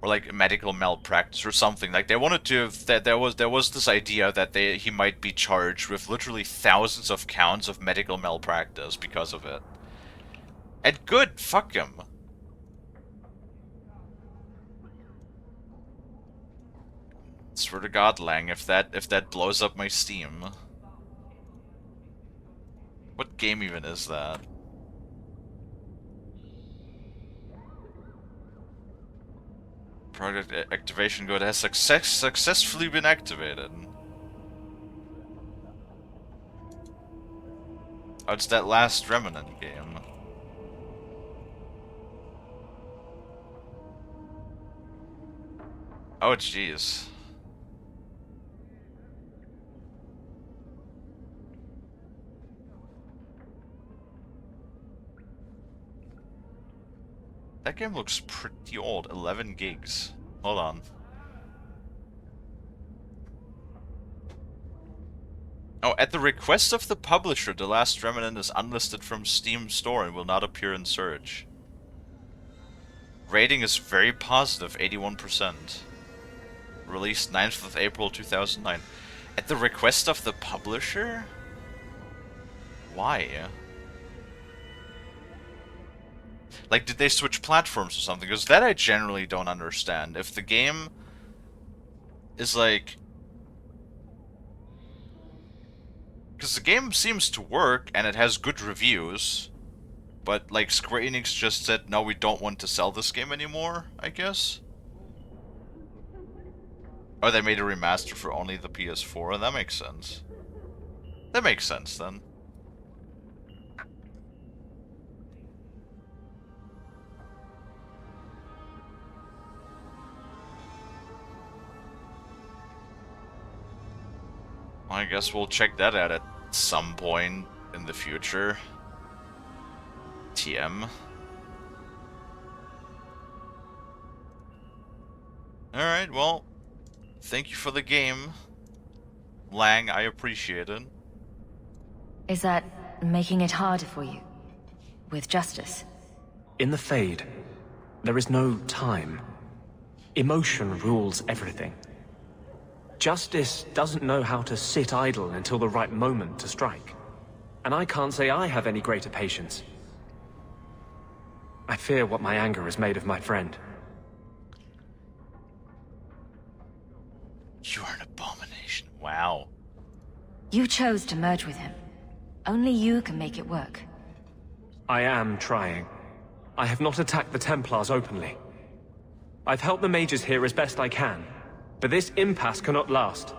Or, like, medical malpractice or something. Like, they wanted to, that there was this idea that he might be charged with literally thousands of counts of medical malpractice because of it. And good, fuck him. Swear to God, Lang, if that blows up my Steam. What game even is that? Project activation code has successfully been activated. Oh, it's that last Remnant game. Oh, jeez. That game looks pretty old. 11 gigs. Hold on. Oh, at the request of the publisher, The Last Remnant is unlisted from Steam Store and will not appear in search. Rating is very positive, 81%. Released 9th of April 2009. At the request of the publisher? Why? Like, did they switch platforms or something? Because that I generally don't understand. If the game is like... Because the game seems to work, and it has good reviews, but, like, Square Enix just said, no, we don't want to sell this game anymore, I guess? Or they made a remaster for only the PS4, that makes sense. That makes sense, then. I guess we'll check that out at some point in the future. TM. Alright, well, thank you for the game, Lang, I appreciate it. Is that making it harder for you? With justice? In the Fade, there is no time. Emotion rules everything. Justice doesn't know how to sit idle until the right moment to strike. And I can't say I have any greater patience. I fear what my anger has made of my friend. You are an abomination. Wow. You chose to merge with him. Only you can make it work. I am trying. I have not attacked the Templars openly. I've helped the mages here as best I can. But this impasse cannot last.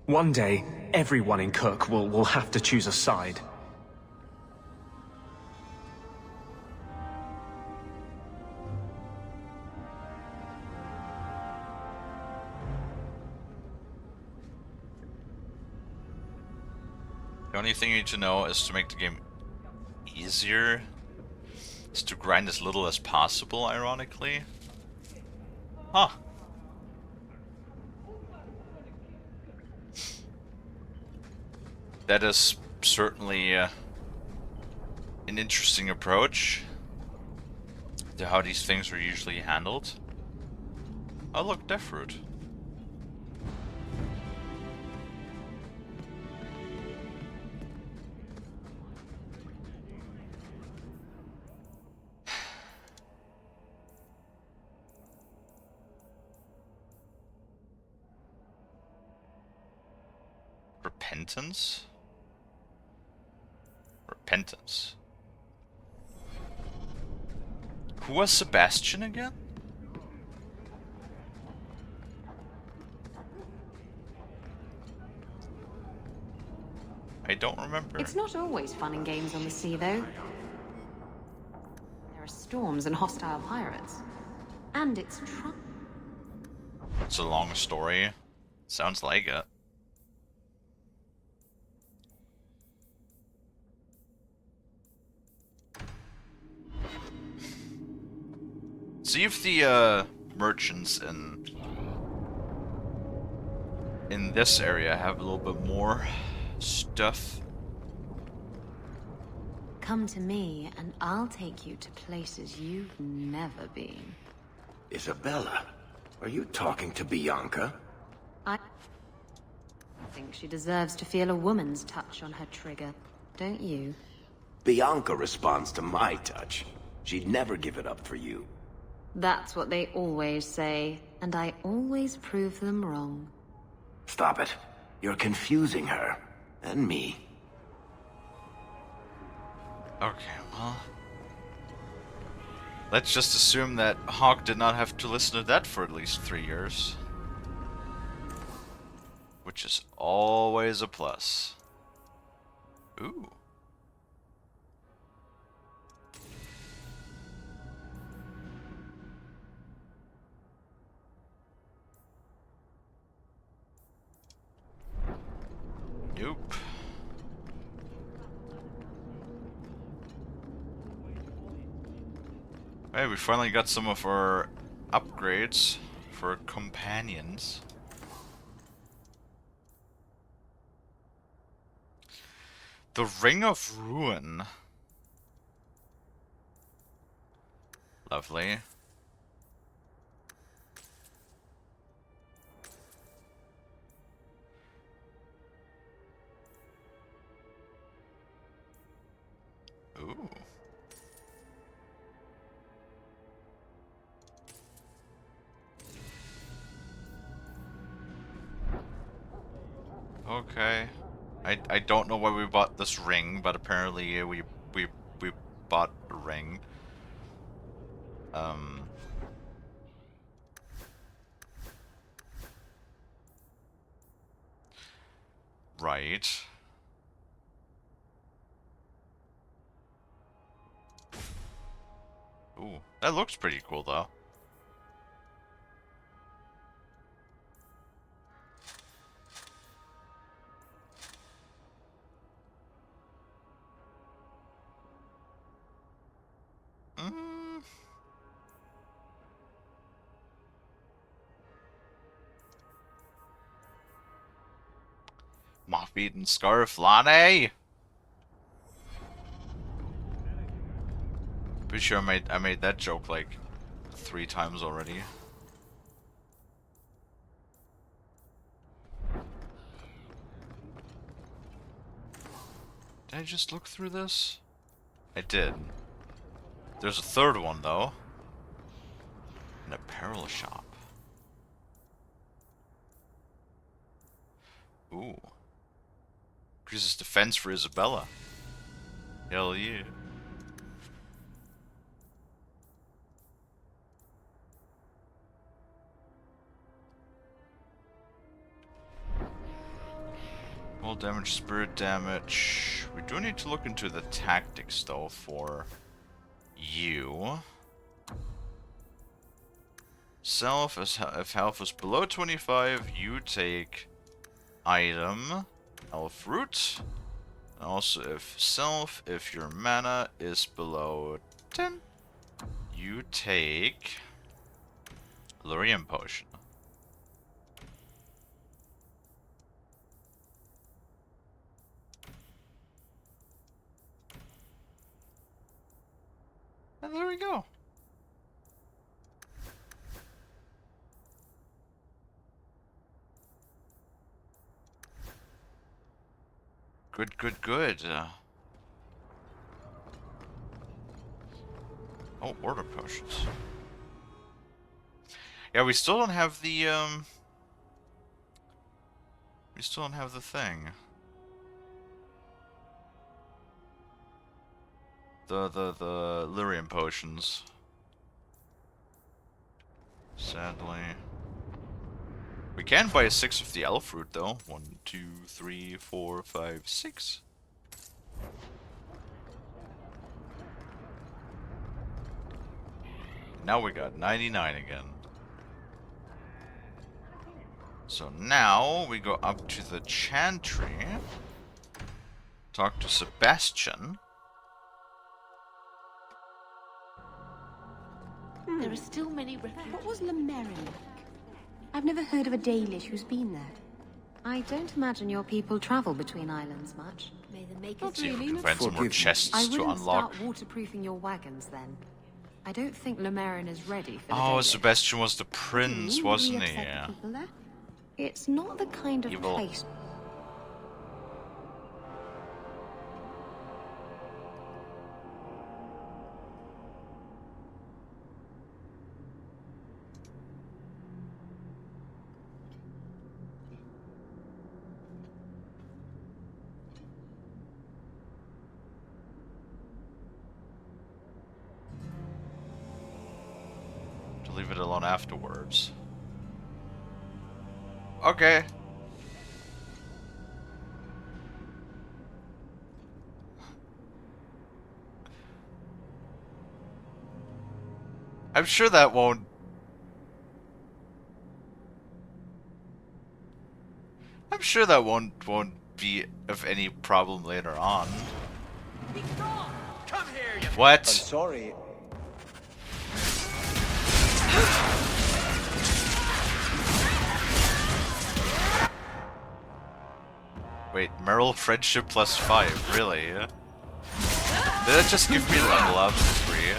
One day, everyone in Kirk will have to choose a side. The only thing you need to know is to make the game easier is to grind as little as possible, ironically. Huh. That is certainly an interesting approach to how these things are usually handled. Oh look, Deathroot. Repentance? Repentance. Who was Sebastian again? I don't remember. It's not always fun and games on the sea, though. There are storms and hostile pirates. And it's It's a long story. Sounds like it. See if the merchants in this area have a little bit more stuff. Come to me, and I'll take you to places you've never been. Isabella, are you talking to Bianca? I think she deserves to feel a woman's touch on her trigger, don't you? Bianca responds to my touch. She'd never give it up for you. That's what they always say, and I always prove them wrong. Stop it. You're confusing her. And me. Okay, well... let's just assume that Hawk did not have to listen to that for at least 3 years. Which is always a plus. Ooh. Nope. Hey, we finally got some of our upgrades for companions. The Ring of Ruin. Lovely. Ooh. Okay. I don't know why we bought this ring, but apparently we bought a ring. Right. Ooh, that looks pretty cool though. Moth-eaten scarf, Lane. Pretty sure I made that joke like 3 times already. Did I just look through this? I did. There's a third one though. An apparel shop. Ooh. Increases defense for Isabella. Hell yeah. All damage, spirit damage. We do need to look into the tactics though for you. Self, if health is below 25, you take item, elf root. And also if your mana is below 10, you take Lurium potion. And there we go. Good. Oh, order potions. Yeah, we still don't have the, we still don't have the thing. The lyrium potions. Sadly. We can buy 6 of the elf fruit though. 1, 2, 3, 4, 5, 6. Now we got 99 again. So now we go up to the chantry. Talk to Sebastian. There are still many refugees. What was Lemerin like? I've never heard of a Dalish who's been there. I don't imagine your people travel between islands much. May the makers Let's see if we can really find some more chests I to wouldn't unlock. start waterproofing your wagons then. I don't think Lemerin is ready for the Oh, Dalish. Sebastian was the prince, wasn't he? Yeah. people there? It's not the kind of Evil. place. To leave it alone afterwards. Okay. I'm sure that won't... I'm sure that won't be of any problem later on. Come here, you... What? I'm sorry. Wait, Merrill friendship +5, really? Did that just give me level up for free?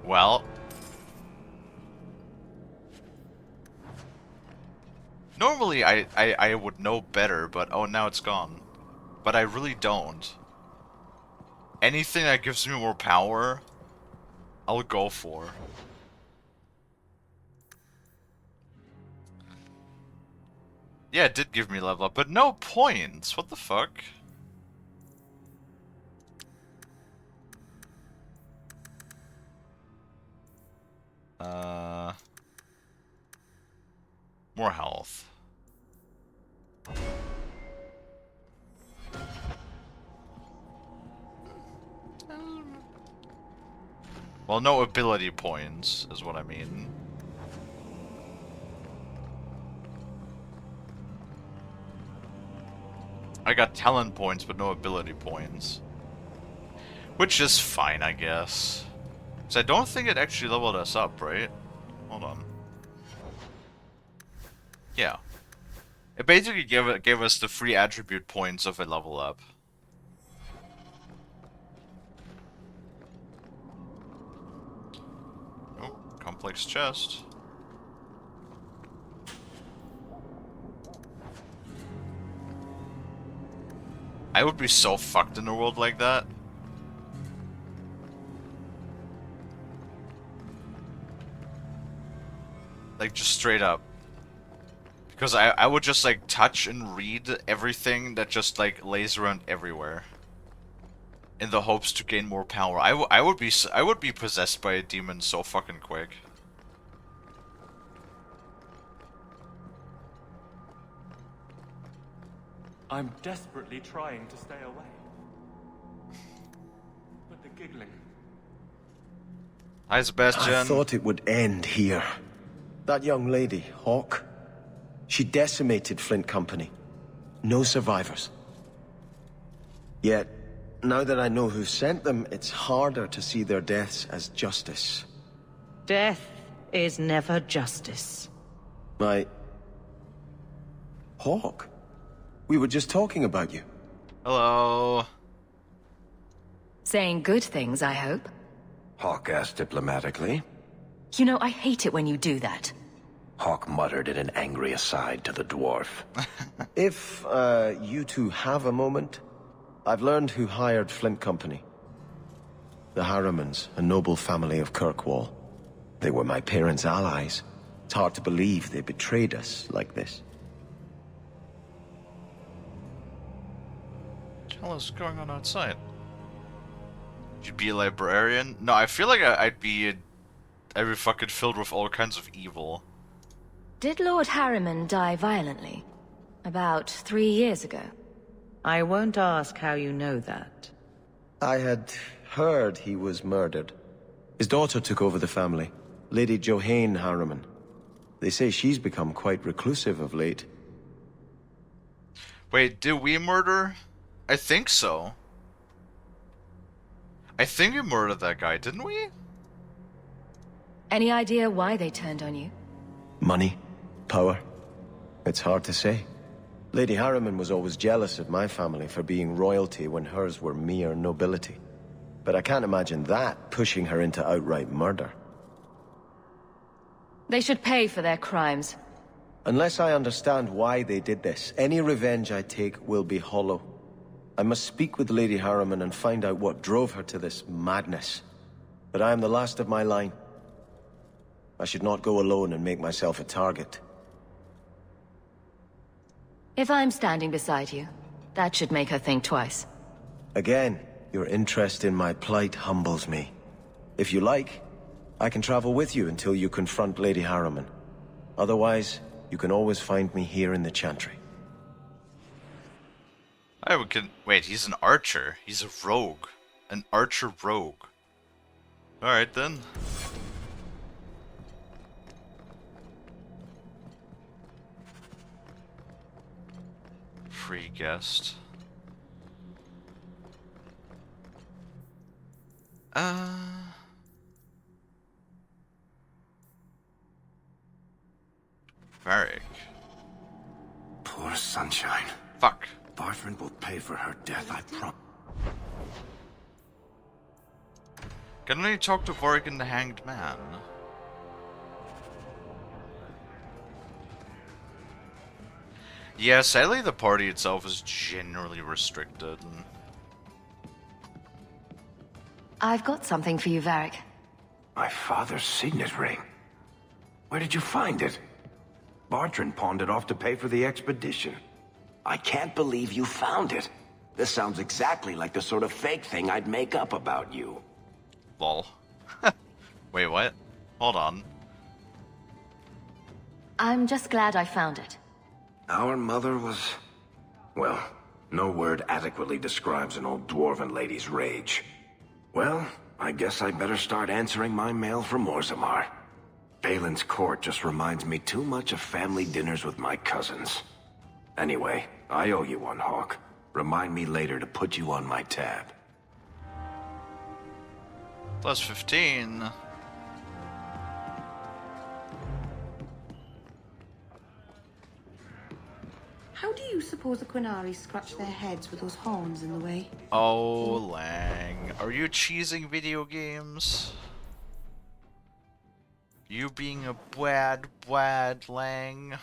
Well. Normally I would know better, but oh, now it's gone. But I really don't. Anything that gives me more power, I'll go for. Yeah, it did give me level up, but no points. What the fuck? More health. Well, no ability points is what I mean. I got talent points, but no ability points. Which is fine, I guess. So I don't think it actually leveled us up, right? Hold on. Yeah. It basically gave us the free attribute points of a level up. Oh, complex chest. I would be so fucked in a world like that. Like, just straight up. Because I would just, like, touch and read everything that just, like, lays around everywhere. In the hopes to gain more power. I would be possessed by a demon so fucking quick. I'm desperately trying to stay away. But the giggling... Hi, Sebastian. I thought it would end here. That young lady, Hawk, she decimated Flint Company. No survivors. Yet, now that I know who sent them, it's harder to see their deaths as justice. Death is never justice. Hawk? We were just talking about you. Hello. Saying good things, I hope. Hawk asked diplomatically. You know, I hate it when you do that. Hawk muttered in an angry aside to the dwarf. If, you two have a moment, I've learned who hired Flint Company. The Harrimans, a noble family of Kirkwall. They were my parents' allies. It's hard to believe they betrayed us like this. What the hell is going on outside? Would you be a librarian? No, I feel like I'd be fucking filled with all kinds of evil. Did Lord Harriman die violently? About 3 years ago. I won't ask how you know that. I had heard he was murdered. His daughter took over the family, Lady Johanne Harriman. They say she's become quite reclusive of late. Wait, did we murder? I think so. I think we murdered that guy, didn't we? Any idea why they turned on you? Money? Power? It's hard to say. Lady Harriman was always jealous of my family for being royalty when hers were mere nobility. But I can't imagine that pushing her into outright murder. They should pay for their crimes. Unless I understand why they did this, any revenge I take will be hollow. I must speak with Lady Harriman and find out what drove her to this madness. But I am the last of my line. I should not go alone and make myself a target. If I'm standing beside you, that should make her think twice. Again, your interest in my plight humbles me. If you like, I can travel with you until you confront Lady Harriman. Otherwise, you can always find me here in the Chantry. Wait, he's an archer. He's a rogue. An archer rogue. Alright then. Free guest. Varric. Poor Sunshine. Fuck. Barthrand will pay for her death, I promise. Can only talk to Vorrigan the Hanged Man. Yeah, sadly the party itself is generally restricted. I've got something for you, Varric. My father's signet ring. Where did you find it? Barthrand pawned it off to pay for the expedition. I can't believe you found it. This sounds exactly like the sort of fake thing I'd make up about you. Lol. Wait, what? Hold on. I'm just glad I found it. Our mother was... well, no word adequately describes an old dwarven lady's rage. Well, I guess I better start answering my mail from Orzammar. Balin's court just reminds me too much of family dinners with my cousins. Anyway, I owe you one, Hawk. Remind me later to put you on my tab. Plus 15. How do you suppose the Qunari scratch their heads with those horns in the way? Oh, Lang. Are you cheesing video games? You being a bad Lang?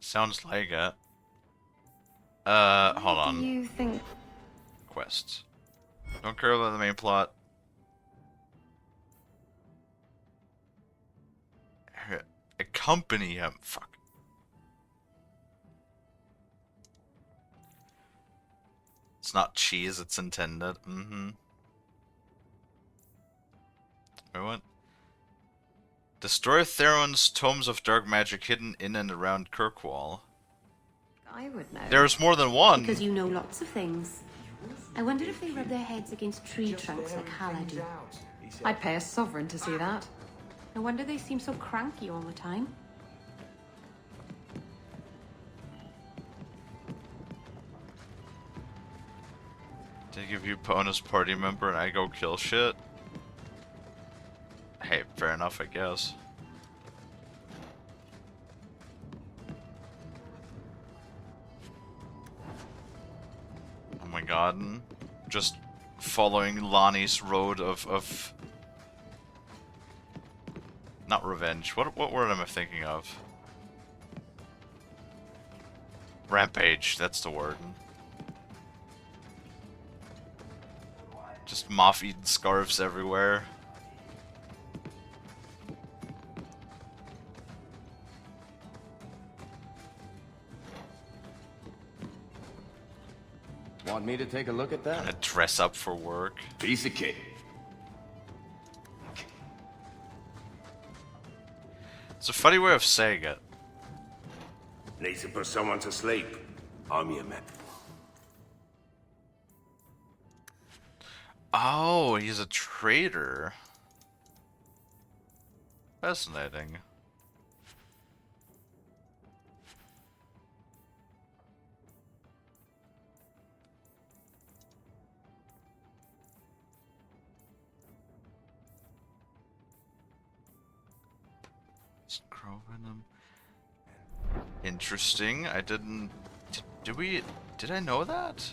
Sounds like it. Hold on. Do you think... Quests. Don't care about the main plot. Accompany him. Fuck. It's not cheese, it's intended. Mm-hmm. Wait, what? Destroy Theron's tomes of dark magic hidden in and around Kirkwall. I would know. There's more than one. Because you know lots of things. I wonder if they rub their heads against tree trunks like Kalie do. I'd pay a sovereign to see that. No wonder they seem so cranky all the time. They give you bonus party member and I go kill shit. Hey, fair enough, I guess. god. Just following Lonnie's road of... Not revenge. What word am I thinking of? Rampage, that's the word. Just moth-eaten scarves everywhere. Want me to take a look at that? Gonna dress up for work. Piece of cake. It's a funny way of saying it. Need to put someone to sleep. I'm your man. Oh, he's a traitor. Fascinating. Scrovenom. Interesting. I didn't... Did I know that?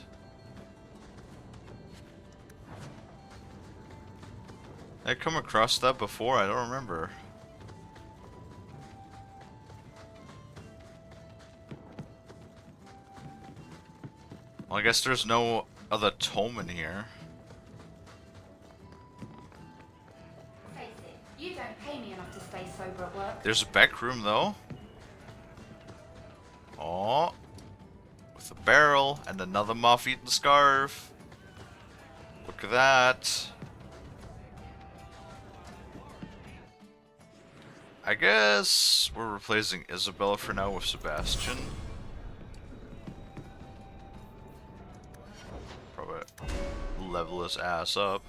I come across that before? I don't remember. Well, I guess there's no other tome in here. Face it, you don't pay me enough to stay sober at work. There's a back room though. Oh, with a barrel and another moth-eaten scarf. Look at that. I guess we're replacing Isabella for now with Sebastian. Probably level his ass up.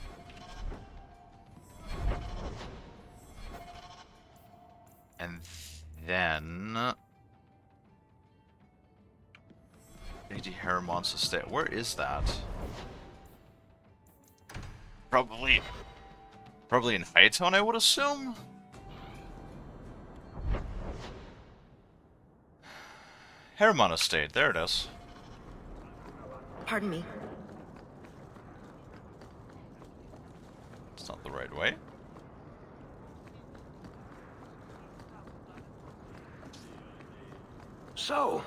And then... Lady Harriman's estate. Where is that? Probably in Hightown, I would assume? Harriman estate, there it is. Pardon me. It's not the right way. So,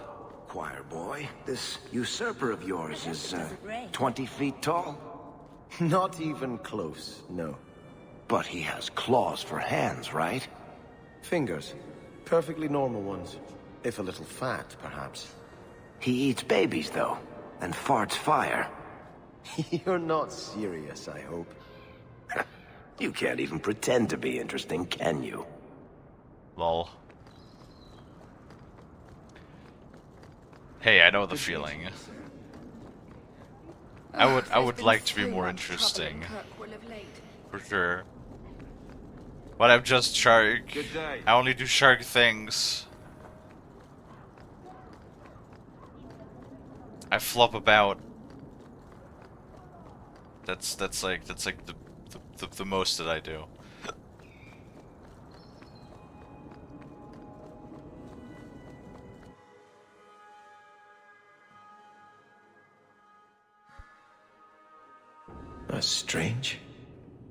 choir boy, this usurper of yours is 20 feet tall? Not even close, no. But he has claws for hands, right? Fingers. Perfectly normal ones. If a little fat, perhaps. He eats babies, though, and farts fire. You're not serious, I hope. You can't even pretend to be interesting, can you? Lol. Hey, I know the feeling. I would like to be more interesting. For sure. But I'm just shark. I only do shark things. I flop about. That's like the most that I do. That's strange.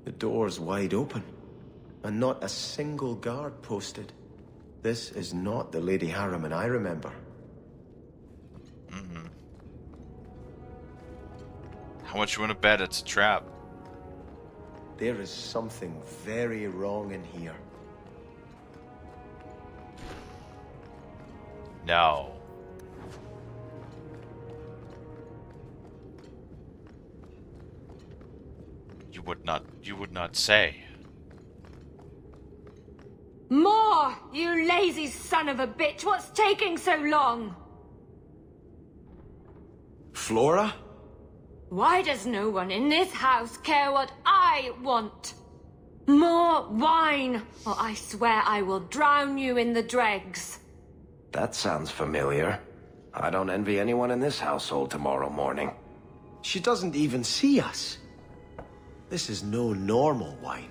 The door's wide open, and not a single guard posted. This is not the Lady Harriman I remember. Mm-hmm. How much you want to bet it's a trap? There is something very wrong in here. No. You would not say. More! You lazy son of a bitch! What's taking so long? Flora? Why does no one in this house care what I want? More wine, or I swear I will drown you in the dregs. That sounds familiar. I don't envy anyone in this household tomorrow morning. She doesn't even see us. This is no normal wine.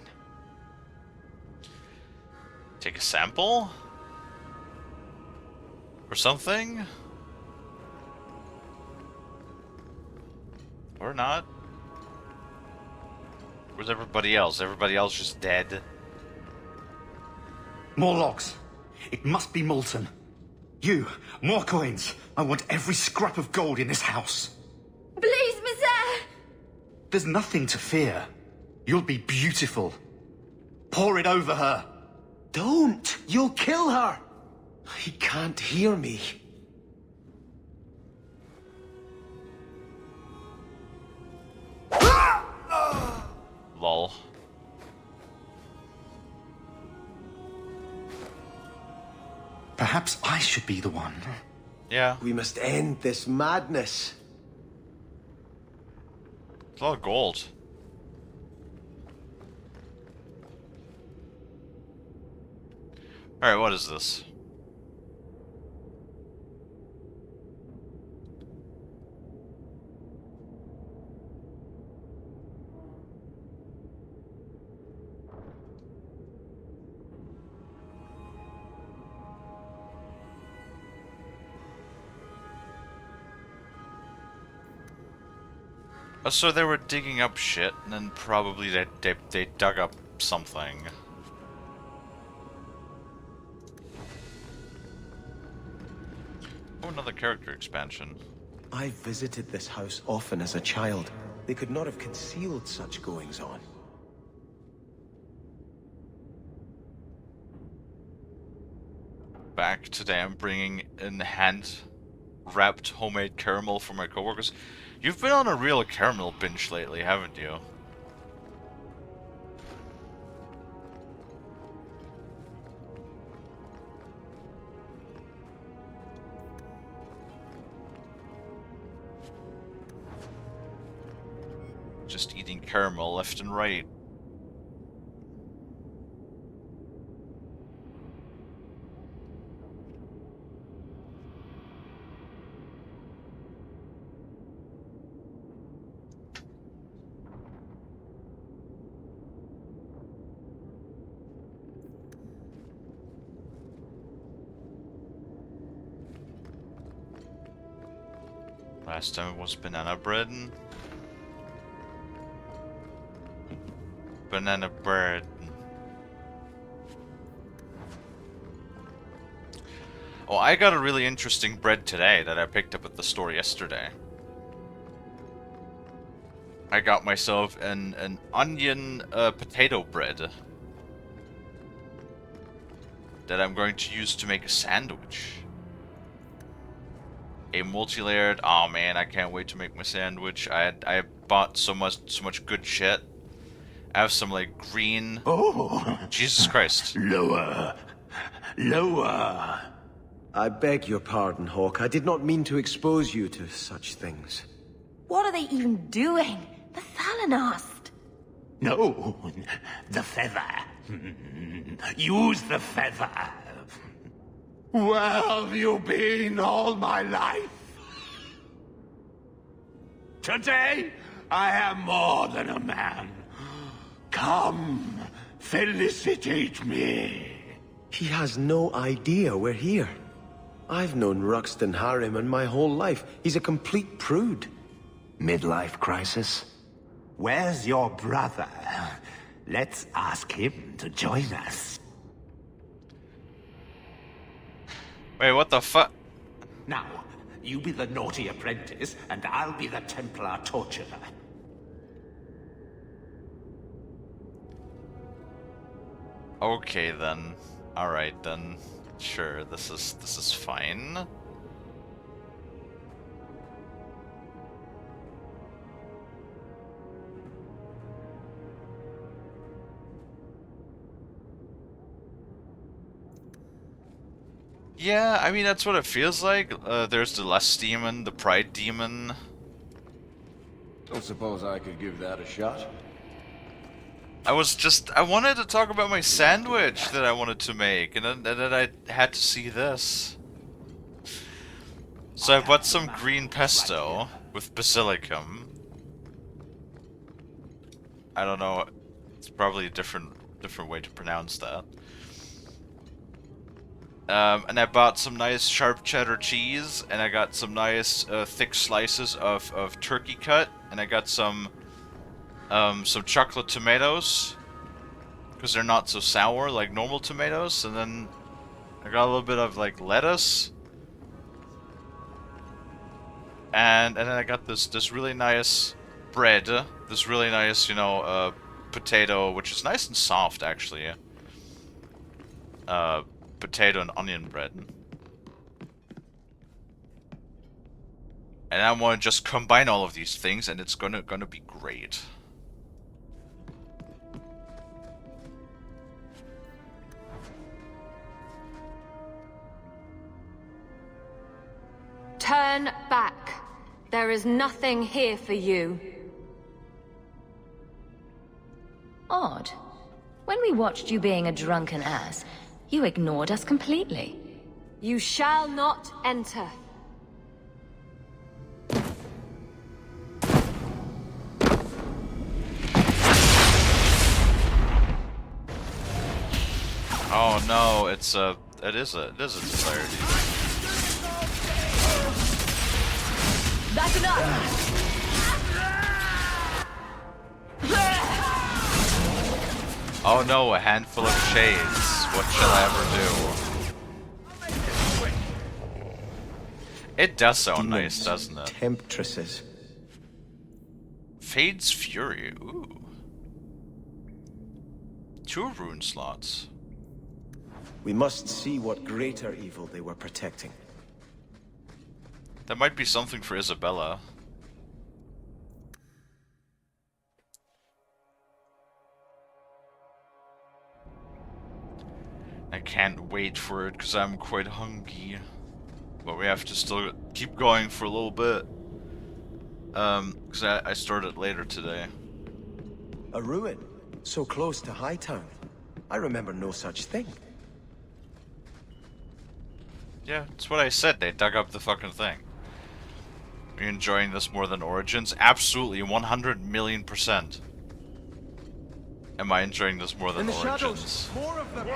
Take a sample? Or something? Or not. Where's everybody else? Everybody else just dead? More logs. It must be molten. You, more coins. I want every scrap of gold in this house. Please, Monsieur! There's nothing to fear. You'll be beautiful. Pour it over her. Don't! You'll kill her! He can't hear me. Lol. Perhaps I should be the one. Yeah. We must end this madness. It's a lot of gold. Alright, what is this? Oh, so they were digging up shit, and then probably they dug up something. Oh, another character expansion. I visited this house often as a child. They could not have concealed such goings-on. Back today, I'm bringing in hand-wrapped homemade caramel for my coworkers. You've been on a real caramel binge lately, haven't you? Just eating caramel left and right. Last time it was banana bread. Banana bread. Oh, I got a really interesting bread today that I picked up at the store yesterday. I got myself an onion potato bread that I'm going to use to make a sandwich. A multi-layered. Oh man, I can't wait to make my sandwich. I bought so much good shit. I have some like green. Oh, Jesus Christ! Lower, lower. I beg your pardon, Hawk. I did not mean to expose you to such things. What are they even doing? The Thalanost! No, the feather. Use the feather. Where have you been all my life? Today, I am more than a man. Come, felicitate me. He has no idea we're here. I've known Ruxton Harriman my whole life. He's a complete prude. Midlife crisis? Where's your brother? Let's ask him to join us. Wait, what the fuck? Now, you be the naughty apprentice, and I'll be the Templar torturer. Okay then. Alright then. Sure, this is fine. Yeah, I mean that's what it feels like. There's the Lust Demon, the Pride Demon. Don't suppose I could give that a shot? I wanted to talk about my sandwich that I wanted to make, and then I had to see this. So I bought some green pesto with basilicum. I don't know, it's probably a different way to pronounce that. And I bought some nice sharp cheddar cheese, and I got some nice thick slices of turkey cut and I got some chocolate tomatoes, because they're not so sour like normal tomatoes, and then I got a little bit of like lettuce, and then I got this really nice bread, this really nice, you know, potato, which is nice and soft actually. Potato and onion bread. And I want to just combine all of these things, and it's gonna be great. Turn back. There is nothing here for you. Odd. When we watched you being a drunken ass, you ignored us completely. You shall not enter. Oh no, it is a disparity. That's enough! Oh no, a handful of shades. What shall I ever do? It does sound nice, doesn't it? Temptresses. Fade's Fury. Ooh. 2 rune slots. We must see what greater evil they were protecting. That might be something for Isabella. I can't wait for it because I'm quite hungry. But we have to still keep going for a little bit. Because I started later today. A ruin, so close to Hightown. I remember no such thing. Yeah, that's what I said. They dug up the fucking thing. Are you enjoying this more than Origins? Absolutely, 100,000,000%. Am I enjoying this more than Origins? Shadows, more of them.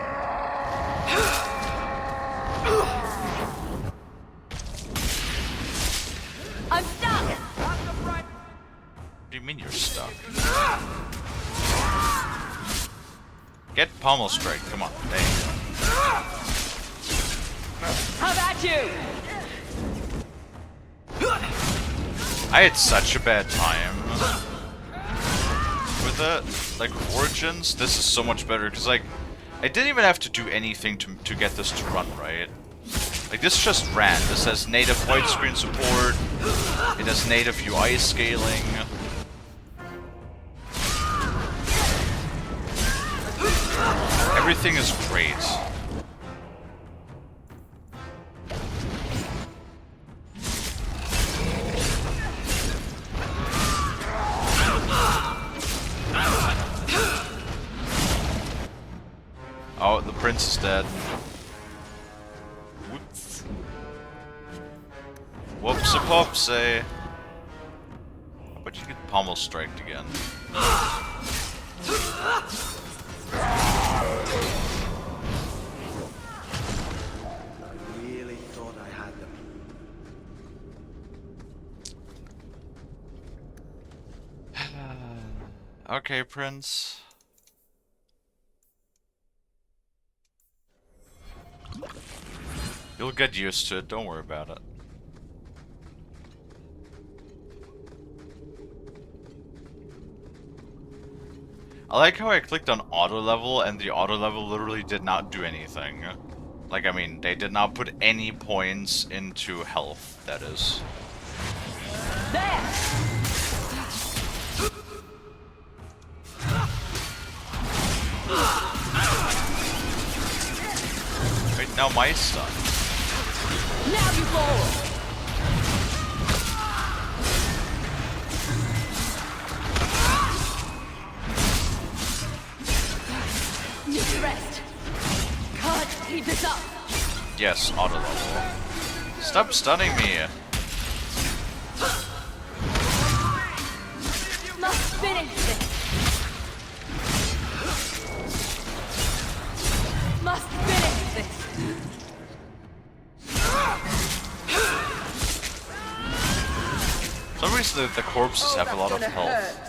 I'm stuck! What do you mean you're stuck? Get pommel strike, come on. There you go. How about you? I had such a bad time with it. Like, Origins, this is so much better, because, like, I didn't even have to do anything to get this to run right. Like, this just ran. This has native widescreen support. It has native UI scaling. Everything is great. Oh, the prince is dead. Whoops. Whoopsie popsy. How about you get pommel striked again? Really thought I had them. Okay, Prince. You'll get used to it, don't worry about it. I like how I clicked on auto level and the auto level literally did not do anything. Like, I mean, they did not put any points into health, that is. Wait, now my stun. Now you fall! Need to rest. Can't keep this up. Yes, auto level. Stop stunning me. Must finish this. Must finish this. For some reason the corpses have a lot of health.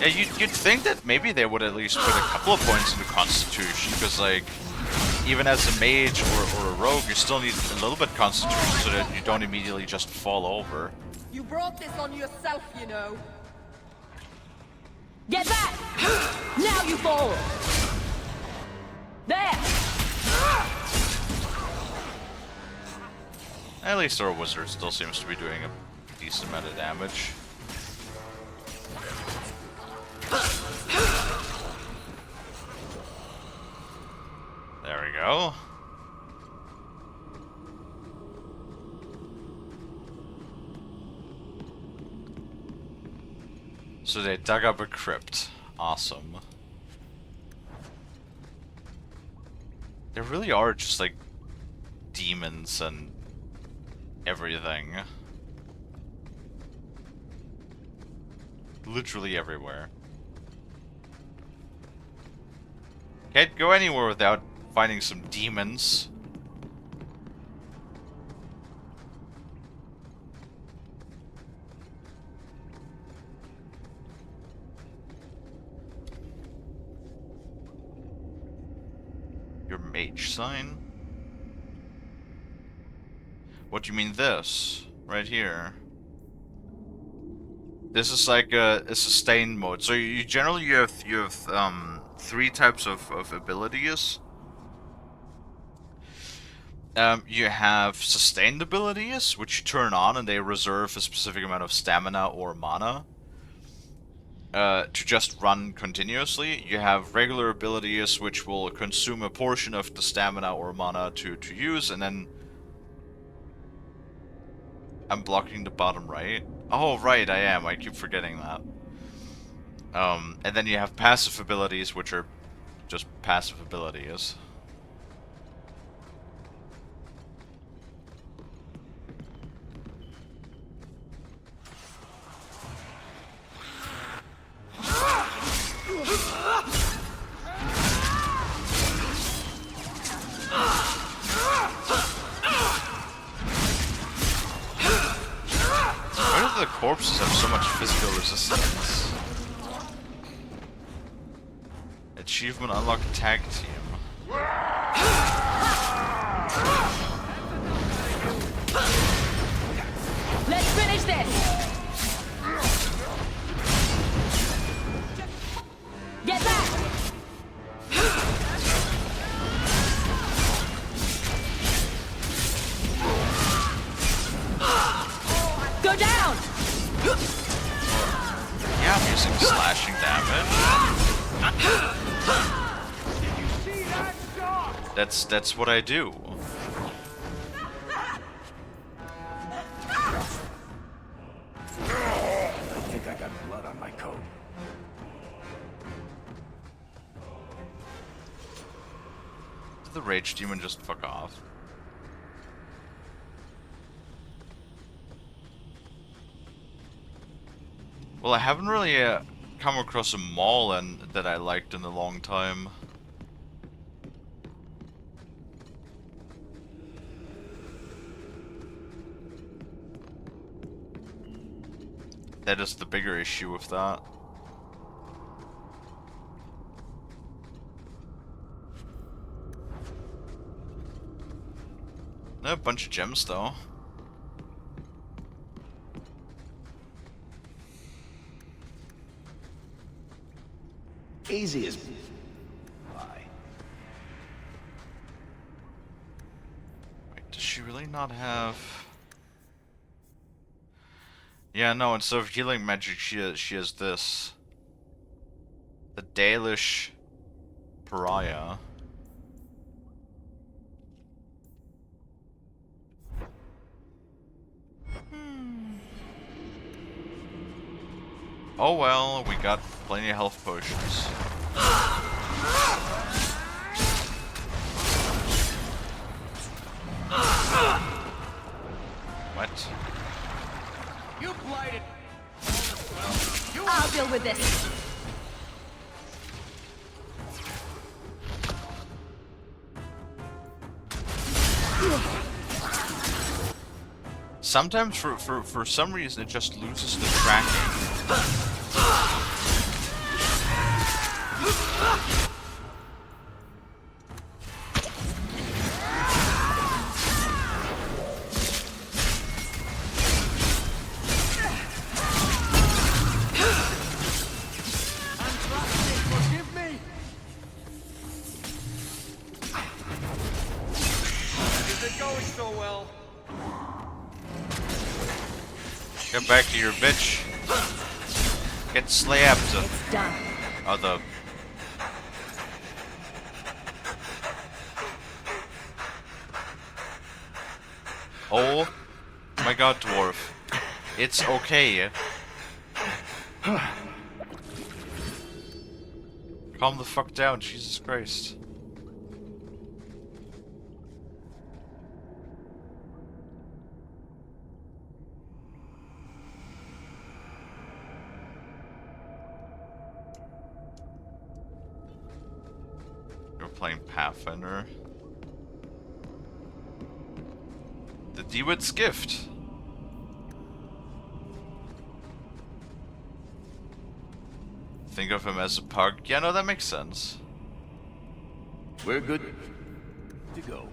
Yeah, you'd think that maybe they would at least put a couple of points into Constitution, because like, even as a mage or a rogue, you still need a little bit Constitution so that you don't immediately just fall over. You brought this on yourself, you know. Get back! Now you fall! There! At least our wizard still seems to be doing a decent amount of damage. There we go. So they dug up a crypt. Awesome. There really are just like demons and everything. Literally everywhere. Can't go anywhere without finding some demons. Your mage sign? What do you mean this? Right here. This is like a sustained mode. So you generally you have 3 types of abilities. You have sustained abilities, which you turn on and they reserve a specific amount of stamina or mana to just run continuously. You have regular abilities, which will consume a portion of the stamina or mana to use, and then I'm blocking the bottom right. Oh, right, I am. I keep forgetting that. And then you have passive abilities, which are just passive abilities. Why do the corpses have so much physical resistance? Achievement unlocked tag team. Let's finish this! Get back! Go down! Yeah, I'm using slashing damage. That's what I do. I think I got blood on my coat. Did the rage demon just fuck off? Well, I haven't really come across a mall that I liked in a long time. That is the bigger issue with that. A bunch of gems though. Easy as pie. Wait, does she really not have? Yeah, no. Instead of healing magic, she has this. The Dalish Pariah. Oh well, we got plenty of health potions. What? You blighted. I'll deal with this. Sometimes for some reason it just loses the tracking. Forgive me! Isn't going so well. Get back to your bitch. Get slapped. It's done. Oh, the... Oh my god, dwarf. It's okay. Calm the fuck down, Jesus Christ. You're playing Pathfinder. The Dewitt's Gift. Think of him as a pug. Yeah, no, that makes sense. We're good to go.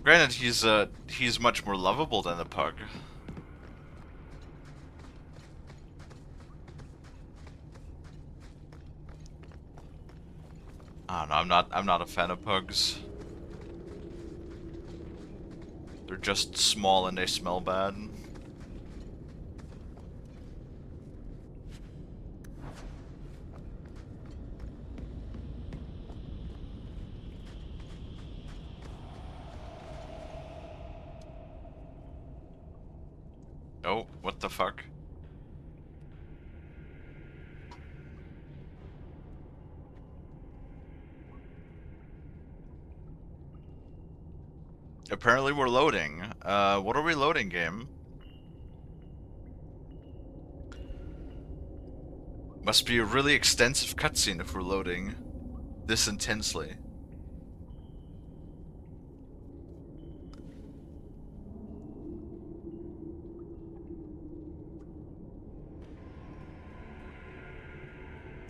Granted, he's much more lovable than a pug. I don't know, I'm not a fan of pugs. They're just small and they smell bad. Oh, what the fuck? Apparently we're loading. What are we loading, game? Must be a really extensive cutscene if we're loading this intensely.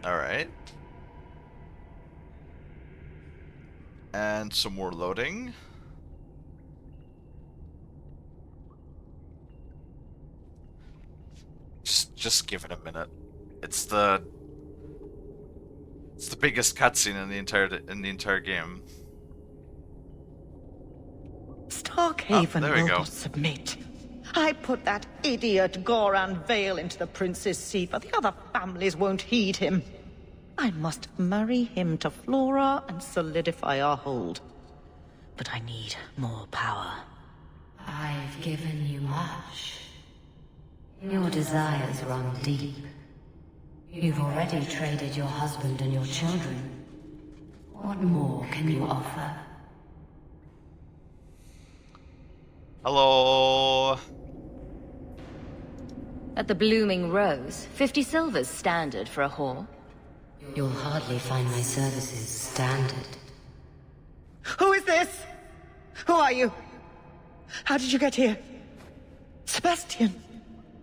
Alright. And some more loading. Just give it a minute. It's the biggest cutscene in the entire game. Starkhaven there we will go. not submit. I put that idiot Goran Vale into the prince's seat, but the other families won't heed him. I must marry him to Flora and solidify our hold. But I need more power. I've given you much. Your desires run deep. You've already traded your husband and your children. What more can you offer? Hello. At the Blooming Rose, 50 silver's standard for a whore. You'll hardly find my services standard. Who is this? Who are you? How did you get here? Sebastian!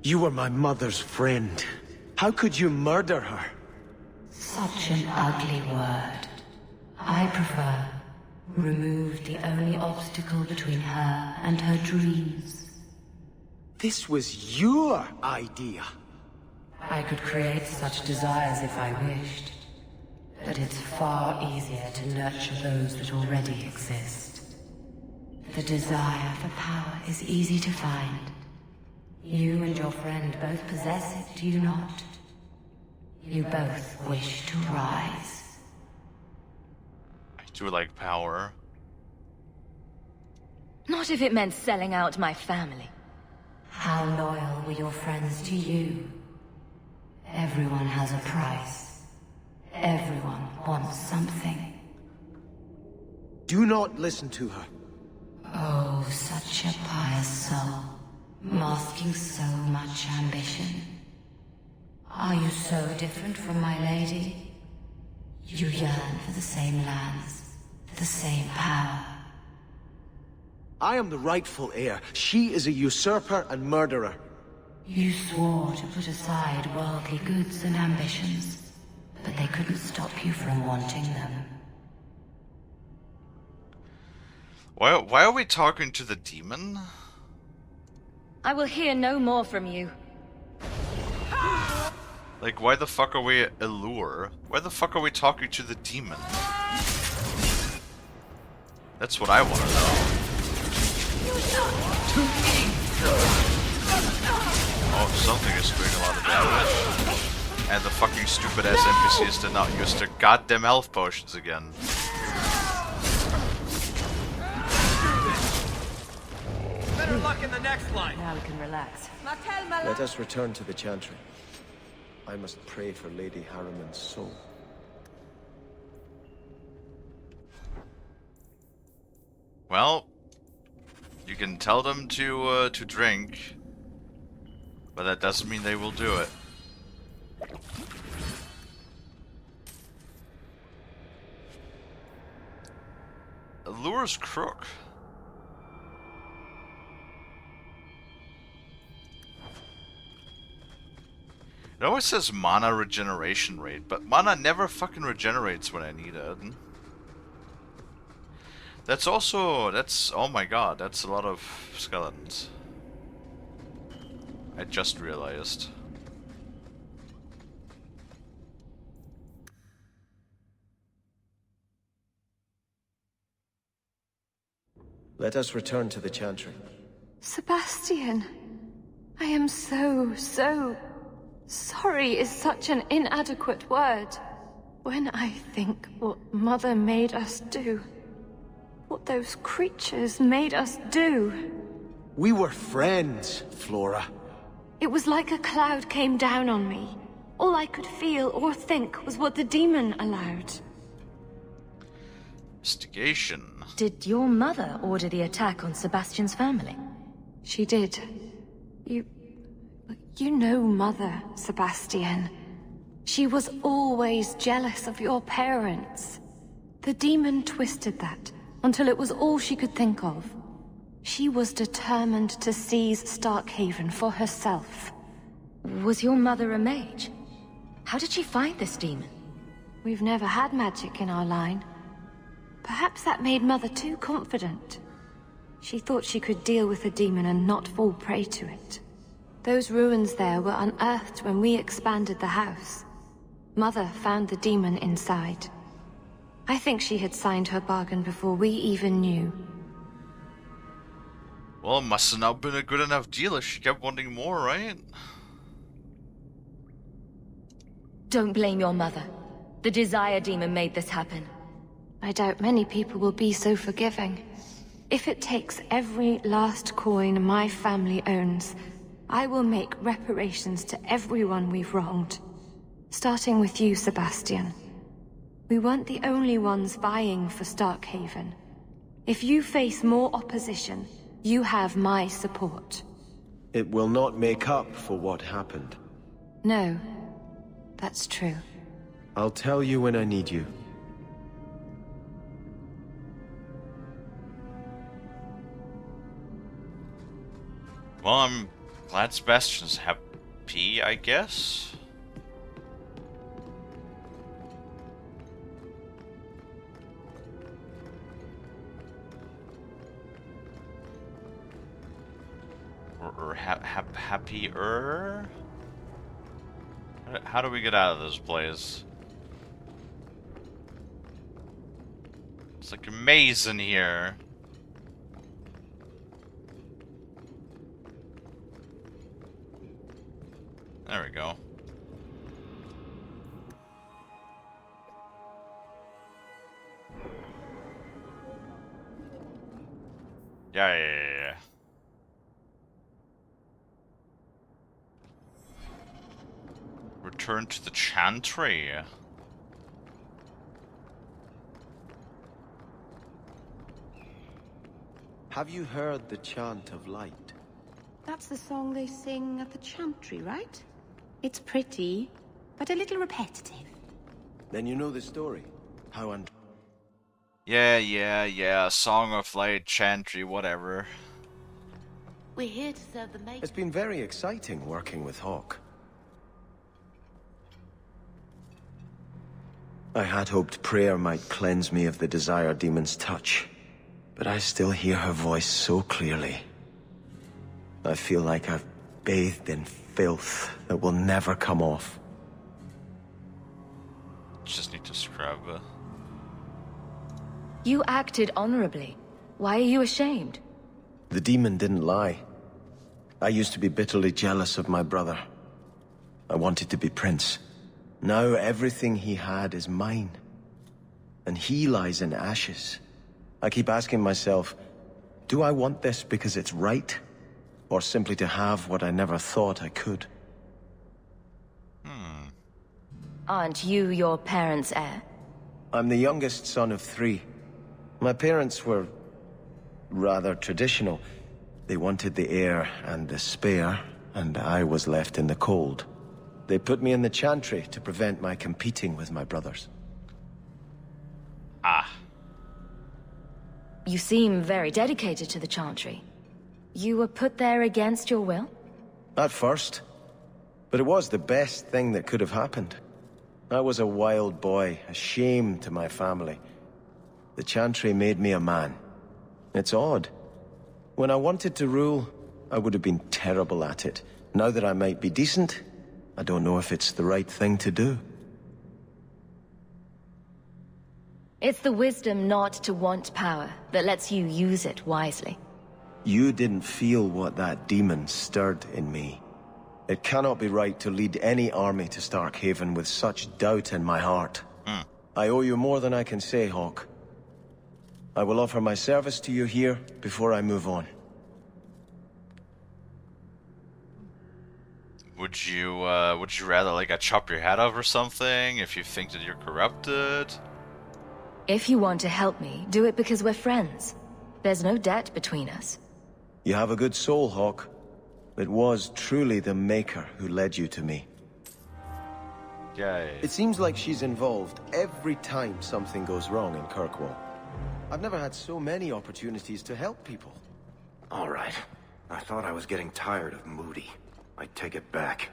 You were my mother's friend. How could you murder her? Such an ugly word. I prefer remove the only obstacle between her and her dreams. This was your idea. I could create such desires if I wished. But it's far easier to nurture those that already exist. The desire for power is easy to find. You and your friend both possess it, do you not? You both wish to rise. I do like power. Not if it meant selling out my family. How loyal were your friends to you? Everyone has a price. Everyone wants something. Do not listen to her. Oh, such a pious soul, masking so much ambition. Are you so different from my lady? You yearn for the same lands, the same power. I am the rightful heir. She is a usurper and murderer. You swore to put aside worldly goods and ambitions, but they couldn't stop you from wanting them. Why are we talking to the demon? I will hear no more from you. Like, why the fuck are we Allure? Why the fuck are we talking to the demon? That's what I want to know. Oh, something is doing a lot of damage. And the fucking stupid ass NPCs did not use their goddamn health potions again. Better luck in the next line. Now we can relax. Let us return to the Chantry. I must pray for Lady Harriman's soul. Well, you can tell them to drink, but that doesn't mean they will do it. Allure's crook. It always says mana regeneration rate, but mana never fucking regenerates when I need it. That's also, oh my god, that's a lot of skeletons. I just realized. Let us return to the Chantry. Sebastian, I am so sorry is such an inadequate word. When I think what Mother made us do, what those creatures made us do. We were friends, Flora. It was like a cloud came down on me. All I could feel or think was what the demon allowed. Investigation. Did your mother order the attack on Sebastian's family? She did. You know Mother, Sebastian. She was always jealous of your parents. The demon twisted that until it was all she could think of. She was determined to seize Starkhaven for herself. Was your mother a mage? How did she find this demon? We've never had magic in our line. Perhaps that made Mother too confident. She thought she could deal with the demon and not fall prey to it. Those ruins there were unearthed when we expanded the house. Mother found the demon inside. I think she had signed her bargain before we even knew. Well, it must have not been a good enough deal if she kept wanting more, right? Don't blame your mother. The Desire Demon made this happen. I doubt many people will be so forgiving. If it takes every last coin my family owns, I will make reparations to everyone we've wronged. Starting with you, Sebastian. We weren't the only ones vying for Starkhaven. If you face more opposition, you have my support. It will not make up for what happened. No, that's true. I'll tell you when I need you. Well, I'm glad Sebastian's happy, I guess. Or happier? How do we get out of this place? It's like a maze in here. There we go. Yeah. Return to the Chantry. Have you heard the Chant of Light? That's the song they sing at the Chantry, right? It's pretty, but a little repetitive. Then you know the story. How Yeah. Song of Light, Chantry, whatever. We're here to serve the mate. It's been very exciting working with Hawk. I had hoped prayer might cleanse me of the Desire Demon's touch, but I still hear her voice so clearly. I feel like I've bathed in filth that will never come off. Just need to scrub. You acted honorably. Why are you ashamed? The demon didn't lie. I used to be bitterly jealous of my brother. I wanted to be prince. Now everything he had is mine. And he lies in ashes. I keep asking myself, do I want this because it's right? Or simply to have what I never thought I could? Aren't you your parents' heir? I'm the youngest son of 3. My parents were rather traditional. They wanted the heir and the spare, and I was left in the cold. They put me in the Chantry to prevent my competing with my brothers. You seem very dedicated to the Chantry. You were put there against your will? At first. But it was the best thing that could have happened. I was a wild boy, a shame to my family. The Chantry made me a man. It's odd. When I wanted to rule, I would have been terrible at it. Now that I might be decent, I don't know if it's the right thing to do. It's the wisdom not to want power that lets you use it wisely. You didn't feel what that demon stirred in me. It cannot be right to lead any army to Starkhaven with such doubt in my heart. I owe you more than I can say, Hawk. I will offer my service to you here before I move on. Would you rather like I chop your head off or something if you think that you're corrupted? If you want to help me, do it because we're friends. There's no debt between us. You have a good soul, Hawk. It was truly the Maker who led you to me. Yay. It seems like she's involved every time something goes wrong in Kirkwall. I've never had so many opportunities to help people. All right. I thought I was getting tired of Moody. I take it back.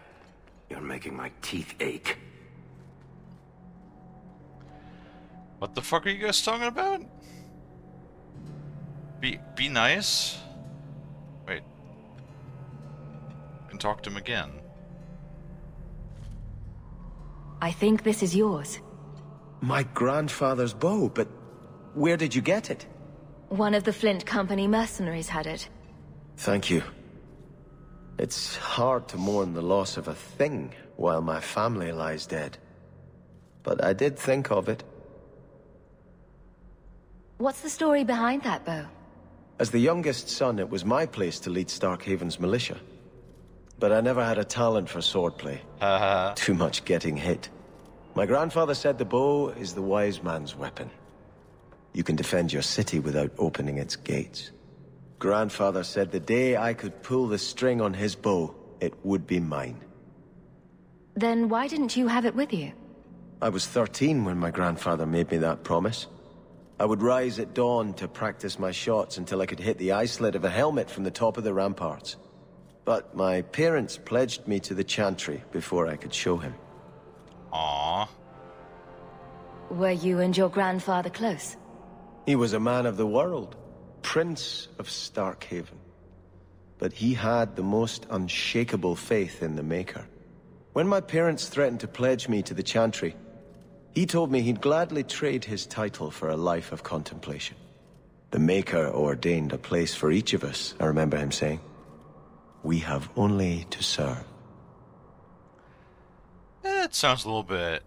You're making my teeth ache. What the fuck are you guys talking about? Be nice? Wait. I can talk to him again. I think this is yours. My grandfather's bow, but where did you get it? One of the Flint Company mercenaries had it. Thank you. It's hard to mourn the loss of a thing while my family lies dead. But I did think of it. What's the story behind that bow? As the youngest son, it was my place to lead Starkhaven's militia. But I never had a talent for swordplay. Too much getting hit. My grandfather said the bow is the wise man's weapon. You can defend your city without opening its gates. Grandfather said the day I could pull the string on his bow, it would be mine. Then why didn't you have it with you? I was 13 when my grandfather made me that promise. I would rise at dawn to practice my shots until I could hit the eye slit of a helmet from the top of the ramparts. But my parents pledged me to the Chantry before I could show him. Aww. Were you and your grandfather close? He was a man of the world, Prince of Starkhaven. But he had the most unshakable faith in the Maker. When my parents threatened to pledge me to the Chantry, he told me he'd gladly trade his title for a life of contemplation. The Maker ordained a place for each of us, I remember him saying. We have only to serve. It sounds a little bit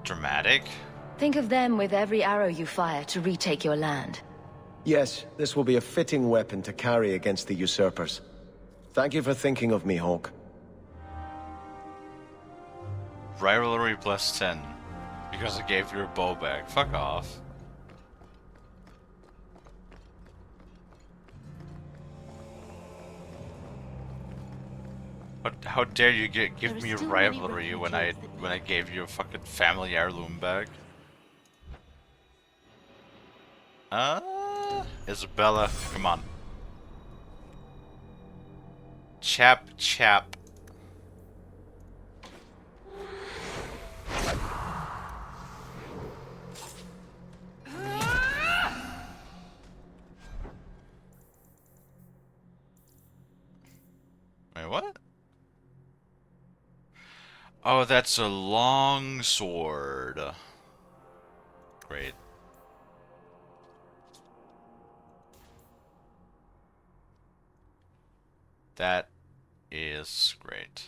dramatic. Think of them with every arrow you fire to retake your land. Yes, this will be a fitting weapon to carry against the usurpers. Thank you for thinking of me, Hawk. Rivalry plus 10. Because I gave your bow back. Fuck off. How dare you give There me are a still many rivalry when I gave you a fucking family heirloom back? Isabella, come on. Chap. Wait, what? Oh, that's a long sword. Great. That is great.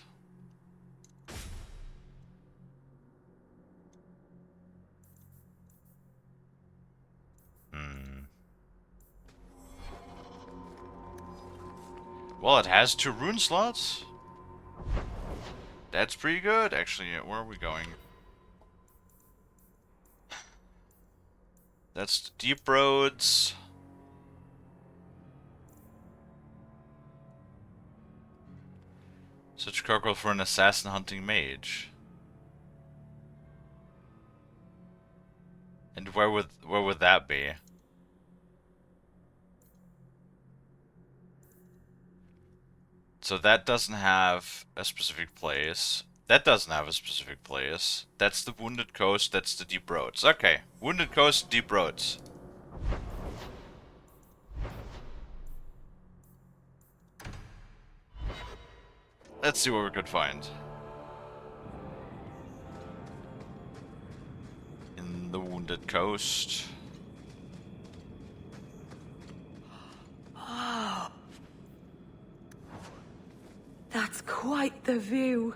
Well, it has 2 rune slots. That's pretty good, actually. Where are we going? That's the deep roads. Such cargo for an assassin hunting mage. And where would that be? So that doesn't have a specific place. That doesn't have a specific place. That's the Wounded Coast, that's the Deep Roads. Okay, Wounded Coast, Deep Roads. Let's see what we could find. In the Wounded Coast. Oh, that's quite the view.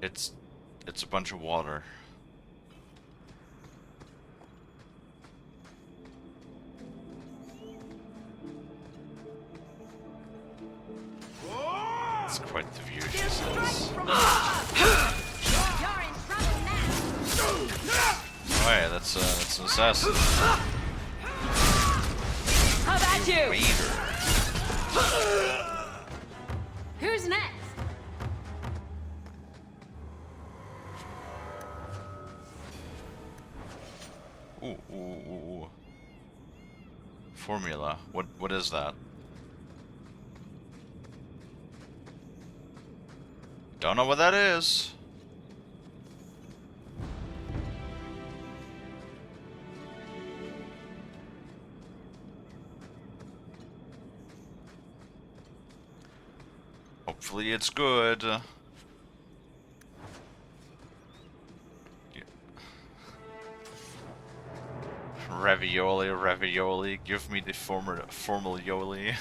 It's a bunch of water. It's quite the view, she says. Oh yeah, that's an assassin. How about you? Raider. Who's next? Ooh. Formula. What is that? Don't know what that is. Hopefully it's good. Ravioli, give me the formal yoli.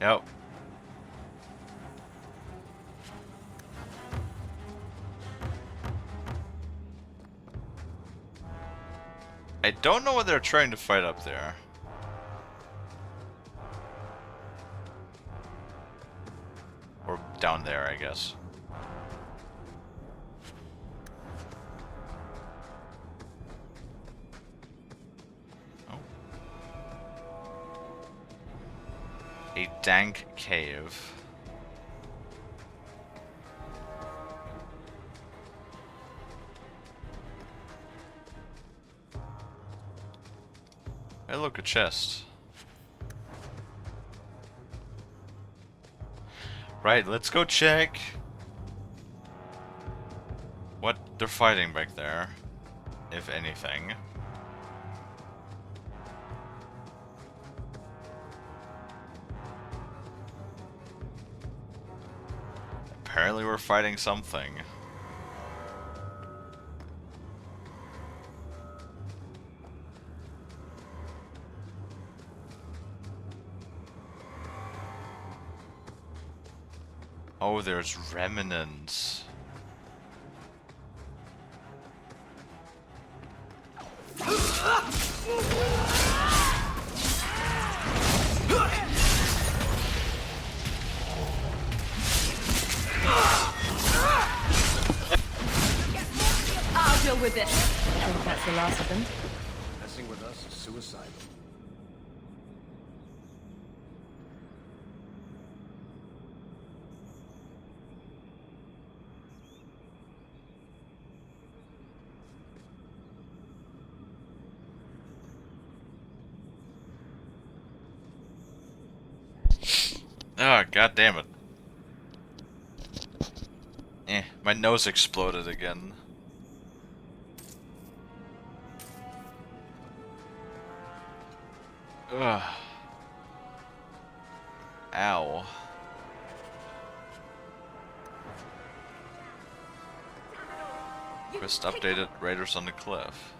Yep. I don't know what they're trying to fight up there. Or down there, I guess. A dank cave. Hey, look, a chest. Right, let's go check what they're fighting back there, if anything. Apparently we're fighting something. Oh, there's remnants. I'll deal with it. I think that's the last of them. Messing with us is suicidal. Oh, god damn it. My nose exploded again. Ugh. Ow. Quest updated, Raiders on the Cliff.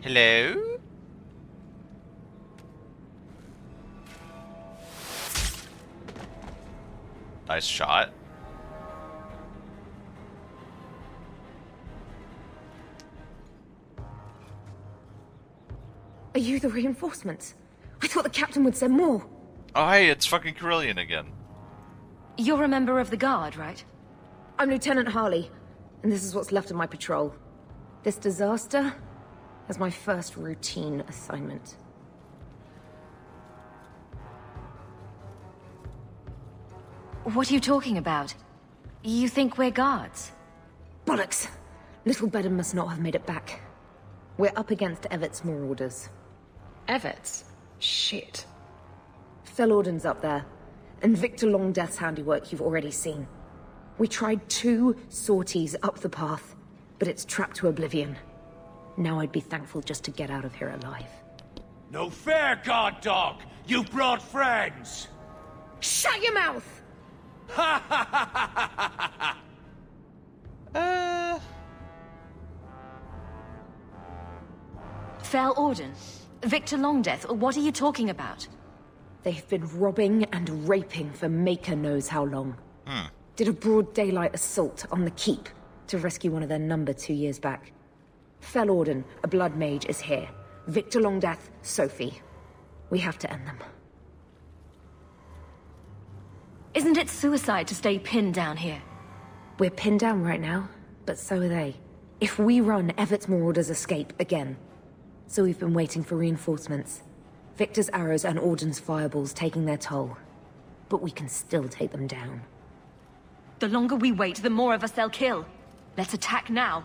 Hello? Nice shot. Are you the reinforcements? I thought the captain would send more. Oh hey, it's fucking Karelia again. You're a member of the Guard, right? I'm Lieutenant Harley, and this is what's left of my patrol. This disaster is my first routine assignment. What are you talking about? You think we're guards? Bollocks! Little Bedham must not have made it back. We're up against Evert's marauders. Everts? Shit. Fellorden's up there, and Victor Longdeath's handiwork you've already seen. We tried 2 sorties up the path, but it's trapped to oblivion. Now I'd be thankful just to get out of here alive. No fair, guard dog! You brought friends! Shut your mouth! Fellorden? Victor Longdeath? What are you talking about? They've been robbing and raping for Maker knows how long. Did a broad daylight assault on the keep to rescue one of their number 2 years back. Fellorden, a blood mage, is here. Victor Longdeath, Sophie. We have to end them. Isn't it suicide to stay pinned down here? We're pinned down right now, but so are they. If we run, Evert's marauders escape again. So we've been waiting for reinforcements. Victor's arrows and Auden's fireballs taking their toll. But we can still take them down. The longer we wait, the more of us they'll kill. Let's attack now.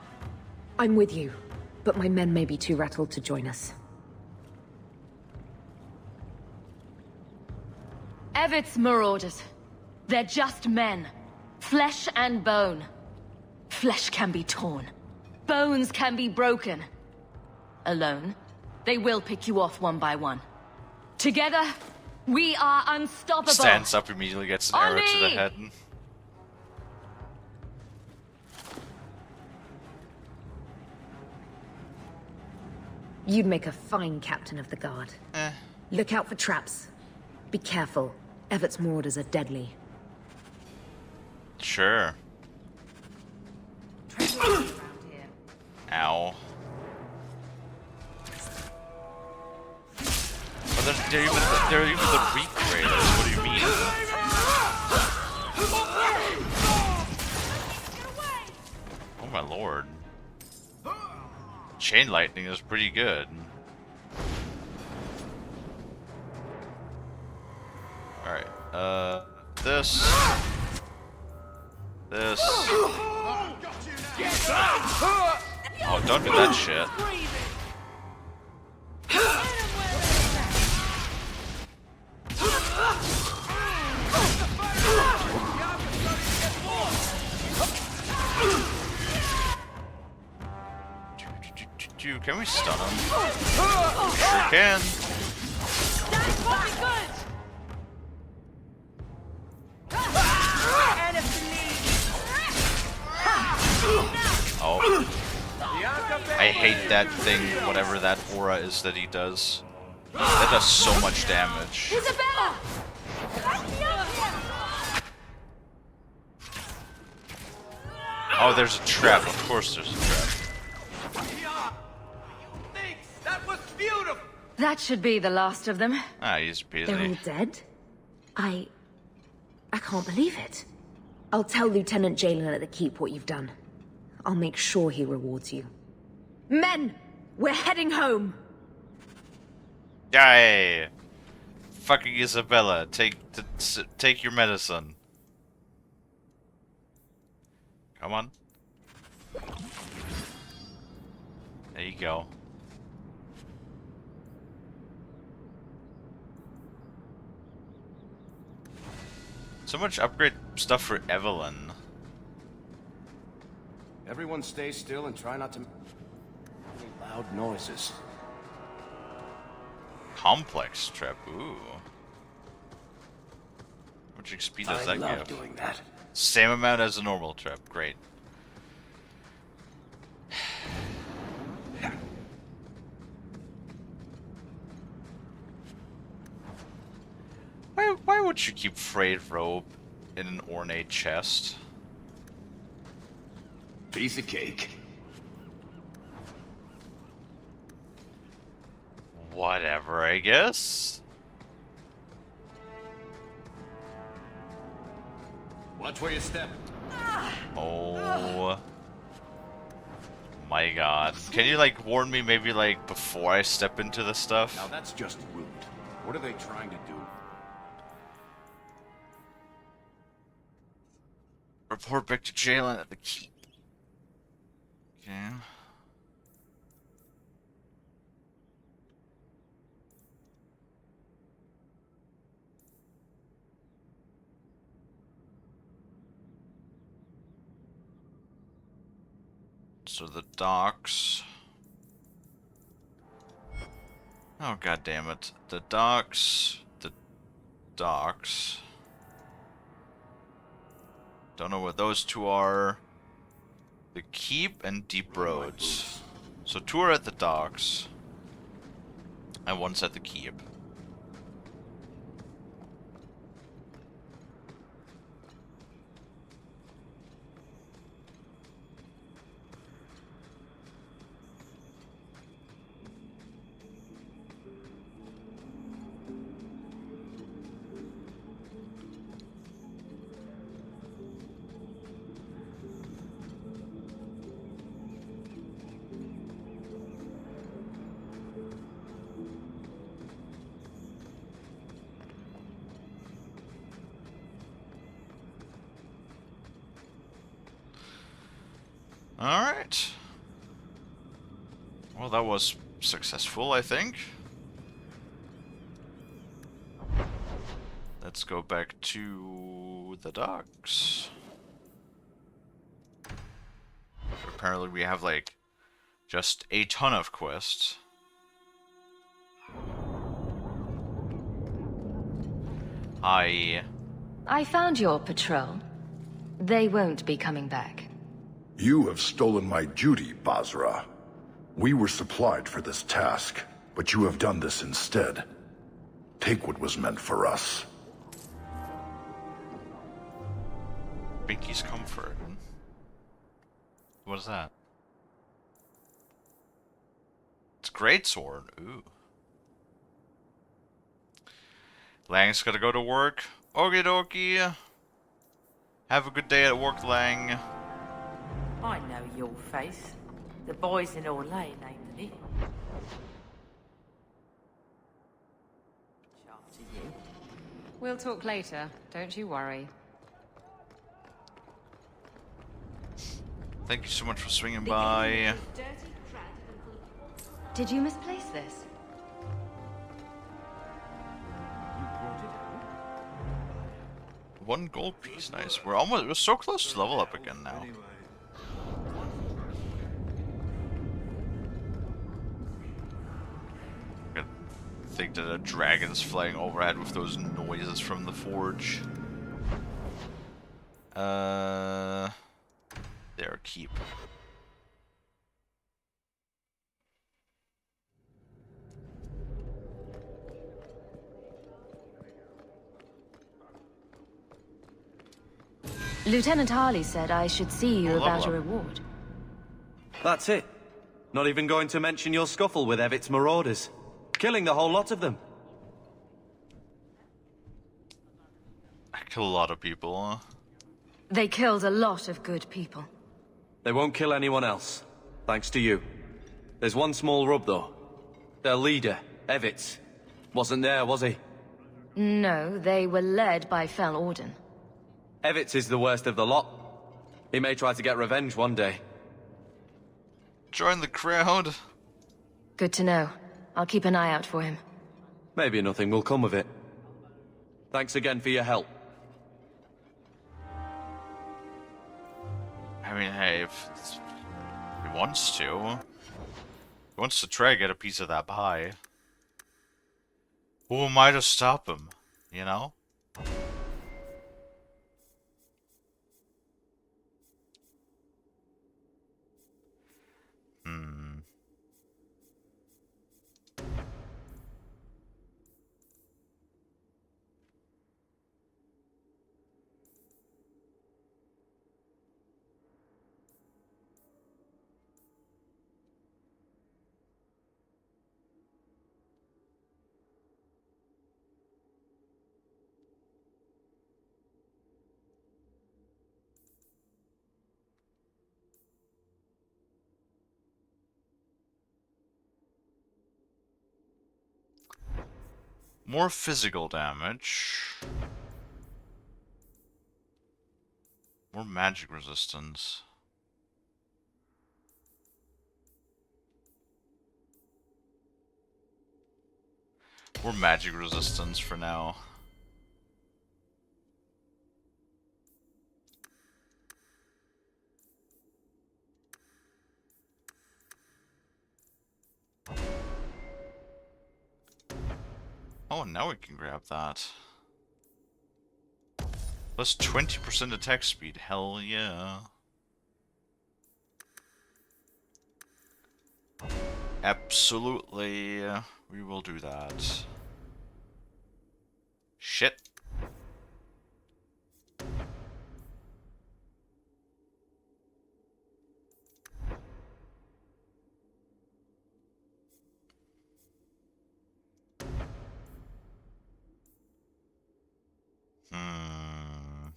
I'm with you, but my men may be too rattled to join us. Evert's marauders. They're just men. Flesh and bone. Flesh can be torn. Bones can be broken. Alone, they will pick you off one by one. Together, we are unstoppable. Stands up, immediately gets an On arrow to the me! head. You'd make a fine captain of the guard. Look out for traps. Be careful. Evert's marauders are deadly. Sure. Ow. Oh, they're even the weak raiders. What do you mean? Oh my lord. Chain lightning is pretty good. Alright, this. This. Oh, don't do that shit. Can we stun him? Sure can. Oh. I hate that thing, whatever that aura is that he does. That does so much damage. Isabella! Oh, there's a trap. Of course there's a trap. That was beautiful! That should be the last of them. Ah, he's busy. They're all dead? I can't believe it. I'll tell Lieutenant Jalen at the keep what you've done. I'll make sure he rewards you. Men! We're heading home! Yay! Fucking Isabella, take your medicine. Come on. There you go. So much upgrade stuff for Evelyn. Everyone stay still and try not to make any loud noises. Complex trap, ooh. How much XP does that I give? love doing that. Same amount as a normal trap, great. Why would you keep frayed rope in an ornate chest? Piece of cake. Whatever, I guess. Watch where you step. Oh my god. Can you like warn me maybe like before I step into the stuff? Now that's just rude. What are they trying to do? Report back to Jalen at the keep. Okay. So the docks. Oh god damn it. The docks. The docks. Don't know what those two are. The keep and deep roads. So two are at the docks. And one's at the keep. Alright. Well, that was successful, I think. Let's go back to the docks. Apparently we have, like, just a ton of quests. I found your patrol. They won't be coming back. You have stolen my duty, Basra. We were supplied for this task, but you have done this instead. Take what was meant for us. Binky's Comfort. What is that? It's greatsword. Ooh. Lang's gotta go to work. Okie dokie. Have a good day at work, Lang. I know your face. The boys in our lane, ain't they? After you. We'll talk later. Don't you worry. Thank you so much for swinging by. Did you misplace this? One gold piece, nice. We're so close to level up again now. I think that a dragon's flying overhead with those noises from the forge. There, keep. Lieutenant Harley said I should see you about a reward. That's it. Not even going to mention your scuffle with Evit's marauders. Killing the whole lot of them. I kill a lot of people, huh? They killed a lot of good people. They won't kill anyone else. Thanks to you. There's one small rub, though. Their leader, Evitz, wasn't there, was he? No, they were led by Fel Orden. Evitz is the worst of the lot. He may try to get revenge one day. Join the crowd. Good to know. I'll keep an eye out for him. Maybe nothing will come of it. Thanks again for your help. I mean, hey, if he wants to. He wants to try to get a piece of that pie. Who am I to stop him? You know? Hmm. More physical damage. More magic resistance. More magic resistance for now. Oh, now we can grab that. Plus 20% attack speed. Hell yeah. Absolutely. We will do that. Shit. Hmm.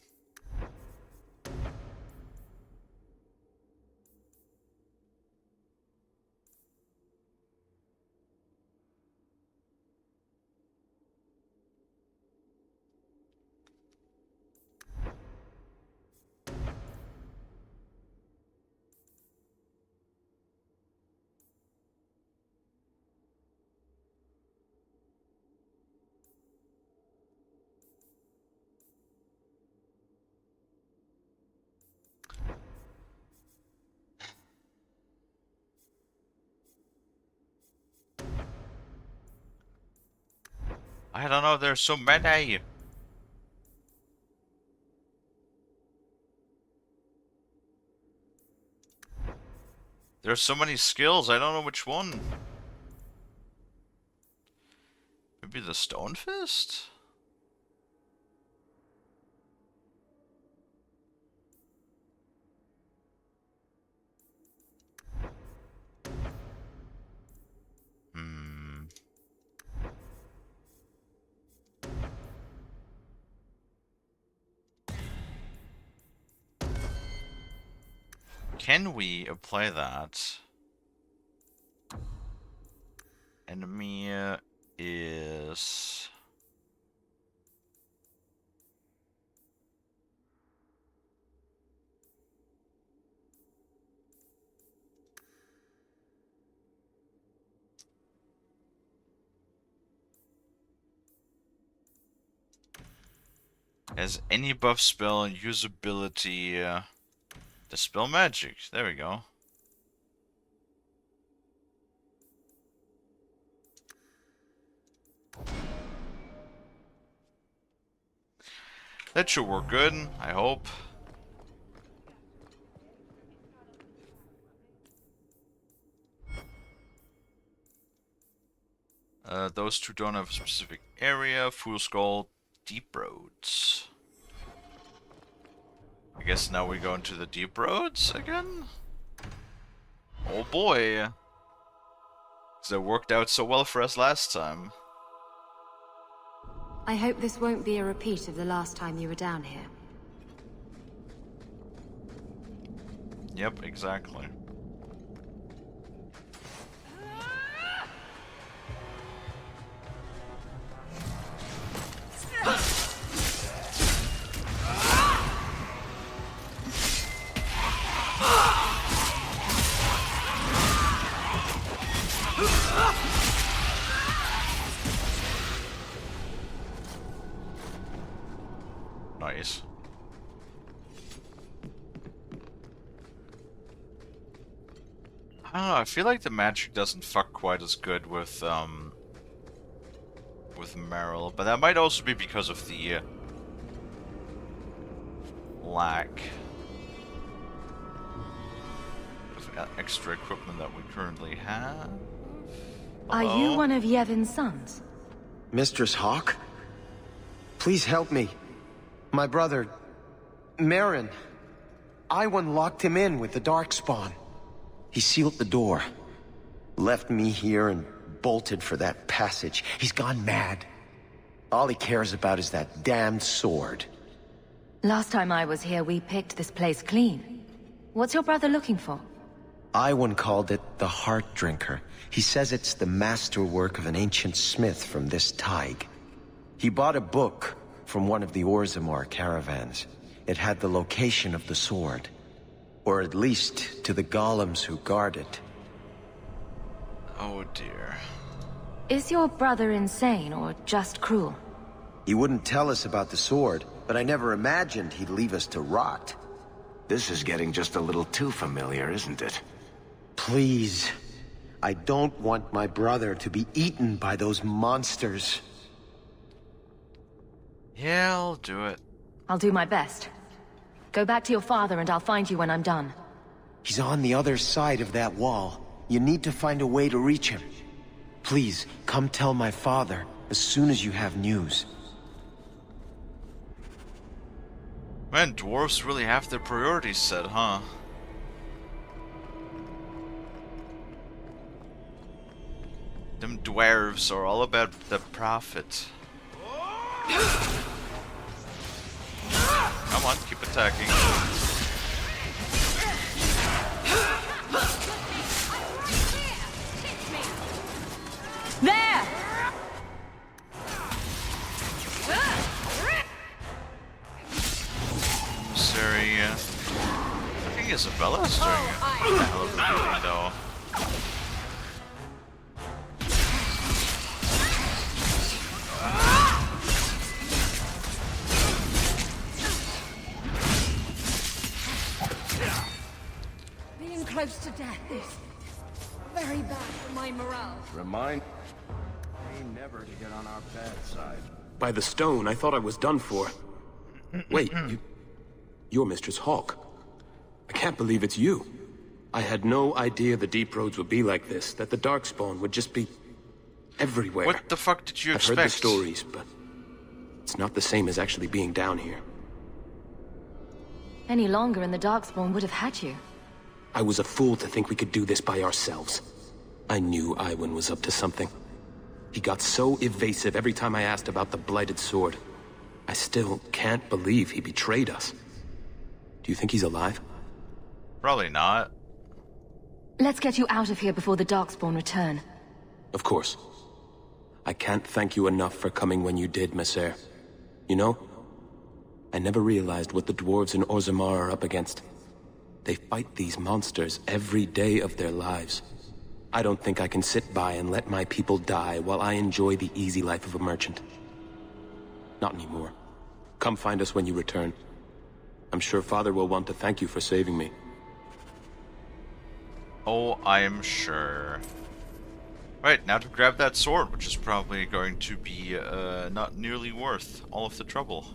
I don't know, there's so many. There's so many skills, I don't know which one. Maybe the Stone Fist? Hmm. Can we apply that? Enemy is... Has any buff spell and usability... Dispel magic. There we go. That should work good, I hope. Those two don't have a specific area. Fool's Gold, Deep Roads. I guess now we go into the Deep Roads again? Oh boy. So it worked out so well for us last time. I hope this won't be a repeat of the last time you were down here. Yep, exactly. Nice. I don't know, I feel like the magic doesn't fuck quite as good with Meryl, but that might also be because of the lack of extra equipment that we currently have. Are you one of Yevon's sons? Mistress Hawk? Please help me. My brother, Merrin. Iwan locked him in with the Darkspawn. He sealed the door, left me here and bolted for that passage. He's gone mad. All he cares about is that damned sword. Last time I was here, we picked this place clean. What's your brother looking for? Iwan called it the Heart Drinker. He says it's the masterwork of an ancient smith from this Tig. He bought a book from one of the Orzammar caravans. It had the location of the sword. Or at least to the golems who guard it. Oh dear. Is your brother insane or just cruel? He wouldn't tell us about the sword, but I never imagined he'd leave us to rot. This is getting just a little too familiar, isn't it? Please. I don't want my brother to be eaten by those monsters. Yeah, I'll do it. I'll do my best. Go back to your father and I'll find you when I'm done. He's on the other side of that wall. You need to find a way to reach him. Please, come tell my father as soon as you have news. Man, dwarves really have their priorities set, huh? Them dwarves are all about the profit. Come on, keep attacking. There! Sorry, I think Isabella's doing a hell of a beating, though. Being close to death is very bad for my morale. Remind me never to get on our bad side. By the stone, I thought I was done for. Wait, you're Mistress Hawk. I can't believe it's you. I had no idea the deep roads would be like this, that the Darkspawn would just be everywhere. What the fuck did you expect? I've heard the stories, but it's not the same as actually being down here. Any longer and the Darkspawn would have had you. I was a fool to think we could do this by ourselves. I knew Iwan was up to something. He got so evasive every time I asked about the Blighted Sword. I still can't believe he betrayed us. Do you think he's alive? Probably not. Let's get you out of here before the Darkspawn return. Of course. I can't thank you enough for coming when you did, Messer. You know, I never realized what the dwarves in Orzammar are up against. They fight these monsters every day of their lives. I don't think I can sit by and let my people die while I enjoy the easy life of a merchant. Not anymore. Come find us when you return. I'm sure Father will want to thank you for saving me. Oh, I am sure. Right, now to grab that sword, which is probably going to be not nearly worth all of the trouble.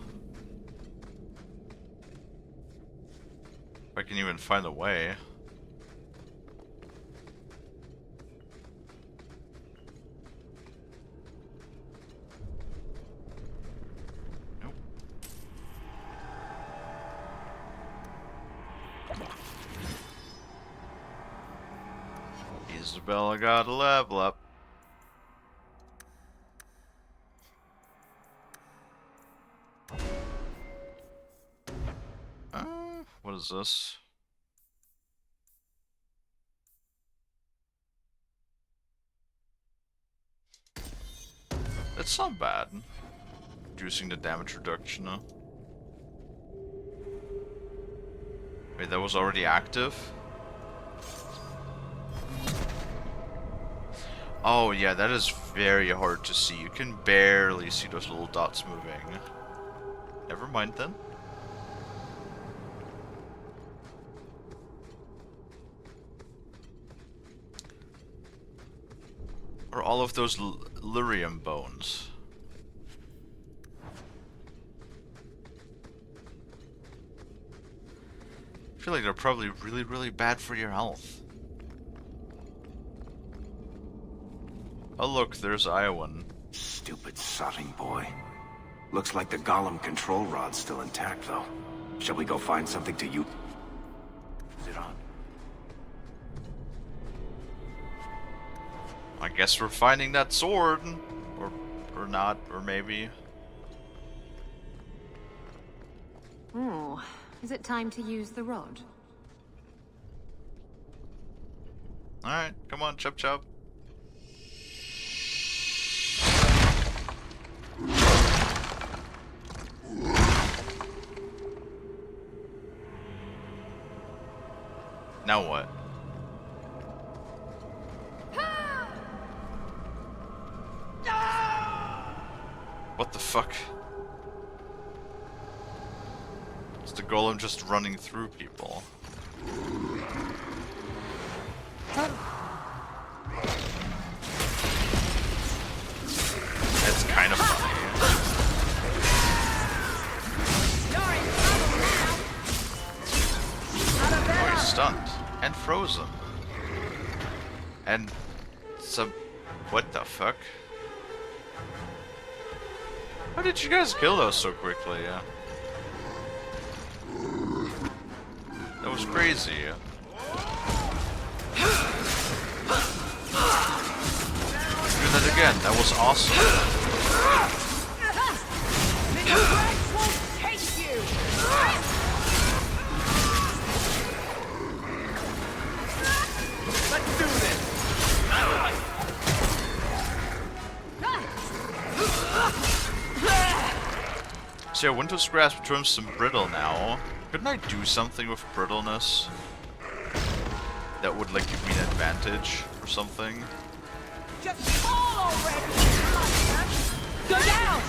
If I can even find a way. Nope. Isabella got a level up. What is this? It's not bad. Reducing the damage reduction, huh? Wait, that was already active? Oh yeah, that is very hard to see. You can barely see those little dots moving. Never mind then. Or all of those lyrium bones? I feel like they're probably really, really bad for your health. Oh look, there's Iowan. Stupid sodding boy. Looks like the golem control rod's still intact, though. Shall we go find something to use it on? I guess we're finding that sword. Or not, or maybe. Oh, is it time to use the rod? Alright, come on, chop chop. Now what? What the fuck? Is the golem just running through people? That's kind of funny. Oh, he's stunned. And frozen. And some... What the fuck? How did you guys kill those so quickly? That was crazy. Do that again. That was awesome. Let's do this. So yeah, Winter's Grasp turns some brittle now. Couldn't I do something with brittleness that would like give me an advantage or something? Just fall already! Go down!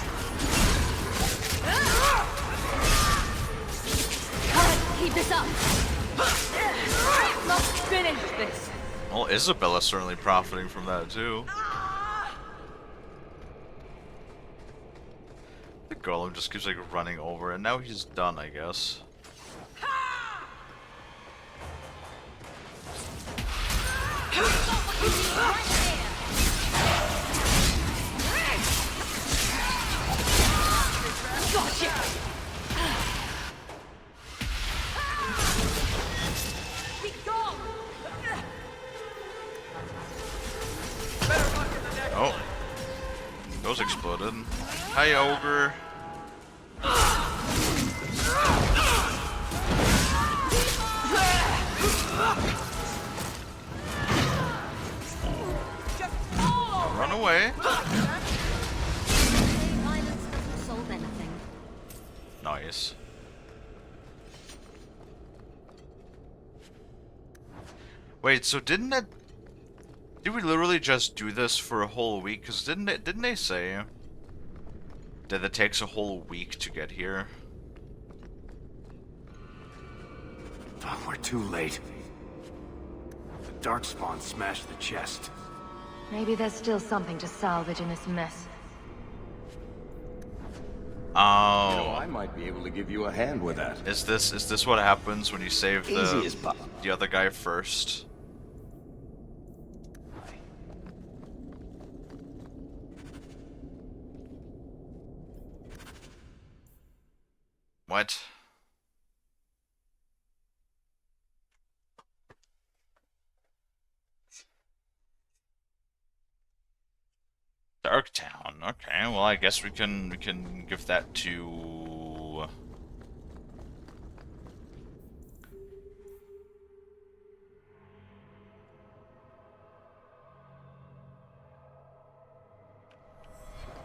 Keep this up! Let's finish this! Well, Isabella's certainly profiting from that too. The golem just keeps like running over, and now he's done, I guess. Gotcha! Be gone! Oh. Those exploded. Hi, Ogre. Run away. Violence doesn't solve anything. Nice. Wait, so didn't it... Did we literally just do this for a whole week? Because didn't they say that it takes a whole week to get here? Oh, we're too late. The Darkspawn smashed the chest. Maybe there's still something to salvage in this mess. Oh. You know, I might be able to give you a hand with that. Is this what happens when you save Easy as the other guy first? What? Darktown. Okay, well I guess we can give that to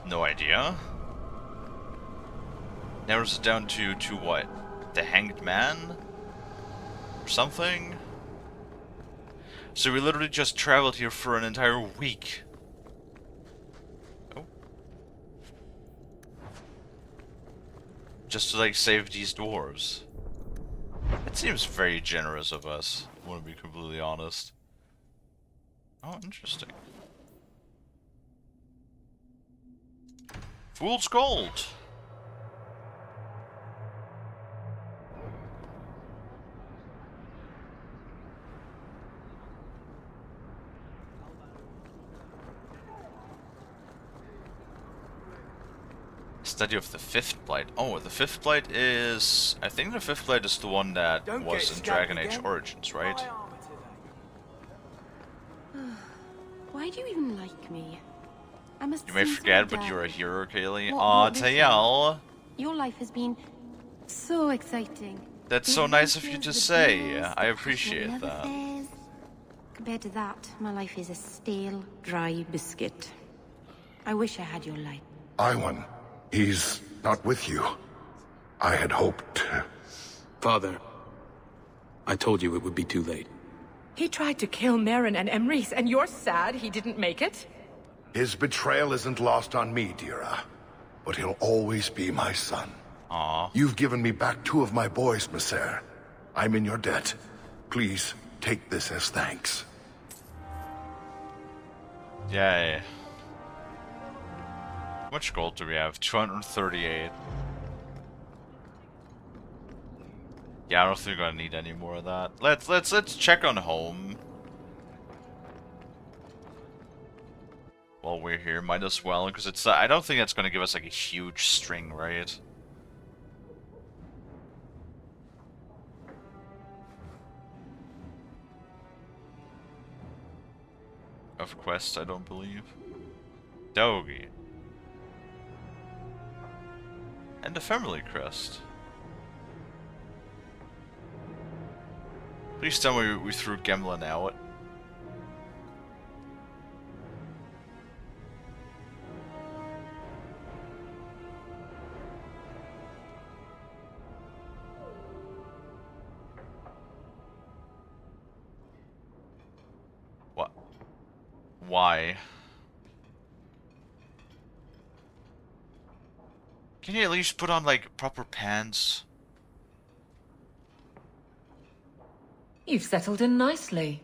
no idea. Narrows it down to what? The Hanged Man? Or something? So we literally just traveled here for an entire week. Oh. Just to like save these dwarves. It seems very generous of us, I want to be completely honest. Oh, interesting. Fool's gold. Study of the Fifth Blight. Oh, the Fifth Blight is... I think the Fifth Blight is the one that was in Dragon Age Origins, right? Why do you even like me? I must You may seem so forget, but dull. you're a hero, Kalie. What Aw, brought this Tayel. on? Your life has been so exciting. That's The so nice of you adventures, to the say. duels, I the appreciate passionate love that. affairs. Compared to that, my life is a stale, dry biscuit. I wish I had your life. Iwan, he's not with you. I had hoped... Father, I told you it would be too late. He tried to kill Merrin and Emrys, and you're sad he didn't make it? His betrayal isn't lost on me, Dira. But he'll always be my son. Aww. You've given me back 2 of my boys, Messer. I'm in your debt. Please, take this as thanks. Yay. How much gold do we have? 238. Yeah, I don't think we're gonna need any more of that. Let's check on home. While we're here, might as well, because it's I don't think that's gonna give us like a huge string, right? Of quests, I don't believe. Dogi. And a family crest. Please tell me we threw Gemlin out. What? Why? Can you at least put on, like, proper pants? You've settled in nicely.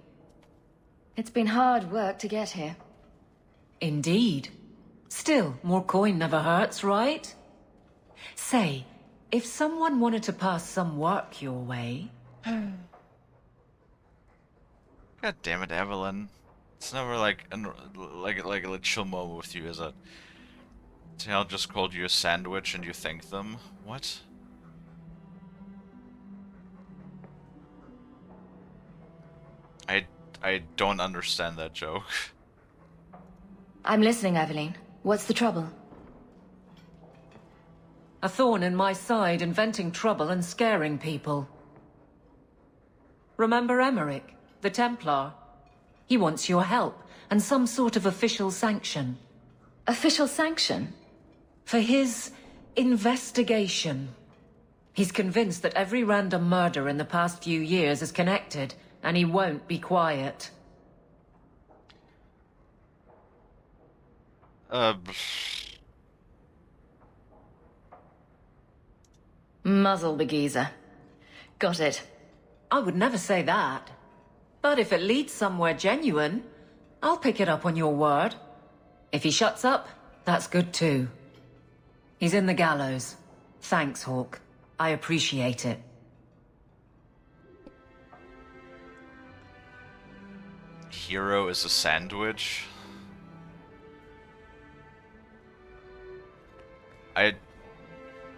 It's been hard work to get here. Indeed. Still, more coin never hurts, right? Say, if someone wanted to pass some work your way... God damn it, Evelyn. It's never like a chill moment with you, is it? Tail just called you a sandwich and you thank them? What? I don't understand that joke. I'm listening, Aveline. What's the trouble? A thorn in my side, inventing trouble and scaring people. Remember Emmerich, the Templar? He wants your help, and some sort of official sanction. Official sanction? For his investigation. He's convinced that every random murder in the past few years is connected, and he won't be quiet. Muzzle the geezer. Got it. I would never say that. But if it leads somewhere genuine, I'll pick it up on your word. If he shuts up, that's good too. He's in the gallows. Thanks, Hawk. I appreciate it. Hero is a sandwich?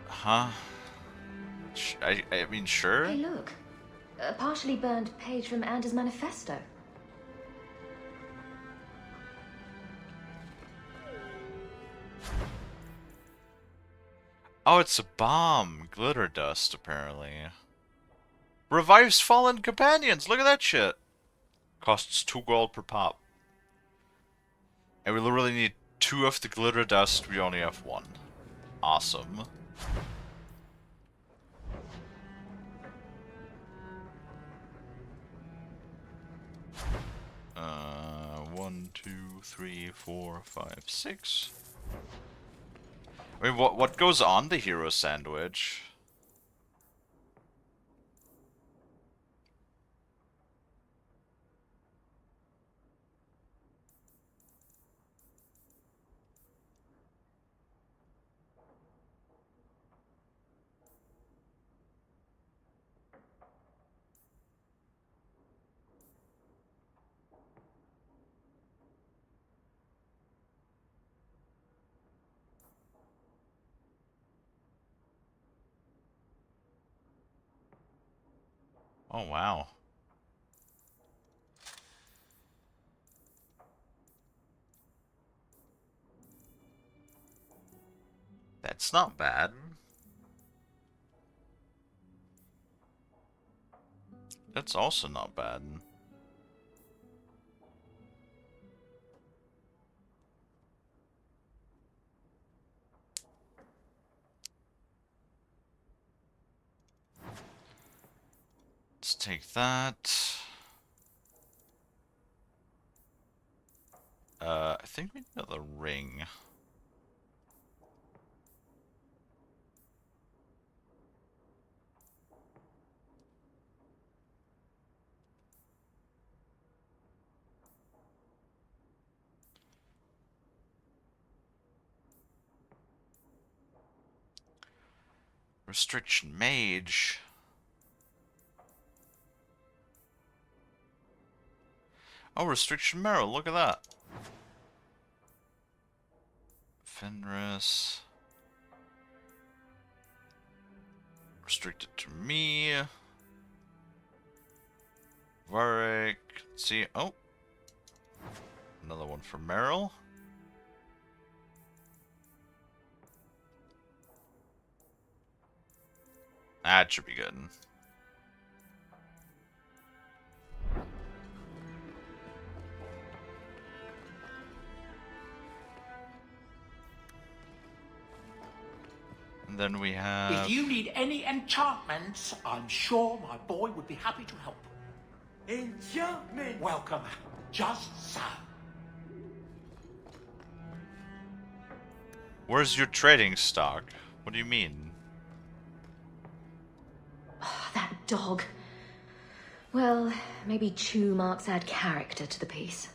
Huh? I mean, sure? Hey, look. A partially burned page from Anders' manifesto. Oh, it's a bomb. Glitter dust, apparently. Revives fallen companions! Look at that shit! Costs 2 gold per pop. And we literally need 2 of the glitter dust, we only have 1. Awesome. One, 2, 3, 4, 5, 6. I mean, what goes on the hero sandwich? Oh, wow. That's not bad. That's also not bad. Let's take that. I think we need another ring. Restriction mage. Oh, restriction marrow, look at that. Fenris. Restricted to me. Varric. Let's see. Oh. Another one for Meryl. That should be good. And then we have... If you need any enchantments, I'm sure my boy would be happy to help. Enchantment! Welcome. Just so. Where's your trading stock? What do you mean? That dog. Well, maybe chew marks add character to the piece.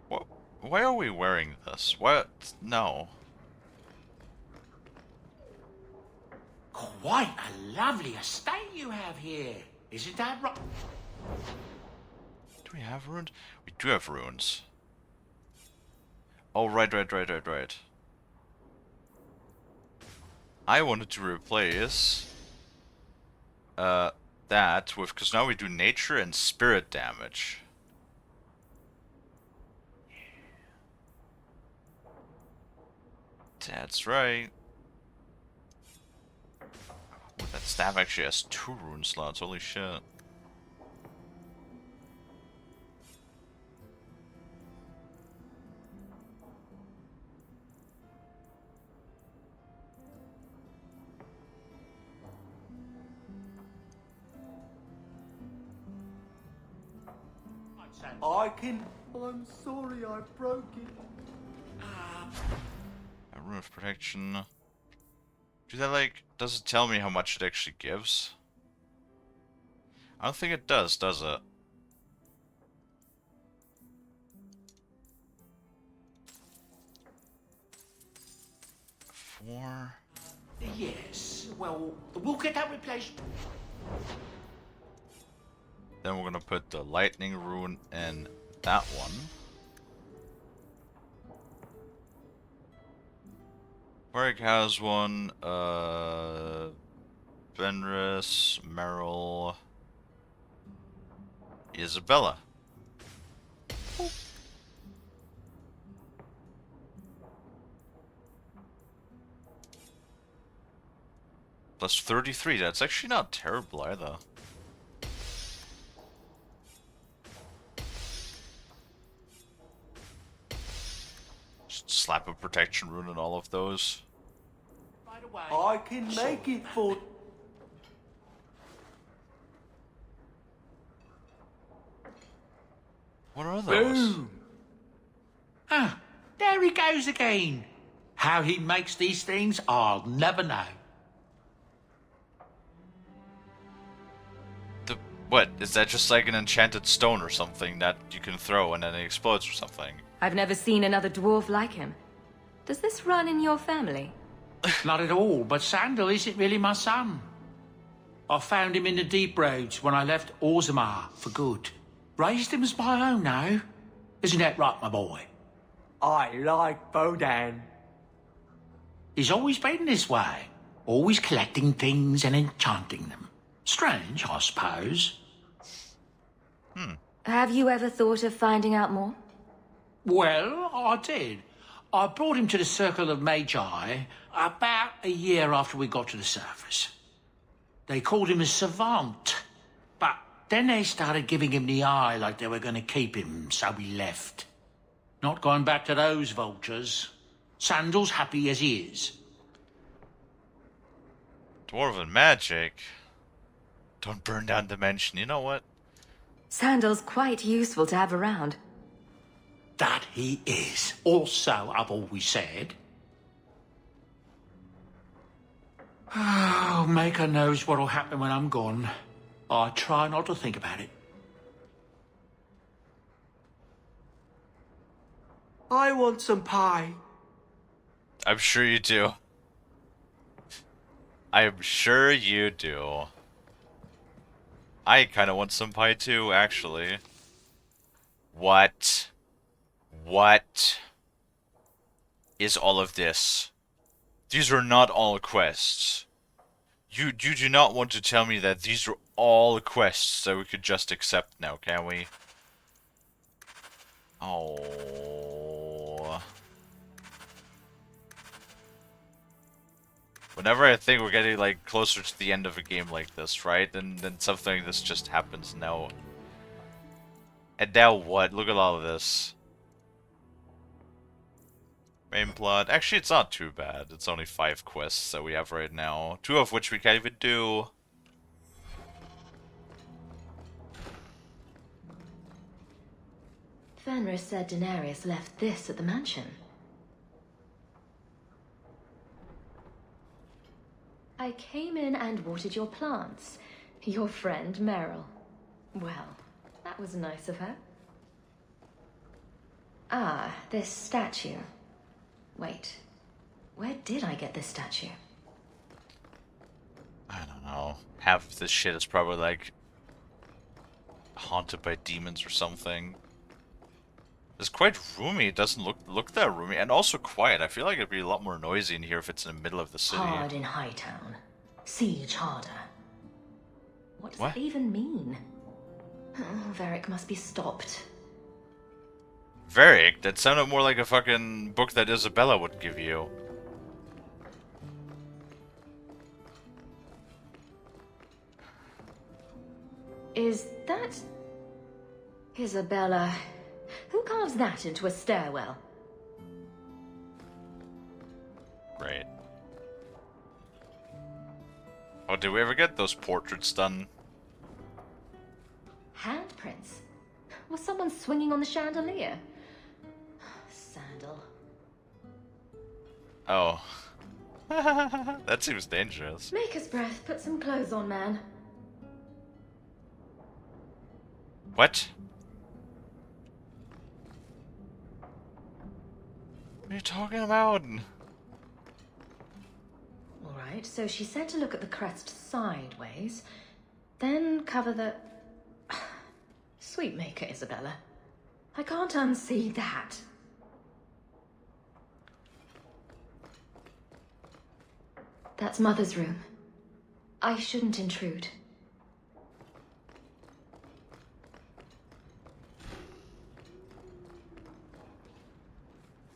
What? Why are we wearing this? What? No. Quite a lovely estate you have here. Isn't that right? Do we have runes? We do have runes. Oh, right. I wanted to replace that with, because now we do nature and spirit damage. That's right. Oh, that staff actually has 2 rune slots, holy shit. I'm sorry I broke it. A rune of protection. Do that, like, does it tell me how much it actually gives? I don't think it does it? Four. Yes, well, we'll get that replaced. Then we're gonna put the lightning rune in that one. Varric has one, Fenris, Meryl, Isabella. Plus 33, that's actually not terrible either. Just slap a protection rune on all of those. Right away. I can make it for... What are those? Boom! Ah, there he goes again. How he makes these things, I'll never know. What? Is that just like an enchanted stone or something that you can throw and then it explodes or something? I've never seen another dwarf like him. Does this run in your family? Not at all, but Sandal isn't really my son. I found him in the deep roads when I left Orzammar for good. Raised him as my own now. Isn't that right, my boy? I like Bodan. He's always been this way. Always collecting things and enchanting them. Strange, I suppose. Have you ever thought of finding out more? Well, I did. I brought him to the Circle of Magi about a year after we got to the surface. They called him a savant, but then they started giving him the eye like they were going to keep him, so we left. Not going back to those vultures. Sandal's happy as he is. Dwarven magic? Don't burn down Dimension, you know what? Sandal's quite useful to have around. That he is. Also, I've always said. Oh, Maker knows what'll happen when I'm gone. I try not to think about it. I want some pie. I'm sure you do. I'm sure you do. I kind of want some pie too, actually. What? What is all of this? These are not all quests. You do not want to tell me that these are all quests that we could just accept now, can we? Oh. Whenever I think we're getting like closer to the end of a game like this, right? Then something like this just happens now. And now what? Look at all of this. Main plot. Actually, it's not too bad. It's only 5 quests that we have right now. 2 of which we can't even do. Fenris said Daenerys left this at the mansion. I came in and watered your plants. Your friend, Meryl. Well, that was nice of her. Ah, this statue. Wait, where did I get this statue? I don't know. Half of this shit is probably like haunted by demons or something. It's quite roomy. It doesn't look that roomy, and also quiet. I feel like it'd be a lot more noisy in here if it's in the middle of the city. Hard in Hightown. Siege harder. What does that even mean? Oh, Varric must be stopped. Varric? That sounded more like a fucking book that Isabella would give you. Is that... Isabella? Who carves that into a stairwell? Right. Oh, did we ever get those portraits done? Handprints? Was someone swinging on the chandelier? Sandal. Oh. That seems dangerous. Maker's breath. Put some clothes on, man. What? What are you talking about? Alright, so she said to look at the crest sideways, then cover the... Sweet Maker, Isabella. I can't unsee that. That's Mother's room. I shouldn't intrude.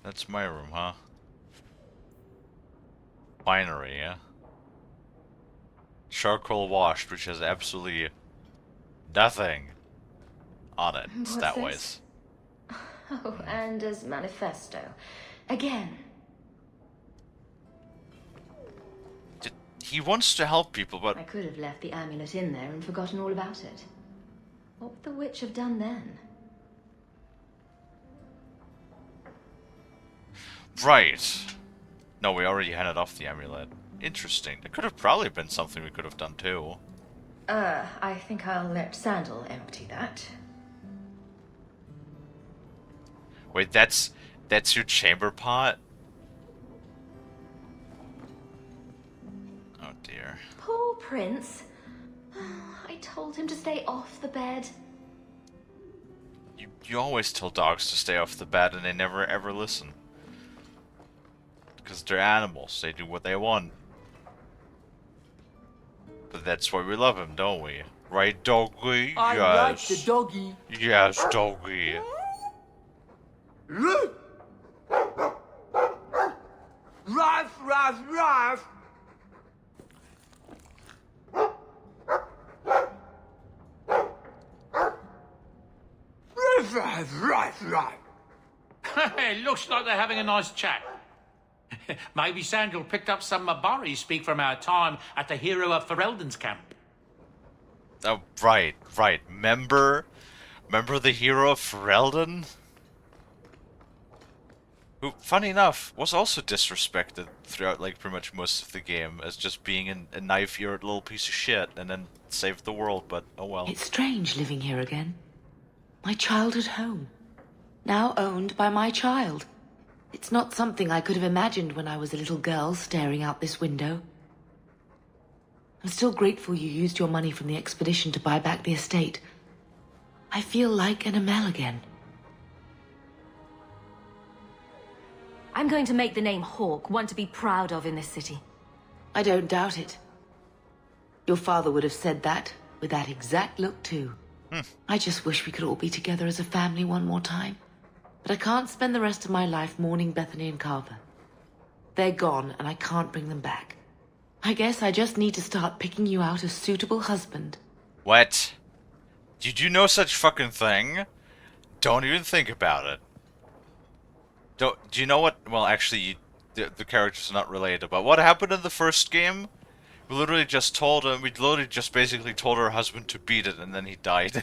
That's my room, huh? Binary, yeah? Charcoal washed, which has absolutely nothing on it, What's stat-wise. Oh, and as manifesto. Again. He wants to help people, but... I could have left the amulet in there and forgotten all about it. What would the witch have done then? Right. No, we already handed off the amulet. Interesting. That could have probably been something we could have done too. I think I'll let Sandal empty that. Wait, that's your chamber pot? Oh dear. Poor Prince. I told him to stay off the bed. You always tell dogs to stay off the bed and they never ever listen. Because they're animals, they do what they want. But that's why we love him, don't we? Right, doggy? I like the doggy. Yes, doggy. Ruff, ruff, ruff. It looks like they're having a nice chat. Maybe Sandal picked up some Mabari speak from our time at the Hero of Ferelden's camp. Oh, right. Remember the Hero of Ferelden? Who, funny enough, was also disrespected throughout, like, pretty much most of the game as just being a knife-eared little piece of shit, and then saved the world, but oh well. It's strange living here again. My childhood home. Now owned by my child. It's not something I could have imagined when I was a little girl staring out this window. I'm still grateful you used your money from the expedition to buy back the estate. I feel like an Amel again. I'm going to make the name Hawke one to be proud of in this city. I don't doubt it. Your father would have said that, with that exact look too. I just wish we could all be together as a family one more time. But I can't spend the rest of my life mourning Bethany and Carver. They're gone, and I can't bring them back. I guess I just need to start picking you out a suitable husband. What? Did you know such fucking thing? Don't even think about it. Do you know what? Well, actually, the characters are not related. But what happened in the first game? We literally just told him. We literally just basically told her husband to beat it, and then he died.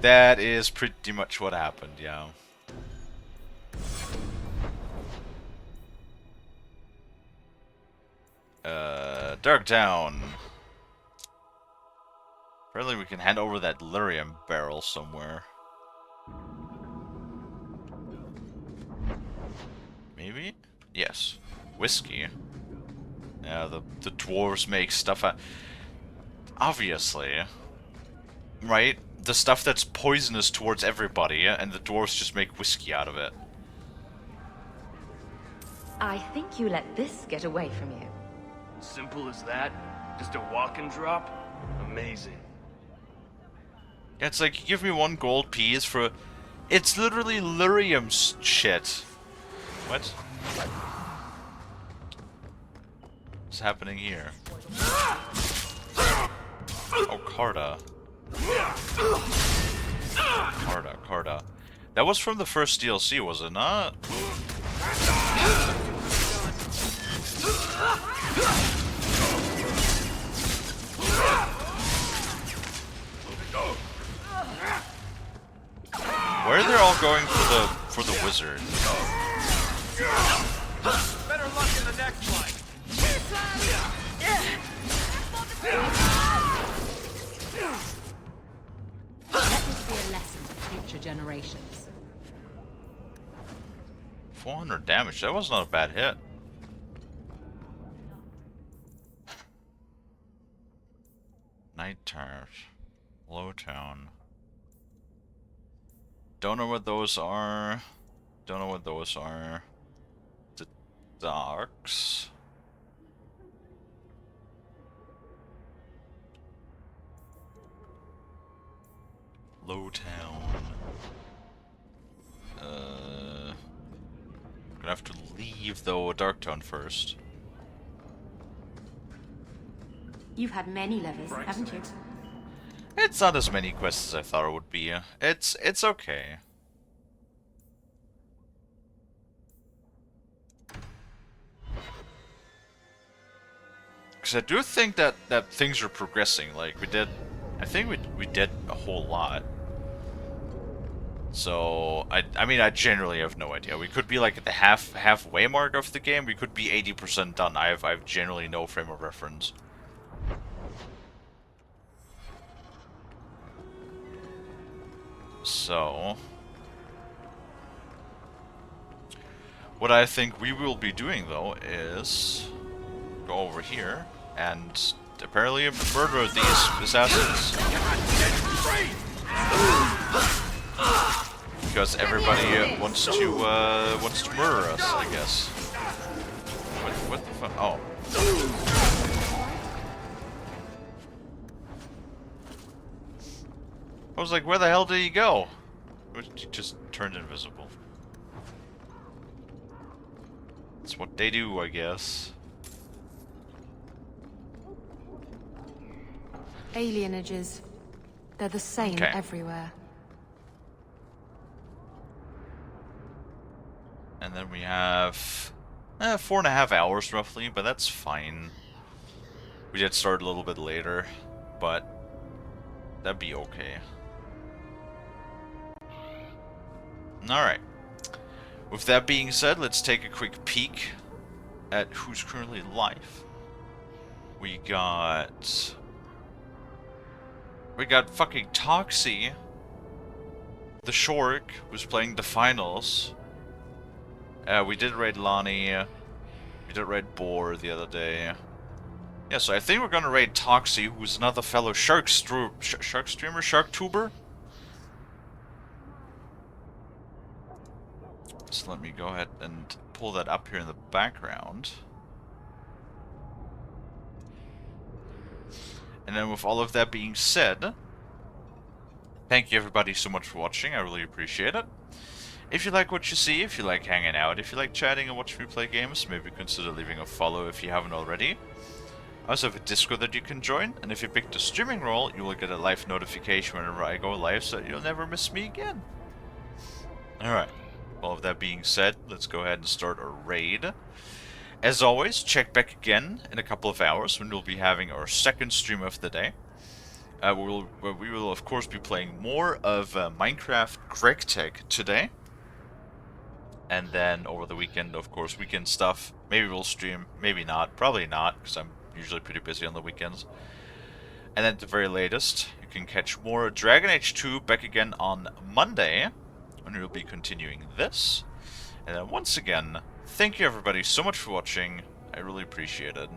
That is pretty much what happened. Yeah. Dark Town. Apparently we can hand over that lyrium barrel somewhere. Maybe? Yes. Whiskey. Yeah, the dwarves make stuff out... Obviously. Right? The stuff that's poisonous towards everybody, and the dwarves just make whiskey out of it. I think you let this get away from you. Simple as that? Just a walk and drop? Amazing. Yeah, it's like, you give me 1 gold piece for... It's literally lyrium shit. What? What's happening here? Oh, Carta. Carta. That was from the first DLC, was it not? Where are they all going for the wizard? Better luck in the next fight. Let this be a lesson for future generations. 400 damage. That was not a bad hit. Night Towers. Low Town. Don't know what those are. Don't know what those are. The docks. Low Town. Gonna have to leave though Dark Town first. You've had many lovers, haven't you? It's not as many quests as I thought it would be. It's okay. Because I do think that things are progressing. Like, we did... I think we did a whole lot. So, I mean, I generally have no idea. We could be like at the halfway mark of the game. We could be 80% done. I have generally no frame of reference. So, what I think we will be doing though is go over here and apparently murder these assassins. Because everybody wants to murder us, I guess. What the Oh. I was like, where the hell did he go? He just turned invisible. That's what they do, I guess. Alienages. They're the same Okay. everywhere. And then we have 4.5 hours roughly, but that's fine. We did start a little bit later, but that'd be okay. Alright. With that being said, let's take a quick peek at who's currently live. We got fucking Toxie, the Shork, who's playing the finals. We did raid Lonnie. We did raid Boar the other day. Yeah, so I think we're gonna raid Toxie, who's another fellow shark streamer, Sharktuber. So let me go ahead and pull that up here in the background. And then with all of that being said, thank you everybody so much for watching, I really appreciate it. If you like what you see, if you like hanging out, if you like chatting and watching me play games, maybe consider leaving a follow if you haven't already. I also have a Discord that you can join, and if you pick the streaming role, you will get a live notification whenever I go live, so you'll never miss me again. Alright, all of that being said, let's go ahead and start our raid. As always, check back again in a couple of hours when we'll be having our second stream of the day. We will of course be playing more of Minecraft Greg Tech today. And then over the weekend, of course, weekend stuff. Maybe we'll stream, maybe not. Probably not, because I'm usually pretty busy on the weekends. And then at the very latest, you can catch more Dragon Age 2 back again on Monday, when we'll be continuing this. And then once again, thank you everybody so much for watching. I really appreciate it.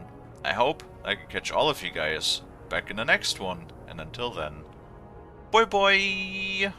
I hope I can catch all of you guys back in the next one. And until then, bye bye!